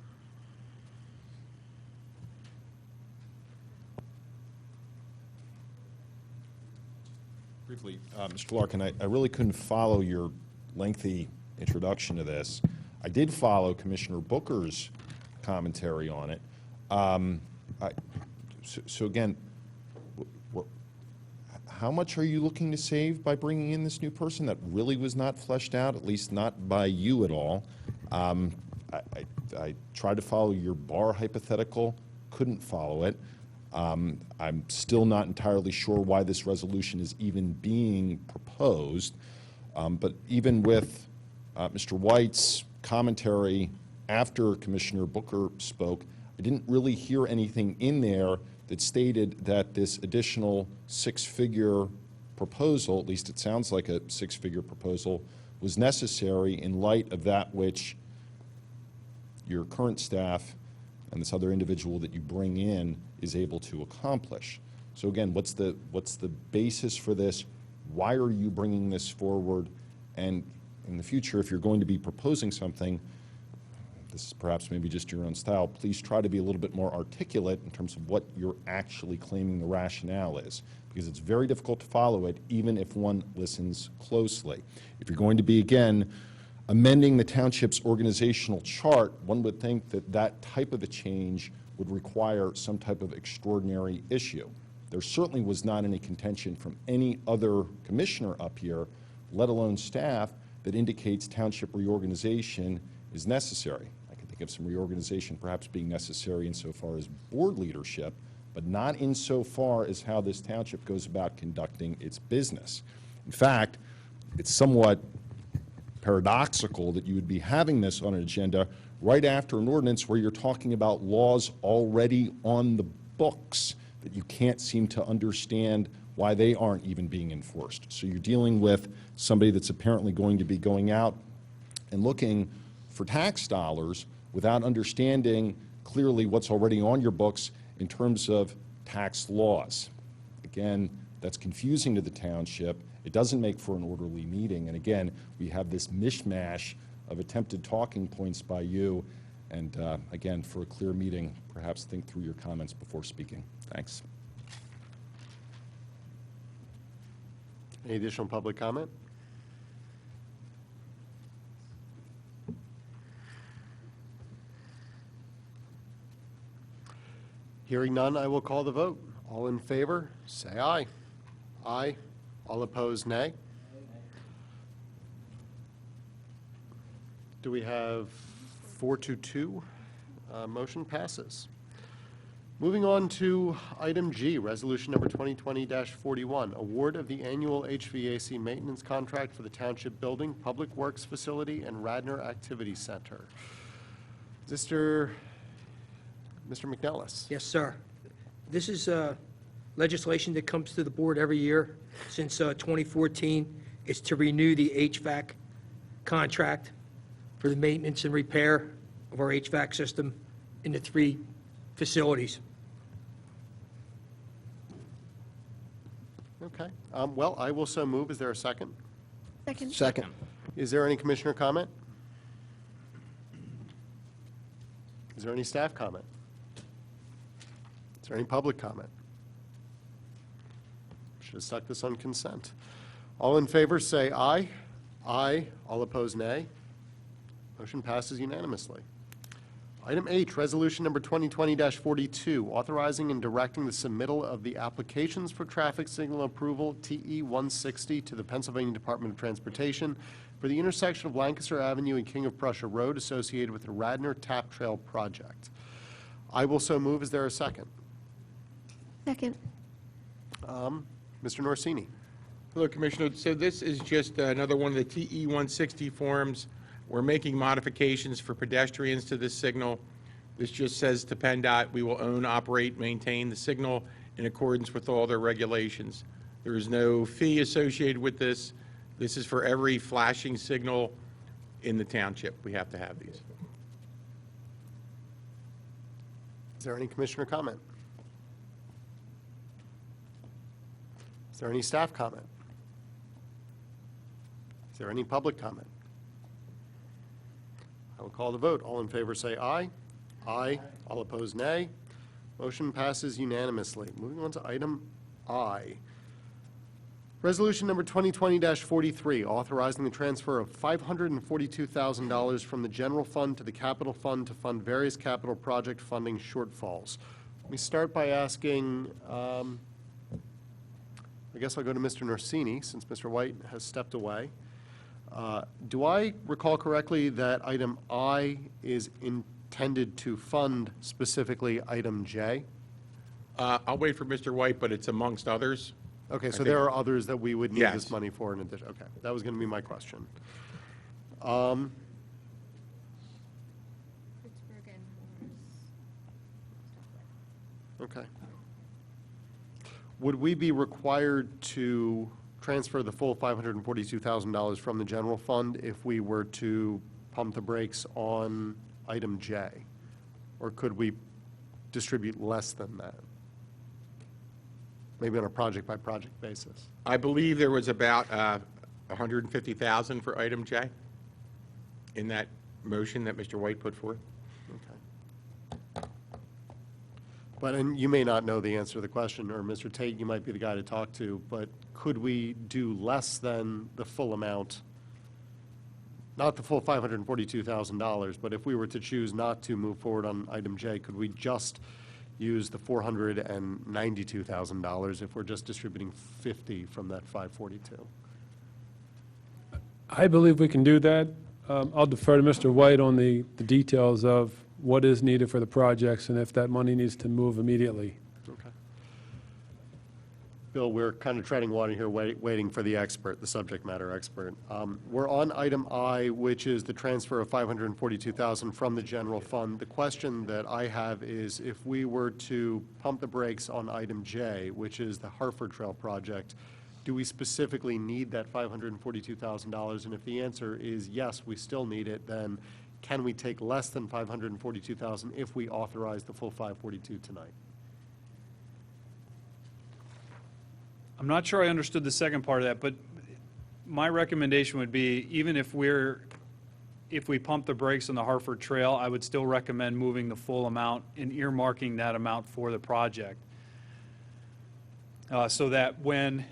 S3: Briefly, Mr. Larkin, I really couldn't follow your lengthy introduction to this. I did follow Commissioner Booker's commentary on it. So again, how much are you looking to save by bringing in this new person? That really was not fleshed out, at least not by you at all. I tried to follow your bar hypothetical, couldn't follow it. I'm still not entirely sure why this resolution is even being proposed. But even with Mr. White's commentary after Commissioner Booker spoke, I didn't really hear anything in there that stated that this additional six-figure proposal, at least it sounds like a six-figure proposal, was necessary in light of that which your current staff and this other individual that you bring in is able to accomplish. So again, what's the basis for this? Why are you bringing this forward? And in the future, if you're going to be proposing something, this is perhaps maybe just your own style, please try to be a little bit more articulate in terms of what you're actually claiming the rationale is, because it's very difficult to follow it even if one listens closely. If you're going to be, again, amending the township's organizational chart, one would think that that type of a change would require some type of extraordinary issue. There certainly was not any contention from any other commissioner up here, let alone staff, that indicates township reorganization is necessary. I can think think of some reorganization perhaps being necessary insofar as board leadership, but not insofar as how this township goes about conducting its business. In fact, it's somewhat paradoxical that you would be having this on an agenda right after an ordinance where you're talking about laws already on the books that you can't seem to understand why they aren't even being enforced. So you're dealing with somebody that's apparently going to be going out and looking for tax dollars without understanding clearly what's already on your books in terms of tax laws. Again, that's confusing to the township. It doesn't make for an orderly meeting. And again, we have this mishmash of attempted talking points by you. And again, for a clear meeting, perhaps think through your comments before speaking. Thanks.
S1: Any additional public comment? Hearing none, I will call the vote. All in favor, say aye. Aye. All opposed, nay. Do we have 4-2? Motion passes. Moving on to item G, resolution number 2020-41, award of the annual HVAC maintenance contract for the Township Building, Public Works Facility, and Radnor Activity Center. Mr. McNellis.
S9: Yes, sir. This is legislation that comes to the board every year since 2014. It's to renew the HVAC contract for the maintenance and repair of our HVAC system in the 3 facilities.
S1: Okay. Well, I will so move. Is there a second?
S5: Second.
S11: Second.
S1: Is there any commissioner comment? Is there any staff comment? Is there any public comment? Should have stuck this on consent. All in favor, say aye. Aye. All opposed, nay. Motion passes unanimously. Item H, resolution number 2020-42, authorizing and directing the submittal of the applications for traffic signal approval, TE 160, to the Pennsylvania Department of Transportation for the intersection of Lancaster Avenue and King of Prussia Road associated with the Radnor Tap Trail project. I will so move. Is there a second?
S5: Second.
S1: Mr. Norsini.
S7: Hello, Commissioner. So this is just another one of the TE 160 forms. We're making modifications for pedestrians to this signal. This just says to PennDOT, we will own, operate, maintain the signal in accordance with all their regulations. There is no fee associated with this. This is for every flashing signal in the township. We have to have these.
S1: Is there any commissioner comment? Is there any staff comment? Is there any public comment? I will call the vote. All in favor say aye. Aye. All opposed, nay. Motion passes unanimously. Moving on to item I. Resolution number 2020-43, authorizing the transfer of $542,000 from the general fund to the capital fund to fund various capital project funding shortfalls. Let me start by asking, I guess I'll go to Mr. Norsini, since Mr. White has stepped away. Do I recall correctly that item I is intended to fund specifically item J?
S7: I'll wait for Mr. White, but it's amongst others.
S1: Okay, so
S7: think-
S1: there are others that we would need
S7: Yes.
S1: this money for in addition. Okay, that was going to be my question. Okay. Would we be required to transfer the full $542,000 from the general fund if we were to pump the brakes on item J? Or could we distribute less than that? Maybe on a project-by-project basis.
S7: I believe there was about $150,000 for item J in that motion that Mr. White put forth.
S1: Okay. But, and you may not know the answer to the question, or Mr. Tate, you might be the guy to talk to, but could we do less than the full amount? Not the full $542,000, but if we were to choose not to move forward on item J, could we just use the $492,000 if we're just distributing 50 from that 542?
S21: I believe we can do that. I'll defer to Mr. White on the details of what is needed for the projects and if that money needs to move immediately.
S1: Okay. Bill, we're kind of treading water here, waiting for the expert, the subject matter expert. We're on item I, which is the transfer of $542,000 from the general fund. The question that I have is, if we were to pump the brakes on item J, which is the Hartford Trail project, do we specifically need that $542,000? And if the answer is yes, we still need it, then can we take less than $542,000 if we authorize the full $542 tonight?
S12: I'm not sure I understood the second part of that, but my recommendation would be, even if we pump the brakes on the Hartford Trail, I would still recommend moving the full amount and earmarking that amount for the project. So that when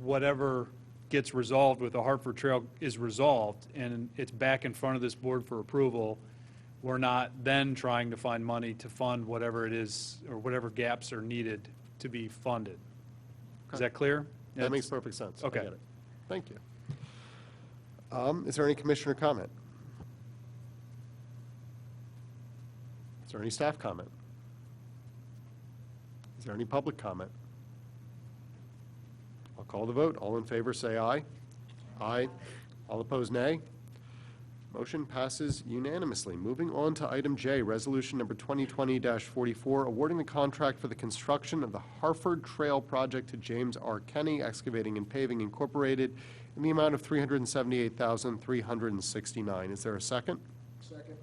S12: whatever gets resolved with the Hartford Trail is resolved and it's back in front of this board for approval, we're not then trying to find money to fund whatever it is or whatever gaps are needed to be funded. Is that clear?
S1: That makes perfect sense.
S12: Okay.
S1: I get it. Thank you. Is there any commissioner comment? Is there any staff comment? Is there any public comment? I'll call the vote. All in favor, say aye. Aye. All opposed, nay. Motion passes unanimously. Moving on to item J, resolution number 2020-44, awarding the contract for the construction of the Hartford Trail project to James R. Kenny Excavating and Paving Incorporated in the amount of $378,369. Is there a second?
S11: Second.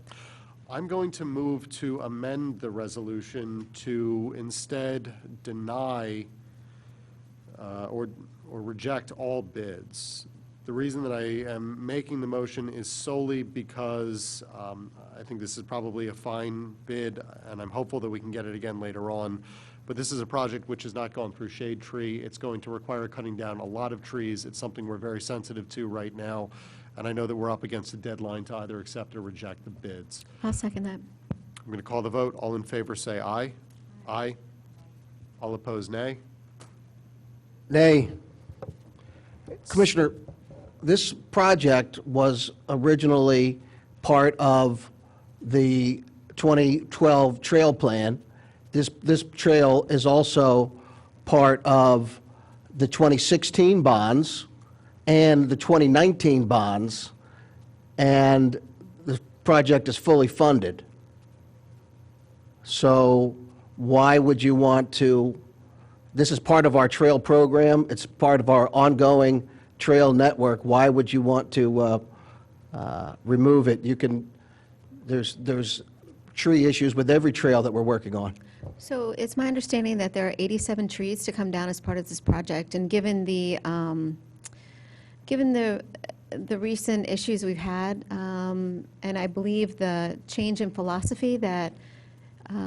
S1: I'm going to move to amend the resolution to instead deny or reject all bids. The reason that I am making the motion is solely because I think this is probably a fine bid, and I'm hopeful that we can get it again later on. But this is a project which has not gone through shade tree. It's going to require cutting down a lot of trees. It's something we're very sensitive to right now, and I know that we're up against a deadline to either accept or reject the bids.
S5: I'll second that.
S1: I'm going to call the vote. All in favor, say aye. Aye. All opposed, nay.
S11: Nay. Commissioner, this project was originally part of the 2012 trail plan. This trail is also part of the 2016 bonds and the 2019 bonds, and the project is fully funded. So why would you want to, this is part of our trail program, it's part of our ongoing trail network. Why would you want to remove it? You can, there's tree issues with every trail that we're working on.
S5: So it's my understanding that there are 87 trees to come down as part of this project, and given the recent issues we've had, and I believe the change in philosophy that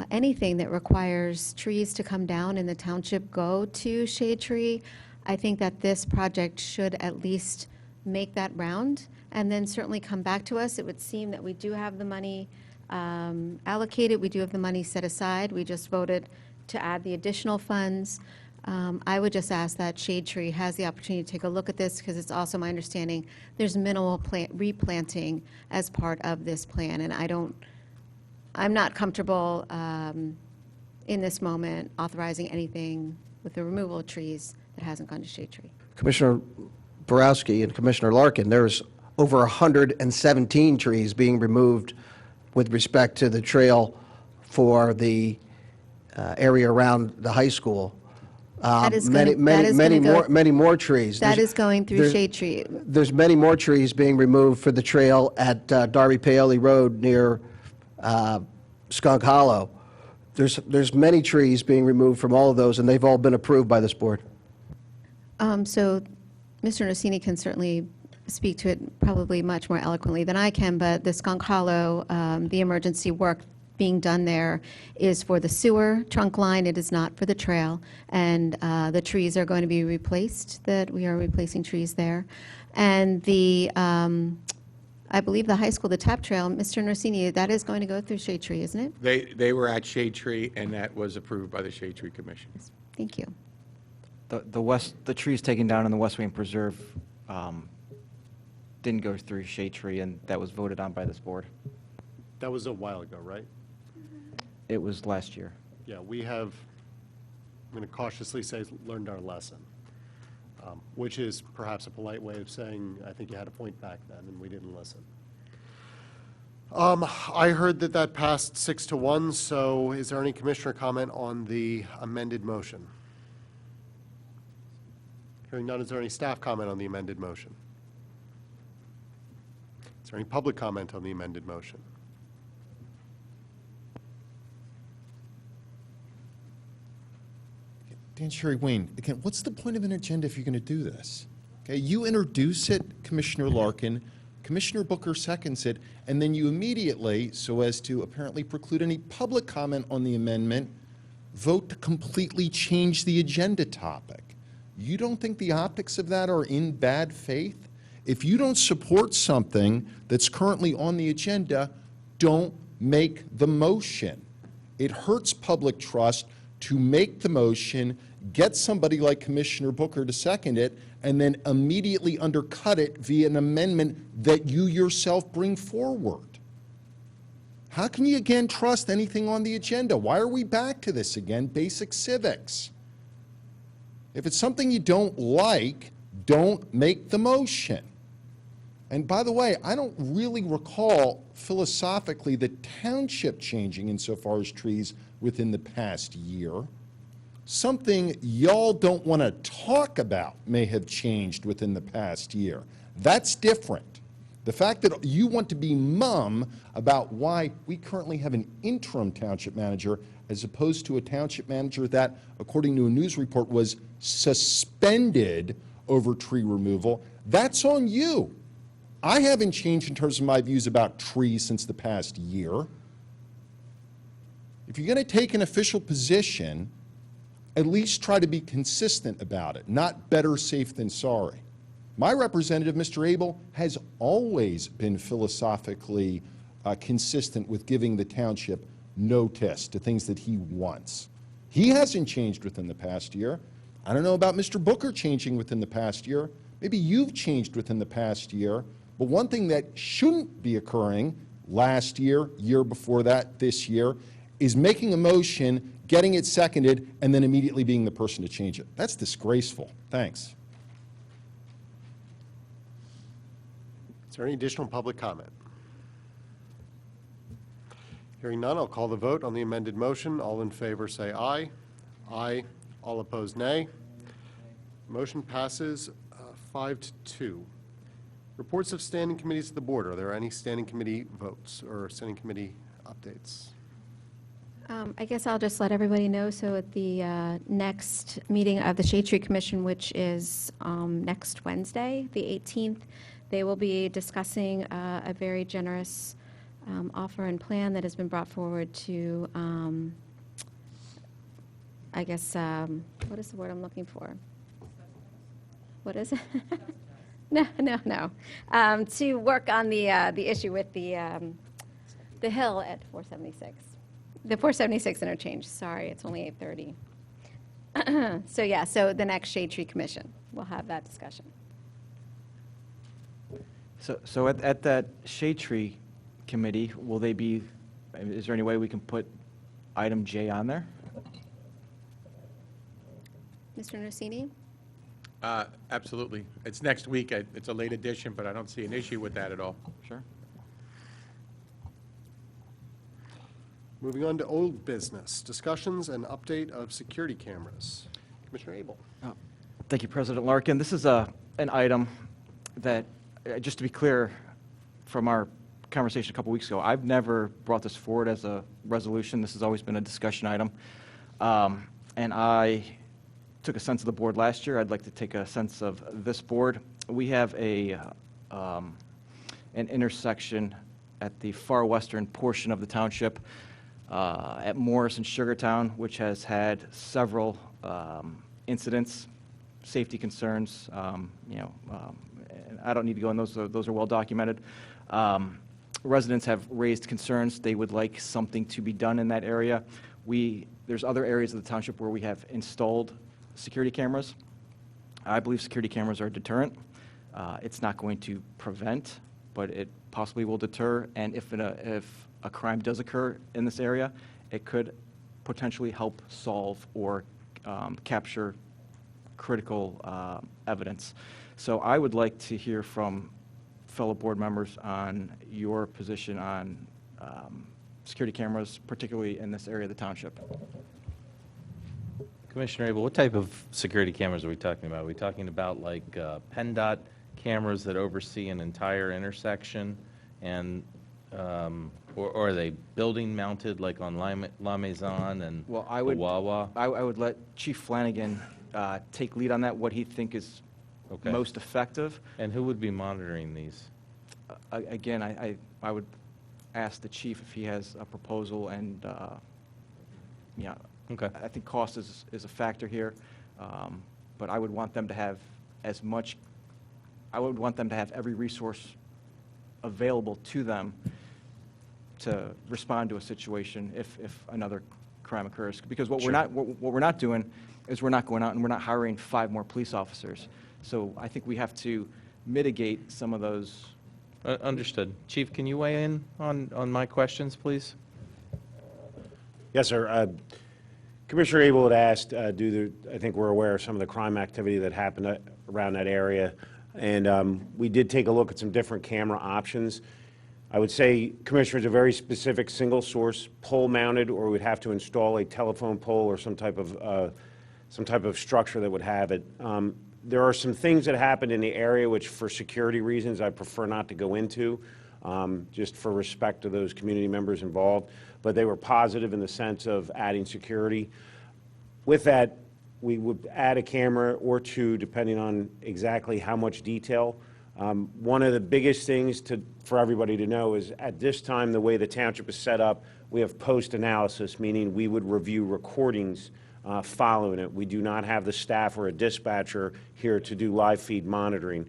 S5: anything that requires trees to come down in the township go to shade tree, I think that this project should at least make that round and then certainly come back to us. It would seem that we do have the money allocated. We do have the money set aside. We just voted to add the additional funds. I would just ask that Shade Tree has the opportunity to take a look at this, because it's also my understanding there's minimal replanting as part of this plan, and I'm not comfortable in this moment authorizing anything with the removal of trees that hasn't gone to Shade Tree.
S11: Commissioner Borowski and Commissioner Larkin, there's over 117 trees being removed with respect to the trail for the area around the high school. Many more trees.
S5: That is going through Shade Tree.
S11: There's many more trees being removed for the trail at Darby Paoli Road near Skunk Hollow. There's many trees being removed from all of those, and they've all been approved by this board.
S5: So Mr. Nocini can certainly speak to it probably much more eloquently than I can, but the Skunk Hollow, the emergency work being done there is for the sewer trunk line. It is not for the trail. And the trees are going to be replaced, that we are replacing trees there. And the, I believe the high school, the TAP trail, Mr. Nocini, that is going to go through Shade Tree, isn't it?
S7: They were at Shade Tree, and that was approved by the Shade Tree Commission.
S5: Thank you.
S4: The trees taken down in the West Wing Preserve didn't go through Shade Tree, and that was voted on by this board.
S1: That was a while ago, right?
S4: It was last year.
S1: Yeah, we have, I'm going to cautiously say, learned our lesson, which is perhaps a polite way of saying, I think you had a point back then, and we didn't listen. I heard that that passed 6-1, so is there any commissioner comment on the amended motion? Hearing none, is there any staff comment on the amended motion? Is there any public comment on the amended motion?
S3: Dan Sherry Wayne, again, what's the point of an agenda if you're going to do this? Okay, you introduce it, Commissioner Larkin, Commissioner Booker seconds it, and then you immediately, so as to apparently preclude any public comment on the amendment, vote to completely change the agenda topic. You don't think the optics of that are in bad faith? If you don't support something that's currently on the agenda, don't make the motion. It hurts public trust to make the motion, get somebody like Commissioner Booker to second it, and then immediately undercut it via an amendment that you yourself bring forward. How can you again trust anything on the agenda? Why are we back to this again? Basic civics. If it's something you don't like, don't make the motion. And by the way, I don't really recall philosophically the township changing insofar as trees within the past year. Something y'all don't want to talk about may have changed within the past year. That's different. The fact that you want to be mum about why we currently have an interim township manager as opposed to a township manager that, according to a news report, was suspended over tree removal, that's on you. I haven't changed in terms of my views about trees since the past year. If you're going to take an official position, at least try to be consistent about it, not better safe than sorry. My representative, Mr. Abel, has always been philosophically consistent with giving the township notice to things that he wants. He hasn't changed within the past year. I don't know about Mr. Booker changing within the past year. Maybe you've changed within the past year. But one thing that shouldn't be occurring last year, year before that, this year, is making a motion, getting it seconded, and then immediately being the person to change it. That's disgraceful. Thanks.
S1: Is there any additional public comment? Hearing none, I'll call the vote on the amended motion. All in favor say aye. Aye. All opposed, nay. Motion passes 5-2. Reports of standing committees of the board. Are there any standing committee votes or standing committee updates?
S5: I guess I'll just let everybody know. So at the next meeting of the Shade Tree Commission, which is next Wednesday, the 18th, they will be discussing a very generous offer and plan that has been brought forward to, I guess, what is the word I'm looking for? What is it? No. To work on the issue with the hill at 476. The 476 interchange, sorry, it's only 8:30. So yeah, so the next Shade Tree Commission, we'll have that discussion.
S4: So at that Shade Tree Committee, will they be, is there any way we can put item J on there?
S5: Mr. Nocini?
S7: Absolutely. It's next week. It's a late edition, but I don't see an issue with that at all.
S4: Sure.
S1: Moving on to old business, discussions and update of security cameras. Commissioner Abel.
S4: Thank you, President Larkin. This is an item that, just to be clear from our conversation a couple weeks ago, I've never brought this forward as a resolution. This has always been a discussion item. And I took a sense of the board last year. I'd like to take a sense of this board. We have an intersection at the far western portion of the township at Morris and Sugartown, which has had several incidents, safety concerns. And I don't need to go in those are well documented. Residents have raised concerns. They would like something to be done in that area. There's other areas of the township where we have installed security cameras. I believe security cameras are a deterrent. It's not going to prevent, but it possibly will deter, and if a crime does occur in this area, it could potentially help solve or capture critical evidence. So I would like to hear from fellow board members on your position on security cameras, particularly in this area of the township.
S10: Commissioner Abel, what type of security cameras are we talking about? Are we talking about like PennDOT cameras that oversee an entire intersection, and or are they building mounted like on La Maison and
S4: Well,
S10: the Wawa?
S4: I would let Chief Flanagan take lead on that, what he think is most effective.
S10: And who would be monitoring these?
S4: Again, I would ask the chief if he has a proposal, and yeah, I think cost is a factor here, but I would want them to have as much. I would want them to have every resource available to them to respond to a situation if another crime occurs. Because what we're not doing is we're not going out and we're not hiring 5 more police officers. So I think we have to mitigate some of those.
S10: Understood. Chief, can you weigh in on my questions, please?
S15: Yes, sir. Commissioner Abel had asked, I think we're aware of some of the crime activity that happened around that area, and we did take a look at some different camera options. I would say, Commissioner, it's a very specific single source, pole mounted, or we'd have to install a telephone pole or some type of structure that would have it. There are some things that happened in the area which, for security reasons, I prefer not to go into, just for respect to those community members involved. But they were positive in the sense of adding security. With that, we would add a camera or 2, depending on exactly how much detail. One of the biggest things for everybody to know is, at this time, the way the township is set up, we have post-analysis, meaning we would review recordings following it. We do not have the staff or a dispatcher here to do live feed monitoring.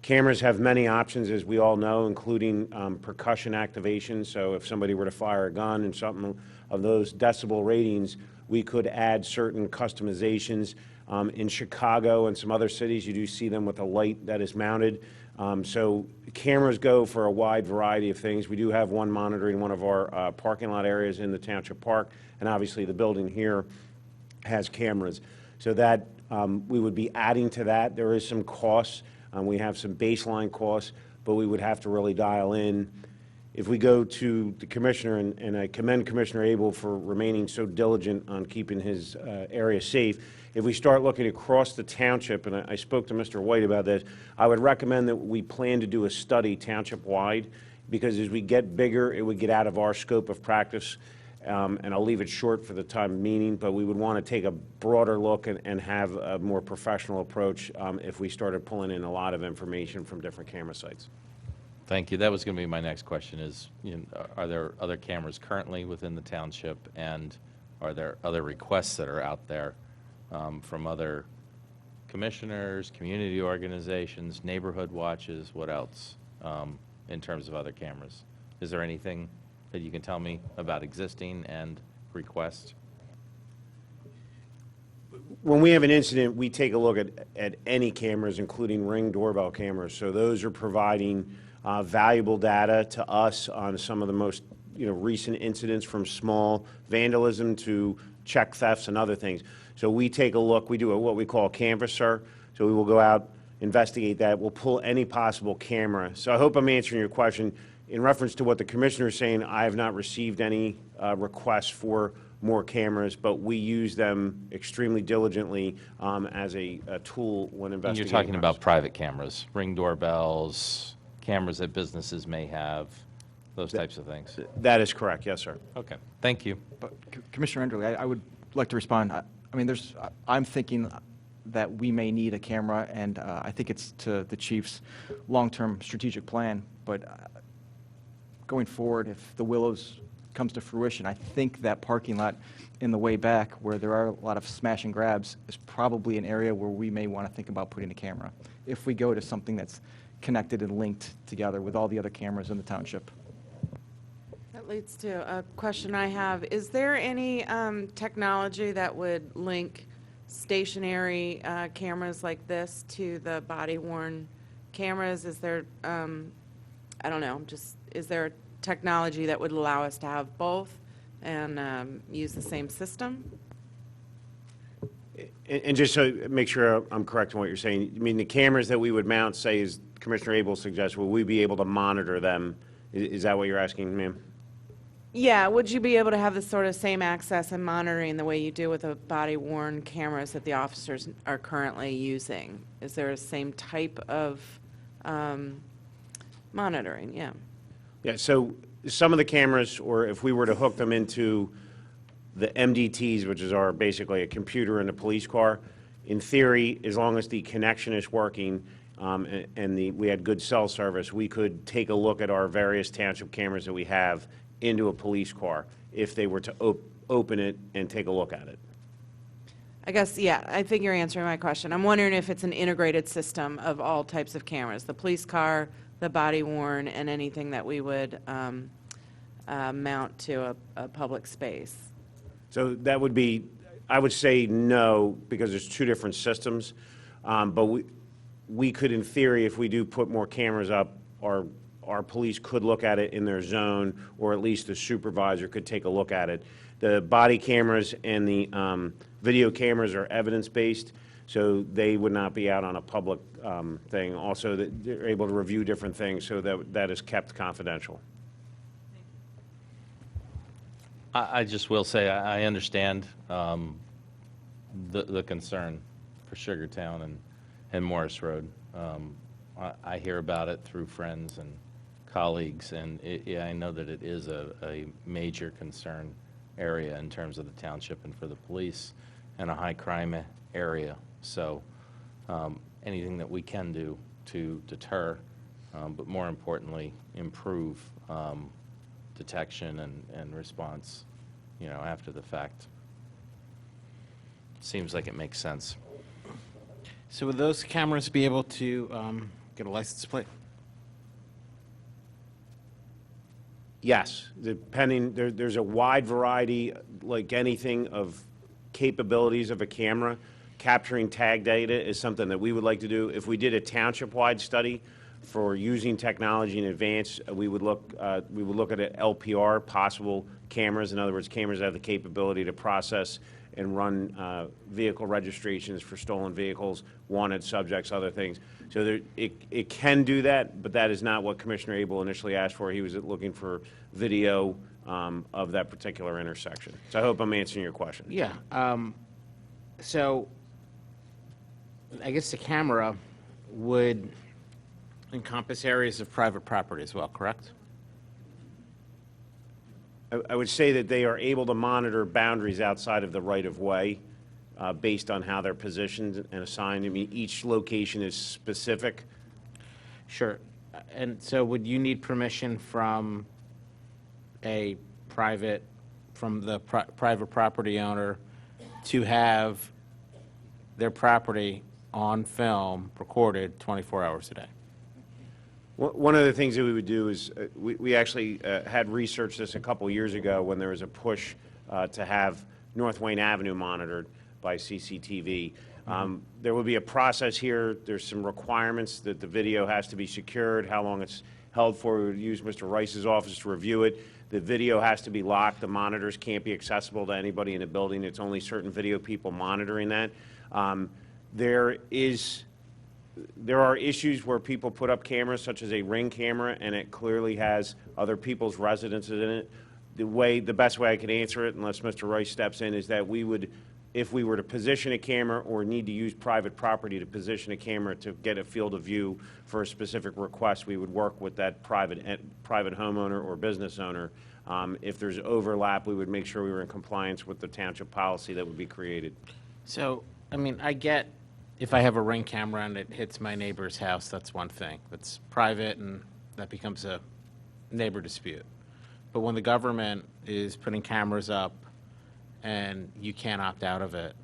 S15: Cameras have many options, as we all know, including percussion activation. So if somebody were to fire a gun and something of those decibel ratings, we could add certain customizations. In Chicago and some other cities, you do see them with a light that is mounted. So cameras go for a wide variety of things. We do have one monitoring one of our parking lot areas in the Township Park, and obviously the building here has cameras. So that we would be adding to that. There is some costs. We have some baseline costs, but we would have to really dial in. If we go to the Commissioner, and I commend Commissioner Abel for remaining so diligent on keeping his area safe, if we start looking across the township, and I spoke to Mr. White about this, I would recommend that we plan to do a study township-wide, because as we get bigger, it would get out of our scope of practice. And I'll leave it short for the time of meeting, but we would want to take a broader look and have a more professional approach if we started pulling in a lot of information from different camera sites.
S10: Thank you. That was going to be my next question is, are there other cameras currently within the township, and are there other requests that are out there from other commissioners, community organizations, neighborhood watches, what else in terms of other cameras? Is there anything that you can tell me about existing and requests?
S15: When we have an incident, we take a look at any cameras, including Ring doorbell cameras. So those are providing valuable data to us on some of the most recent incidents, from small vandalism to check thefts and other things. So we take a look. We do what we call a canvasser. So we will go out, investigate that. We'll pull any possible camera. So I hope I'm answering your question. In reference to what the Commissioner is saying, I have not received any requests for more cameras, but we use them extremely diligently as a tool when investigating.
S10: And you're talking about private cameras, Ring doorbells, cameras that businesses may have, those types of things?
S15: That is correct, yes, sir.
S10: Okay, thank you.
S4: But Commissioner Enderle, I would like to respond. I mean, I'm thinking that we may need a camera, and I think it's to the chief's long-term strategic plan, but going forward, if the Willows comes to fruition, I think that parking lot in the way back, where there are a lot of smash and grabs, is probably an area where we may want to think about putting a camera, if we go to something that's connected and linked together with all the other cameras in the township.
S6: That leads to a question I have. Is there any technology that would link stationary cameras like this to the body-worn cameras? Is there, I don't know, just, is there technology that would allow us to have both and use the same system?
S15: And just so, make sure I'm correct in what you're saying, you mean the cameras that we would mount, say, as Commissioner Abel suggests, will we be able to monitor them? Is that what you're asking, ma'am?
S6: Yeah, would you be able to have the sort of same access and monitoring the way you do with the body-worn cameras that the officers are currently using? Is there a same type of monitoring? Yeah.
S15: Yeah, so some of the cameras, or if we were to hook them into the MDTs, which is our basically a computer in a police car, in theory, as long as the connection is working and we had good cell service, we could take a look at our various township cameras that we have into a police car if they were to open it and take a look at it.
S6: I guess, yeah, I think you're answering my question. I'm wondering if it's an integrated system of all types of cameras, the police car, the body-worn, and anything that we would mount to a public space.
S15: So that would be, I would say no, because there's two different systems. But we could, in theory, if we do put more cameras up, our police could look at it in their zone, or at least the supervisor could take a look at it. The body cameras and the video cameras are evidence-based, so they would not be out on a public thing. Also, they're able to review different things, so that is kept confidential.
S10: I just will say, I understand the concern for Sugartown and Morris Road. I hear about it through friends and colleagues, and yeah, I know that it is a major concern area in terms of the township and for the police, and a high crime area. So anything that we can do to deter, but more importantly, improve detection and response, you know, after the fact, seems like it makes sense.
S8: So would those cameras be able to get a license plate?
S15: Yes, depending, there's a wide variety, like anything, of capabilities of a camera. Capturing tag data is something that we would like to do. If we did a township-wide study for using technology in advance, we would look at an LPR, possible cameras. In other words, cameras that have the capability to process and run vehicle registrations for stolen vehicles, wanted subjects, other things. So it can do that, but that is not what Commissioner Abel initially asked for. He was looking for video of that particular intersection. So I hope I'm answering your question.
S8: Yeah. So I guess the camera would encompass areas of private property as well, correct?
S15: I would say that they are able to monitor boundaries outside of the right-of-way based on how they're positioned and assigned. I mean, each location is specific.
S8: Sure. And so would you need permission from a private, from the private property owner to have their property on film recorded 24 hours a day?
S15: One of the things that we would do is, we actually had researched this a couple years ago when there was a push to have North Wayne Avenue monitored by CCTV. There will be a process here. There's some requirements that the video has to be secured, how long it's held for. We would use Mr. Rice's office to review it. The video has to be locked. The monitors can't be accessible to anybody in the building. It's only certain video people monitoring that. There are issues where people put up cameras, such as a Ring camera, and it clearly has other people's residences in it. The best way I can answer it, unless Mr. Rice steps in, is that we would, if we were to position a camera or need to use private property to position a camera to get a field of view for a specific request, we would work with that private homeowner or business owner. If there's overlap, we would make sure we were in compliance with the township policy that would be created.
S8: So, I mean, I get if I have a Ring camera and it hits my neighbor's house, that's one thing. That's private, and that becomes a neighbor dispute. But when the government is putting cameras up and you can't opt out of it,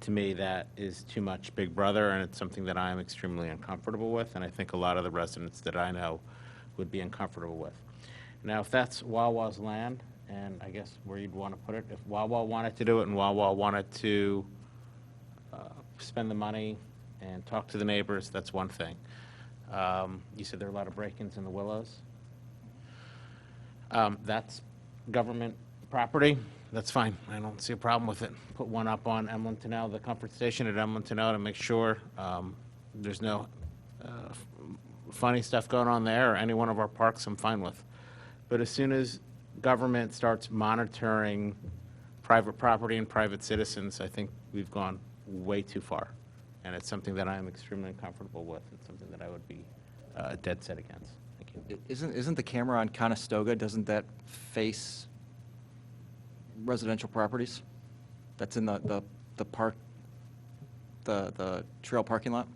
S8: to me that is too much Big Brother, and it's something that I am extremely uncomfortable with, and I think a lot of the residents that I know would be uncomfortable with. Now, if that's Wawa's land, and I guess where you'd want to put it, if Wawa wanted to do it and Wawa wanted to spend the money and talk to the neighbors, that's one thing. You said there are a lot of break-ins in the Willows. That's government property. That's fine. I don't see a problem with it. Put one up on Emlyn Canal, the comfort station at Emlyn Canal, to make sure there's no funny stuff going on there, or any one of our parks, I'm fine with. But as soon as government starts monitoring private property and private citizens, I think we've gone way too far. And it's something that I am extremely uncomfortable with. It's something that I would be dead set against. Thank you.
S4: Isn't the camera on Conestoga, doesn't that face residential properties? That's in the park, the trail parking lot?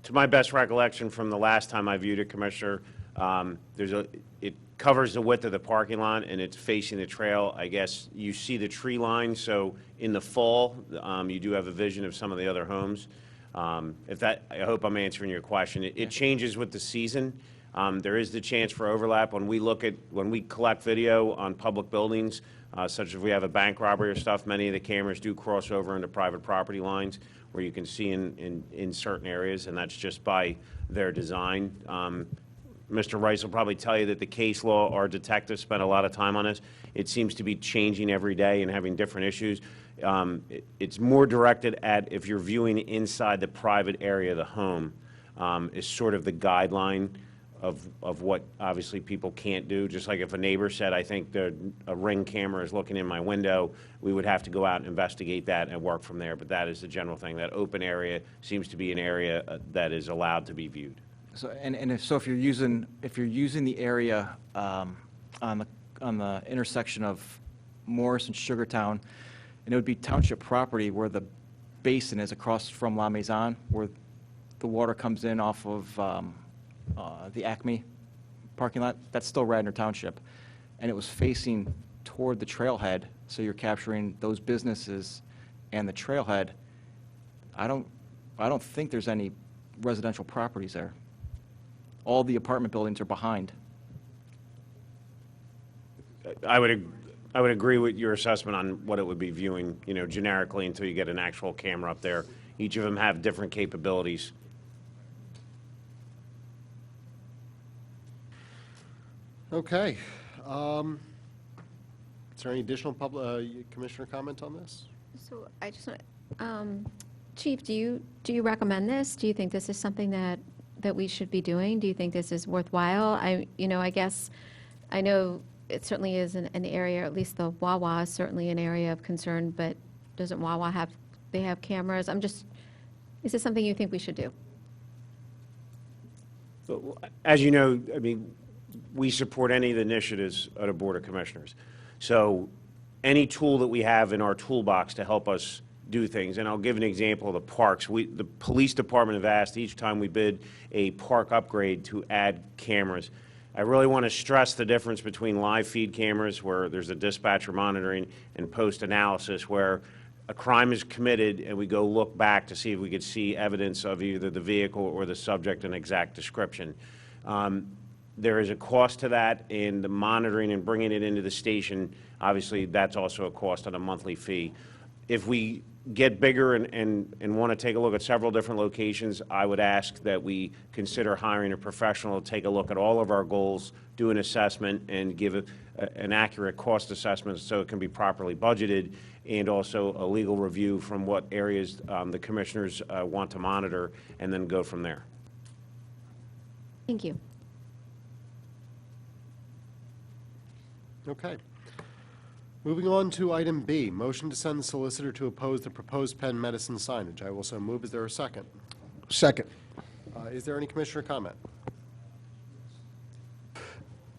S15: To my best recollection from the last time I viewed it, Commissioner, it covers the width of the parking lot and it's facing the trail. I guess you see the tree line, so in the fall, you do have a vision of some of the other homes. I hope I'm answering your question. It changes with the season. There is the chance for overlap. When we collect video on public buildings, such as if we have a bank robbery or stuff, many of the cameras do cross over into private property lines where you can see in certain areas, and that's just by their design. Mr. Rice will probably tell you that the case law, our detectives spend a lot of time on this. It seems to be changing every day and having different issues. It's more directed at if you're viewing inside the private area of the home, is sort of the guideline of what obviously people can't do. Just like if a neighbor said, I think a Ring camera is looking in my window, we would have to go out and investigate that and work from there. But that is the general thing. That open area seems to be an area that is allowed to be viewed.
S4: So, if you're using the area on the intersection of Morris and Sugartown, and it would be township property where the basin is across from La Maison, where the water comes in off of the Acme parking lot, that's still Radnor Township. And it was facing toward the trailhead, so you're capturing those businesses and the trailhead. I don't think there's any residential properties there. All the apartment buildings are behind.
S15: I would agree with your assessment on what it would be viewing, generically until you get an actual camera up there. Each of them have different capabilities.
S1: Okay. Is there any additional commissioner comment on this?
S5: So I just want, Chief, do you recommend this? Do you think this is something that we should be doing? Do you think this is worthwhile? I guess, I know it certainly is an area, at least the Wawa is certainly an area of concern, but doesn't Wawa have cameras? Is this something you think we should do?
S15: As you know, we support any of the initiatives of the Board of Commissioners. So any tool that we have in our toolbox to help us do things, and I'll give an example of the parks. The police department have asked each time we bid a park upgrade to add cameras. I really want to stress the difference between live feed cameras, where there's a dispatcher monitoring, and post-analysis, where a crime is committed and we go look back to see if we could see evidence of either the vehicle or the subject and exact description. There is a cost to that, and the monitoring and bringing it into the station, obviously that's also a cost on a monthly fee. If we get bigger and want to take a look at several different locations, I would ask that we consider hiring a professional to take a look at all of our goals, do an assessment, and give an accurate cost assessment so it can be properly budgeted, and also a legal review from what areas the commissioners want to monitor, and then go from there.
S5: Thank you.
S1: Okay. Moving on to item B, motion to send the solicitor to oppose the proposed Penn Medicine signage. I will so move. Is there a second?
S11: Second.
S1: Is there any commissioner comment?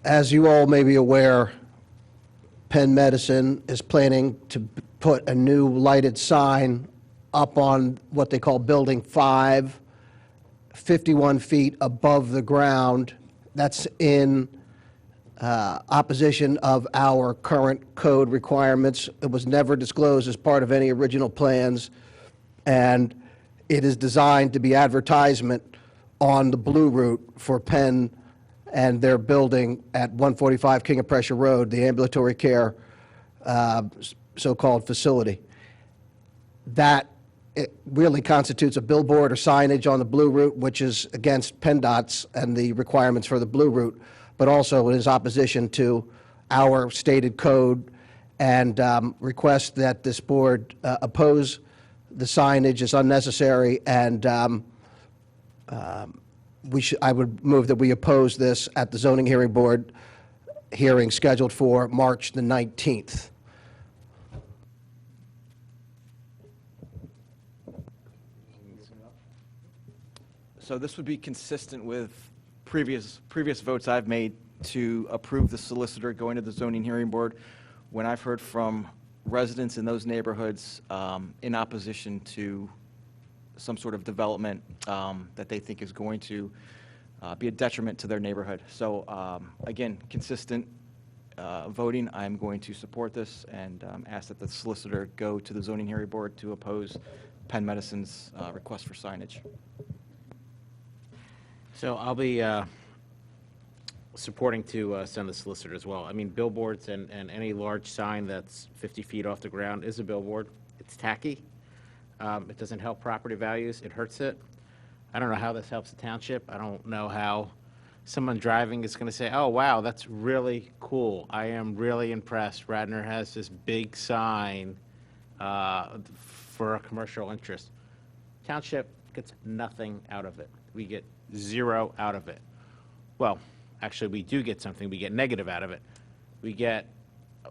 S11: As you all may be aware, Penn Medicine is planning to put a new lighted sign up on what they call Building 5, 51 feet above the ground. That's in opposition of our current code requirements. It was never disclosed as part of any original plans, and it is designed to be advertisement on the Blue Route for Penn and their building at 145 King of Prussia Road, the ambulatory care so-called facility. That it really constitutes a billboard or signage on the blue route, which is against PennDOT's and the requirements for the blue route, but also it is opposition to our stated code, and request that this board oppose the signage is unnecessary, and I would move that we oppose this at the zoning hearing board hearing scheduled for March the 19th.
S4: So this would be consistent with previous votes I've made to approve the solicitor going to the zoning hearing board when I've heard from residents in those neighborhoods in opposition to some sort of development that they think is going to be a detriment to their neighborhood. So again, consistent voting, I'm going to support this and ask that the solicitor go to the zoning hearing board to oppose Penn Medicine's request for signage.
S8: So I'll be supporting to send the solicitor as well. I mean, billboards and any large sign that's 50 feet off the ground is a billboard. It's tacky. It doesn't help property values. It hurts it. I don't know how this helps the township. I don't know how someone driving is going to say, oh, wow, that's really cool. I am really impressed. Radnor has this big sign for a commercial interest. Township gets nothing out of it. We get zero out of it. Well, actually, we do get something. We get negative out of it. We get, I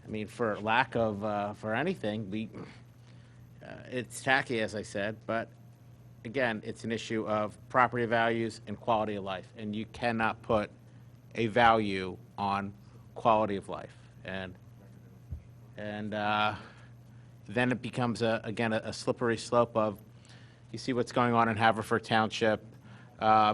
S8: mean, for lack of, for anything, it's tacky, as I said, but again, it's an issue of property values and quality of life, and you cannot put a value on quality of life. And then it becomes, again, a slippery slope of, you see what's going on in Haverford Township.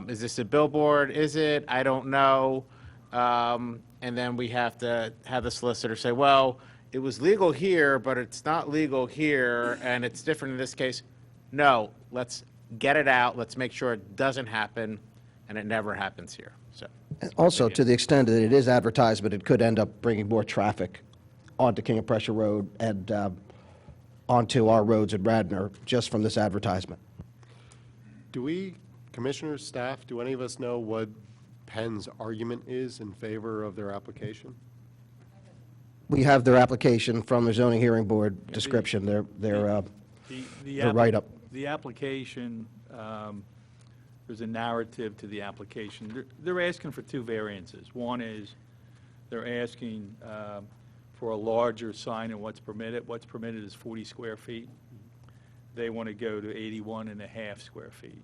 S8: Is this a billboard? Is it? I don't know. And then we have to have the solicitor say, well, it was legal here, but it's not legal here, and it's different in this case. No, let's get it out. Let's make sure it doesn't happen, and it never happens here. So.
S11: Also, to the extent that it is advertisement, it could end up bringing more traffic onto King of Prussia Road and onto our roads at Radnor just from this advertisement.
S1: Do we, commissioners, staff, do any of us know what Penn's argument is in favor of their application?
S11: We have their application from the zoning hearing board description, their write-up.
S13: The application, there's a narrative to the application. They're asking for two variances. One is they're asking for a larger sign than what's permitted. What's permitted is 40 square feet. They want to go to 81 and a half square feet.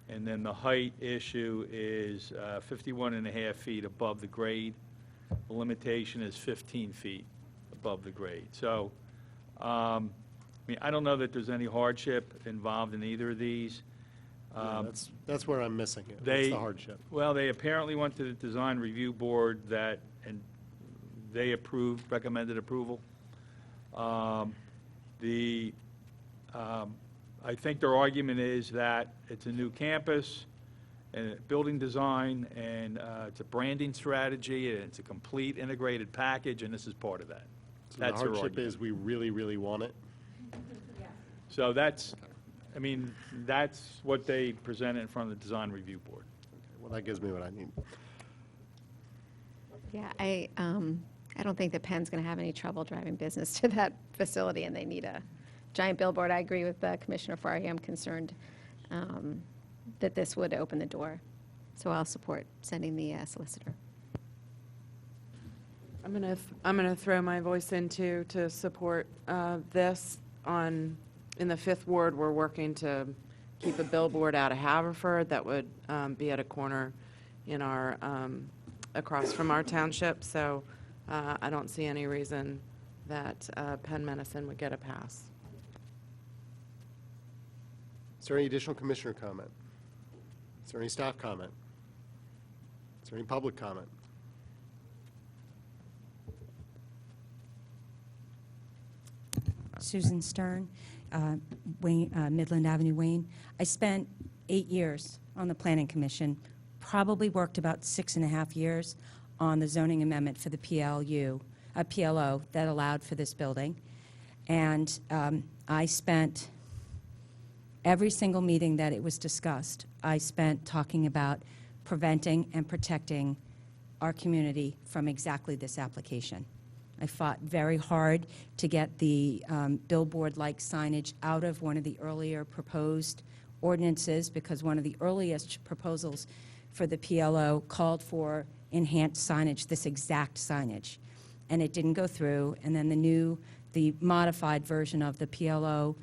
S13: And then the height issue is 51 and a half feet above the grade. The limitation is 15 feet above the grade. So, I mean, I don't know that there's any hardship involved in either of these.
S1: Yeah, that's where I'm missing it. What's the hardship?
S13: Well, they apparently went to the design review board and they recommended approval. I think their argument is that it's a new campus and building design, and it's a branding strategy, and it's a complete integrated package, and this is part of that.
S1: So
S13: That's
S1: the
S13: their
S1: hardship
S13: argument.
S1: is we really, really want it?
S13: So that's, I mean, that's what they presented in front of the design review board.
S1: Well, that gives me what I need.
S5: Yeah, I don't think that Penn's going to have any trouble driving business to that facility, and they need a giant billboard. I agree with Commissioner Farhi. I'm concerned that this would open the door. So I'll support sending the solicitor.
S6: I'm gonna throw my voice in too to support this. In the Fifth Ward, we're working to keep a billboard out of Haverford that would be at a corner in our across from our township. So I don't see any reason that Penn Medicine would get a pass.
S1: Is there any additional commissioner comment? Is there any staff comment? Is there any public comment?
S2: Susan Stern, Midland Avenue, Wayne. I spent 8 years on the Planning Commission, probably worked about 6.5 years on the zoning amendment for the PLO that allowed for this building. And I spent every single meeting that it was discussed, I spent talking about preventing and protecting our community from exactly this application. I fought very hard to get the billboard-like signage out of one of the earlier proposed ordinances, because one of the earliest proposals for the PLO called for enhanced signage, this exact signage. And it didn't go through, and then the modified version of the PLO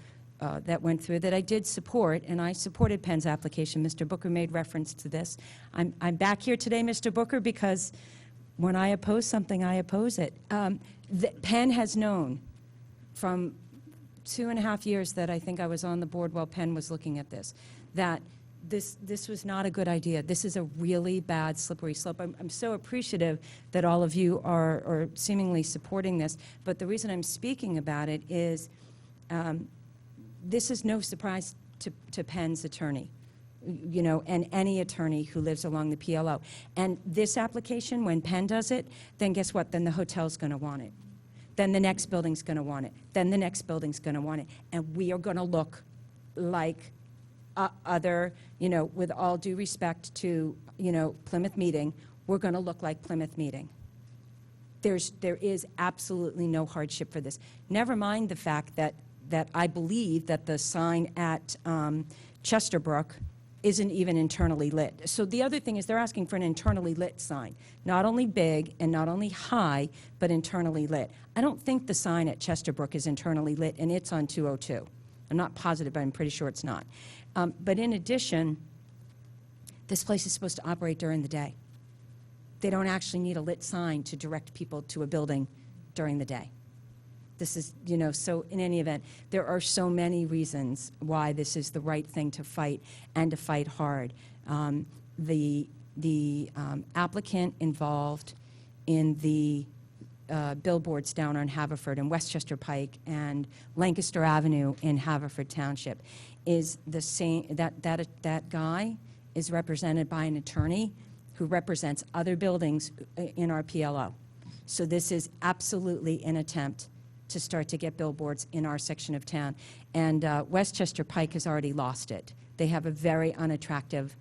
S2: that went through that I did support, and I supported Penn's application. Mr. Booker made reference to this. I'm back here today, Mr. Booker, because when I oppose something, I oppose it. Penn has known from 2.5 years that I think I was on the board while Penn was looking at this, that this was not a good idea. This is a really bad slippery slope. I'm so appreciative that all of you are seemingly supporting this, but the reason I'm speaking about it is this is no surprise to Penn's attorney, you know, and any attorney who lives along the PLO. And this application, when Penn does it, then guess what? Then the hotel's going to want it. Then the next building's going to want it. Then the next building's going to want it. And we are going to look like other, you know, with all due respect to, you know, Plymouth Meeting, we're going to look like Plymouth Meeting. There is absolutely no hardship for this. Never mind the fact that I believe that the sign at Chesterbrook isn't even internally lit. So the other thing is they're asking for an internally lit sign, not only big and not only high, but internally lit. I don't think the sign at Chesterbrook is internally lit, and it's on 202. I'm not positive, but I'm pretty sure it's not. But in addition, this place is supposed to operate during the day. They don't actually need a lit sign to direct people to a building during the day. This is, you know, so in any event, there are so many reasons why this is the right thing to fight, and to fight hard. The applicant involved in the billboards down on Haverford and Westchester Pike and Lancaster Avenue in Haverford Township is the same. That guy is represented by an attorney who represents other buildings in our PLO. So this is absolutely an attempt to start to get billboards in our section of town. And Westchester Pike has already lost it. They have a very unattractive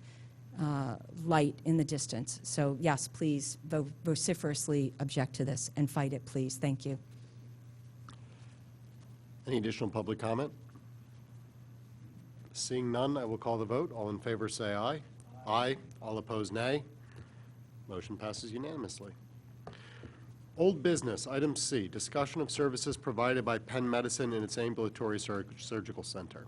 S2: light in the distance. So yes, please vociferously object to this and fight it, please. Thank you.
S1: Any additional public comment? Seeing none, I will call the vote. All in favor say aye. Aye. All opposed, nay. Motion passes unanimously. Old business, item C, discussion of services provided by Penn Medicine in its ambulatory surgical center.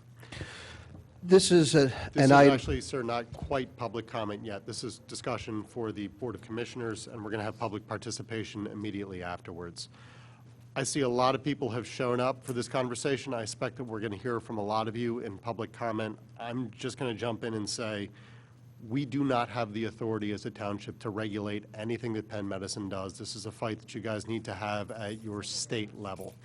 S11: This is
S1: This is actually, sir, not quite public comment yet. This is discussion for the Board of Commissioners, and we're going to have public participation immediately afterwards. I see a lot of people have shown up for this conversation. I expect that we're going to hear from a lot of you in public comment. I'm just going to jump in and say, we do not have the authority as a township to regulate anything that Penn Medicine does. This is a fight that you guys need to have at your state level.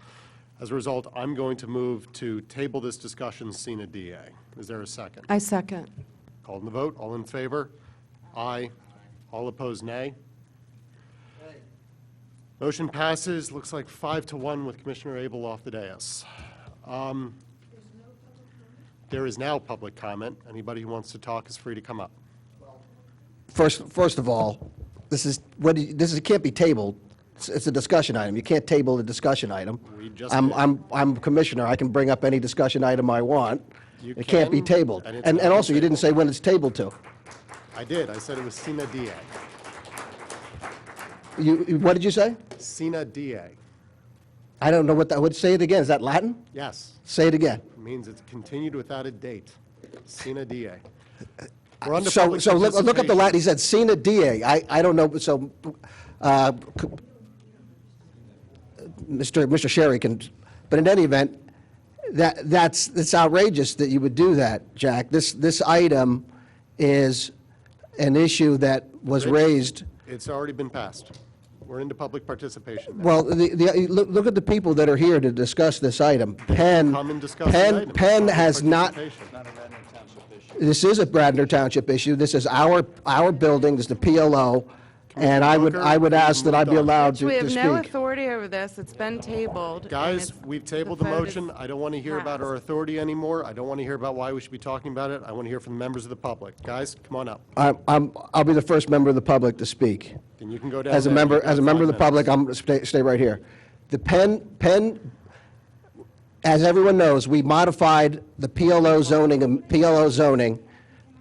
S1: As a result, I'm going to move to table this discussion sine die. Is there a second?
S6: I second.
S1: Called in the vote. All in favor? Aye. All opposed, nay. Motion passes. Looks like 5-1 with Commissioner Abel off the dais. There is now public comment. Anybody who wants to talk is free to come up.
S11: First of all, it can't be tabled. It's a discussion item. You can't table a discussion item.
S1: We just
S11: I'm commissioner. I can bring up any discussion item I want.
S1: You
S11: It can't be
S1: can,
S11: tabled.
S1: and it's
S11: And
S1: not
S11: also, you didn't say
S1: tabled.
S11: when it's tabled to.
S1: I did. I said it was sine die.
S11: What did you say?
S1: Sine die.
S11: I don't know what that would. Say it again. Is that Latin?
S1: Yes.
S11: Say it again.
S1: It means it's continued without a date. Sine die. We're under
S11: So
S1: public
S11: look up the
S1: participation.
S11: Latin. He said sine die. I don't know. So Mr. Sherry can, but in any event, that's outrageous that you would do that, Jack. This item is an issue that was
S1: Rich,
S11: raised.
S1: It's already been passed. We're into public participation now.
S11: Well, look at the people that are here to discuss this item. Penn
S1: Come and discuss the item.
S11: Penn
S1: Public
S11: has not.
S1: participation.
S11: This is a Radnor Township issue. This is our building. This is the PLO. and I would ask that I be allowed
S6: Rich, we
S11: to
S6: have no
S11: speak.
S6: authority over this. It's been tabled. and
S1: Guys,
S6: it's-
S1: we've tabled the
S6: vote is
S1: motion. I don't want to hear about our
S6: passed.
S1: authority anymore. I don't want to hear about why we should be talking about it. I want to hear from the members of the public. Guys, come on up.
S11: I'll be the first member of the public to speak.
S1: Then you can go down
S11: As a
S1: there.
S11: member,
S1: You've got
S11: as a member of the
S1: 5 minutes.
S11: public, I'm going to stay right here. The Penn, as everyone knows, we modified the PLO zoning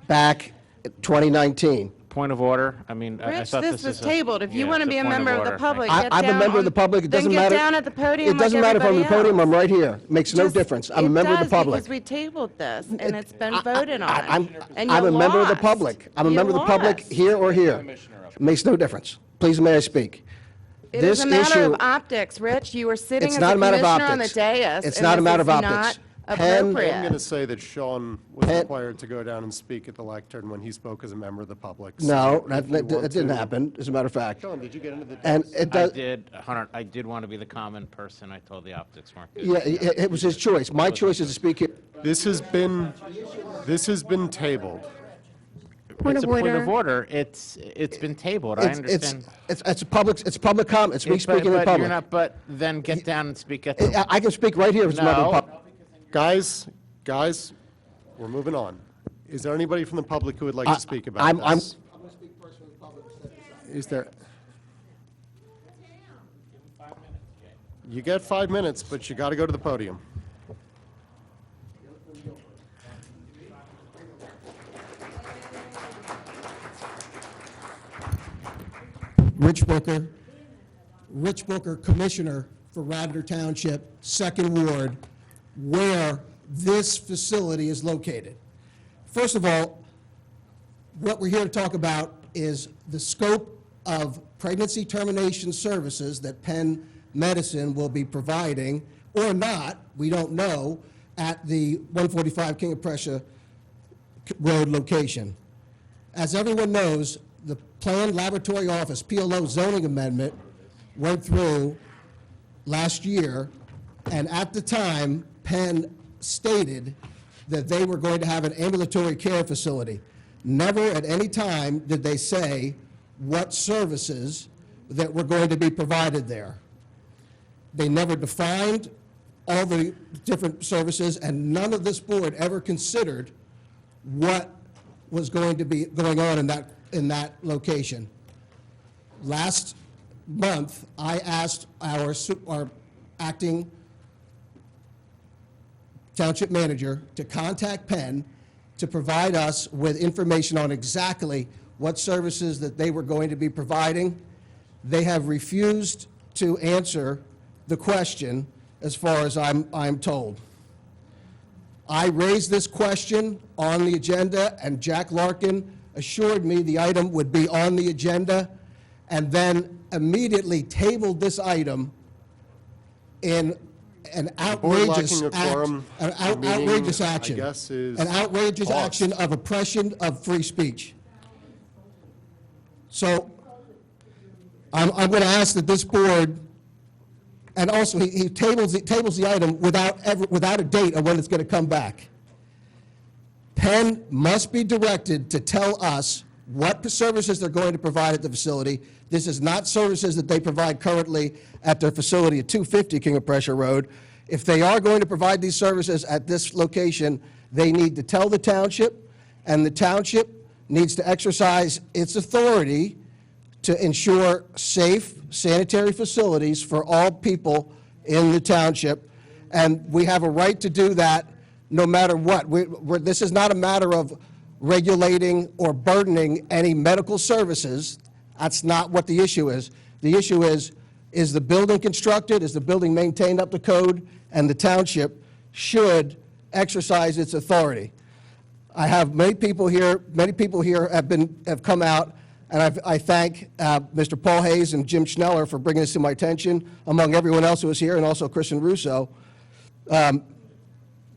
S11: back in 2019.
S8: Point of order, I mean, I
S6: Rich,
S8: thought
S6: this was
S8: is
S6: tabled. If you
S8: yeah,
S6: want to
S8: it's
S6: be a
S8: point
S6: member of the
S8: order.
S6: public,
S8: Thank
S6: get
S11: I'm a
S6: down
S11: member of
S6: on-
S11: the public. It doesn't
S6: Then
S11: matter.
S6: get down at the podium
S11: It doesn't
S6: like
S11: matter if I'm in the
S6: everybody
S11: podium, I'm
S6: else.
S11: right here. Makes no
S6: Just-
S11: difference. I'm a member of the
S6: It
S11: public.
S6: does, because we tabled this, and it's been voted on.
S11: I'm
S6: And
S11: a
S6: you
S11: member of the
S6: lost.
S11: public. I'm a
S6: You
S11: member of the public
S6: lost.
S11: here or here. Makes no difference. Please, may I speak?
S6: It
S11: This
S6: is a matter
S11: issue-
S6: of optics, Rich. You were sitting
S11: It's
S6: as
S11: not
S6: a
S11: a matter of
S6: commissioner on the
S11: optics.
S6: dais.
S11: It's
S6: and
S11: not a
S6: this
S11: matter
S6: is
S11: of optics.
S6: not
S11: Penn-
S6: appropriate.
S1: I'm going to say that Sean was
S11: Penn-
S1: required to go down and speak at the lectern when he spoke as a member of the public. So
S11: No,
S1: if
S11: that
S1: you want
S11: didn't
S1: to-
S11: happen, as a matter of fact.
S1: Sean, did you get into the
S11: And
S1: depths?
S11: it
S8: I
S11: does,
S8: did, Hunter, I did want to be the common person. I told the optics weren't good.
S11: yeah, it was his choice. My choice is to speak here.
S1: This has been tabled.
S5: Point
S8: It's
S5: of
S8: a point of
S5: order.
S8: order. It's been tabled. I understand.
S11: It's public comment. It's me
S8: But-
S11: speaking in
S8: but you're
S11: public.
S8: not- But then get down and speak at the.
S11: I can speak right here as a member of the
S8: No.
S11: public.
S1: Guys, we're moving on. Is there anybody from the public who would like to speak about
S11: I'm-
S1: this? Is there? You get 5 minutes, but you got to go to the podium.
S14: Rich Booker, Commissioner for Radnor Township, Second Ward, where this facility is located. First of all, what we're here to talk about is the scope of pregnancy termination services that Penn Medicine will be providing, or not, we don't know, at the 145 King of Prussia Road location. As everyone knows, the Planned Laboratory Office, PLO zoning amendment, went through last year, and at the time, Penn stated that they were going to have an ambulatory care facility. Never at any time did they say what services that were going to be provided there. They never defined all the different services, and none of this board ever considered what was going to be going on in that location. Last month, I asked our acting township manager to contact Penn to provide us with information on exactly what services that they were going to be providing. They have refused to answer the question as far as I'm told. I raised this question on the agenda, and Jack Larkin assured me the item would be on the agenda, and then immediately tabled this item in an outrageous
S1: lacking a
S14: act,
S1: quorum,
S14: an
S1: the meeting,
S14: outrageous
S1: I
S14: action.
S1: guess, is
S14: An outrageous
S1: paused.
S14: action of oppression of free speech. So I'm going to ask that this board, and also he tables the item without a date of when it's going to come back. Penn must be directed to tell us what services they're going to provide at the facility. This is not services that they provide currently at their facility at 250 King of Prussia Road. If they are going to provide these services at this location, they need to tell the township, and the township needs to exercise its authority to ensure safe sanitary facilities for all people in the township. And we have a right to do that no matter what. This is not a matter of regulating or burdening any medical services. That's not what the issue is. The issue is the building constructed? Is the building maintained up to code? And the township should exercise its authority. I have many people here have come out, and I thank Mr. Paul Hayes and Jim Schneller for bringing this to my attention, among everyone else who was here, and also Kristen Russo.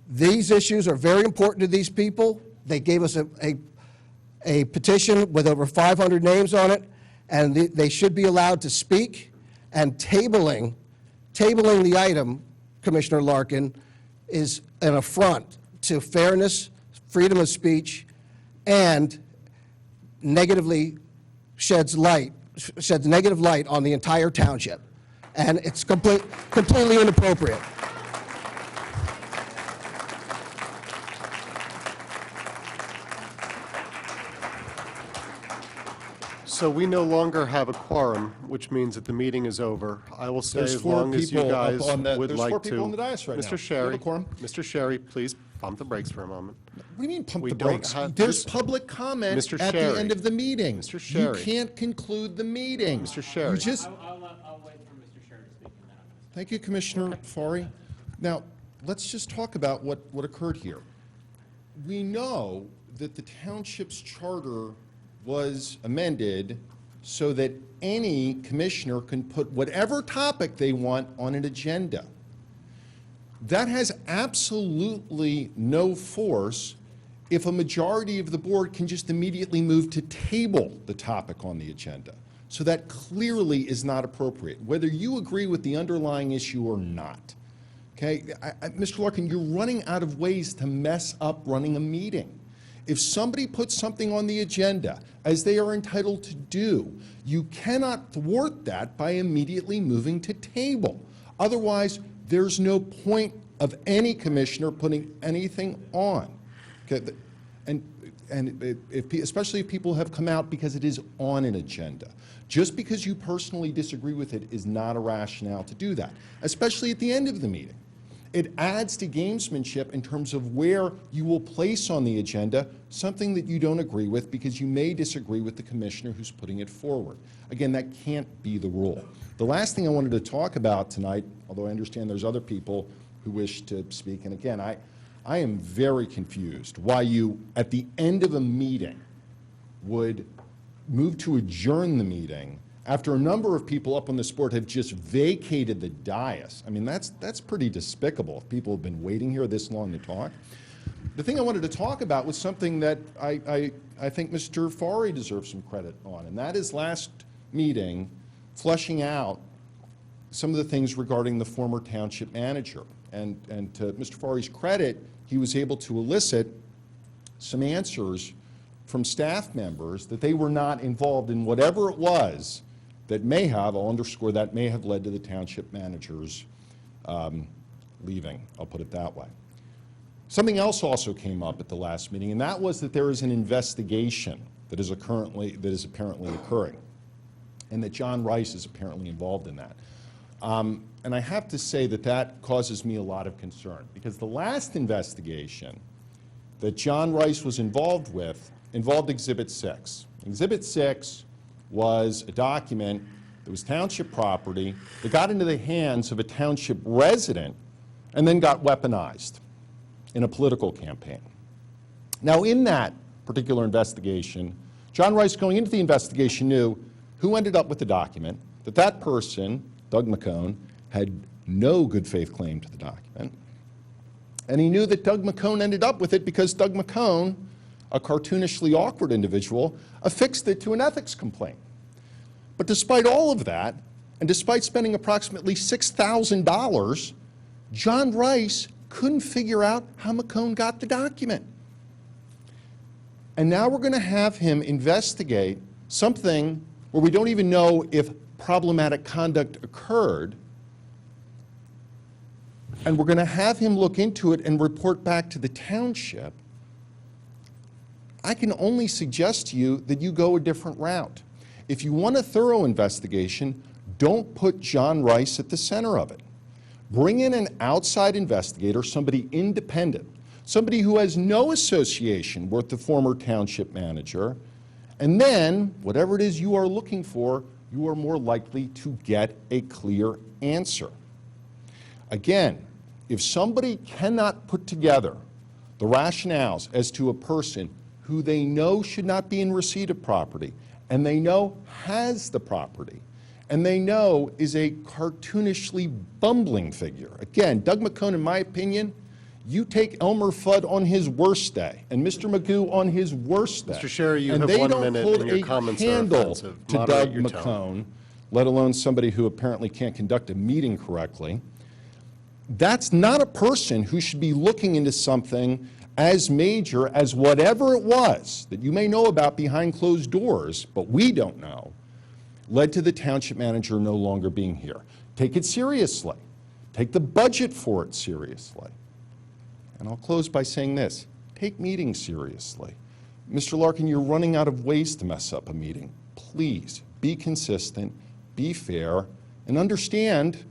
S14: These issues are very important to these people. They gave us a petition with over 500 names on it, and they should be allowed to speak. And tabling the item, Commissioner Larkin, is an affront to fairness, freedom of speech, and negatively sheds light sheds negative light on the entire township, and it's completely inappropriate.
S1: So we no longer have a quorum, which means that the meeting is over. I will stay
S3: There's
S1: as
S3: four
S1: long as you
S3: people up
S1: guys
S3: on the-
S1: would
S3: there's
S1: like
S3: four
S1: to.
S3: people on the dais right now.
S1: Mr.
S3: We have
S1: Sherry,
S3: a quorum.
S1: Mr. Sherry, please pump the brakes for a moment.
S3: What do you mean pump
S1: We
S3: the
S1: don't
S3: brakes?
S1: have-
S3: There's
S1: Mr.
S3: public comment
S1: Mr.
S3: at the
S1: Sherry.
S3: end of the meeting.
S1: Mr. Sherry.
S3: You can't conclude the meeting.
S1: Mr. Sherry.
S3: You just,
S8: I'll wait for Mr. Sherry to speak, and then I'm going to.
S3: thank you, Commissioner Fari. Now, let's just talk about what occurred here. We know that the township's charter was amended so that any commissioner can put whatever topic they want on an agenda. That has absolutely no force if a majority of the board can just immediately move to table the topic on the agenda. So that clearly is not appropriate, whether you agree with the underlying issue or not. Okay, Mr. Larkin, you're running out of ways to mess up running a meeting. If somebody puts something on the agenda, as they are entitled to do, you cannot thwart that by immediately moving to table. Otherwise, there's no point of any commissioner putting anything on. Okay, especially if people have come out because it is on an agenda. Just because you personally disagree with it is not a rationale to do that, especially at the end of the meeting. It adds to gamesmanship in terms of where you will place on the agenda something that you don't agree with because you may disagree with the commissioner who's putting it forward. Again, that can't be the rule. The last thing I wanted to talk about tonight, although I understand there's other people who wish to speak, and again, I am very confused why you, at the end of a meeting, would move to adjourn the meeting after a number of people up on this board have just vacated the dais. I mean, that's pretty despicable if people have been waiting here this long to talk. The thing I wanted to talk about was something that I think Mr. Fari deserves some credit on, and that is last meeting fleshing out some of the things regarding the former township manager. And to Mr. Fari's credit, he was able to elicit some answers from staff members that they were not involved in whatever it was that may have, I'll underscore that, may have led to the township manager's leaving, I'll put it that way. Something else also came up at the last meeting, and that was that there is an investigation that is apparently occurring, and that John Rice is apparently involved in that. And I have to say that that causes me a lot of concern, because the last investigation that John Rice was involved with involved Exhibit 6. Exhibit 6 was a document that was township property that got into the hands of a township resident and then got weaponized in a political campaign. Now, in that particular investigation, John Rice, going into the investigation, knew who ended up with the document, that that person, Doug McCone, had no good faith claim to the document, and he knew that Doug McCone ended up with it because Doug McCone, a cartoonishly awkward individual, affixed it to an ethics complaint. But despite all of that, and despite spending approximately $6,000, John Rice couldn't figure out how McCone got the document. And now we're going to have him investigate something where we don't even know if problematic conduct occurred, and we're going to have him look into it and report back to the township. I can only suggest to you that you go a different route. If you want a thorough investigation, don't put John Rice at the center of it. Bring in an outside investigator, somebody independent, somebody who has no association with the former township manager, and then, whatever it is you are looking for, you are more likely to get a clear answer. Again, if somebody cannot put together the rationales as to a person who they know should not be in receipt of property, and they know has the property, and they know is a cartoonishly bumbling figure. Again, Doug McCone, in my opinion, you take Elmer Fudd on his worst day, and Mr. Magoo on his worst day.
S1: Mr. Sherry, you
S3: and
S1: have
S3: they
S1: 1
S3: don't
S1: minute,
S3: hold
S1: and your
S3: a
S1: comments are
S3: candle
S1: offensive.
S3: to
S1: Moderate
S3: Doug
S1: your
S3: McCone,
S1: tone.
S3: let alone somebody who apparently can't conduct a meeting correctly. That's not a person who should be looking into something as major as whatever it was that you may know about behind closed doors, but we don't know, led to the township manager no longer being here. Take it seriously. Take the budget for it seriously. And I'll close by saying this. Take meetings seriously. Mr. Larkin, you're running out of ways to mess up a meeting. Please be consistent, be fair, and understand,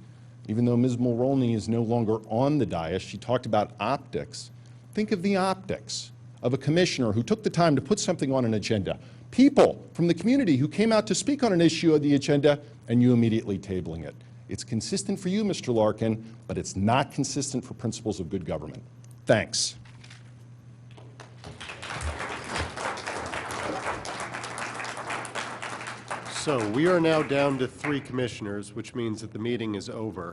S3: even though Ms. Mulroney is no longer on the dais, she talked about optics. Think of the optics of a commissioner who took the time to put something on an agenda. People from the community who came out to speak on an issue of the agenda, and you immediately tabling it. It's consistent for you, Mr. Larkin, but it's not consistent for principles of good government. Thanks.
S1: So we are now down to 3 commissioners, which means that the meeting is over.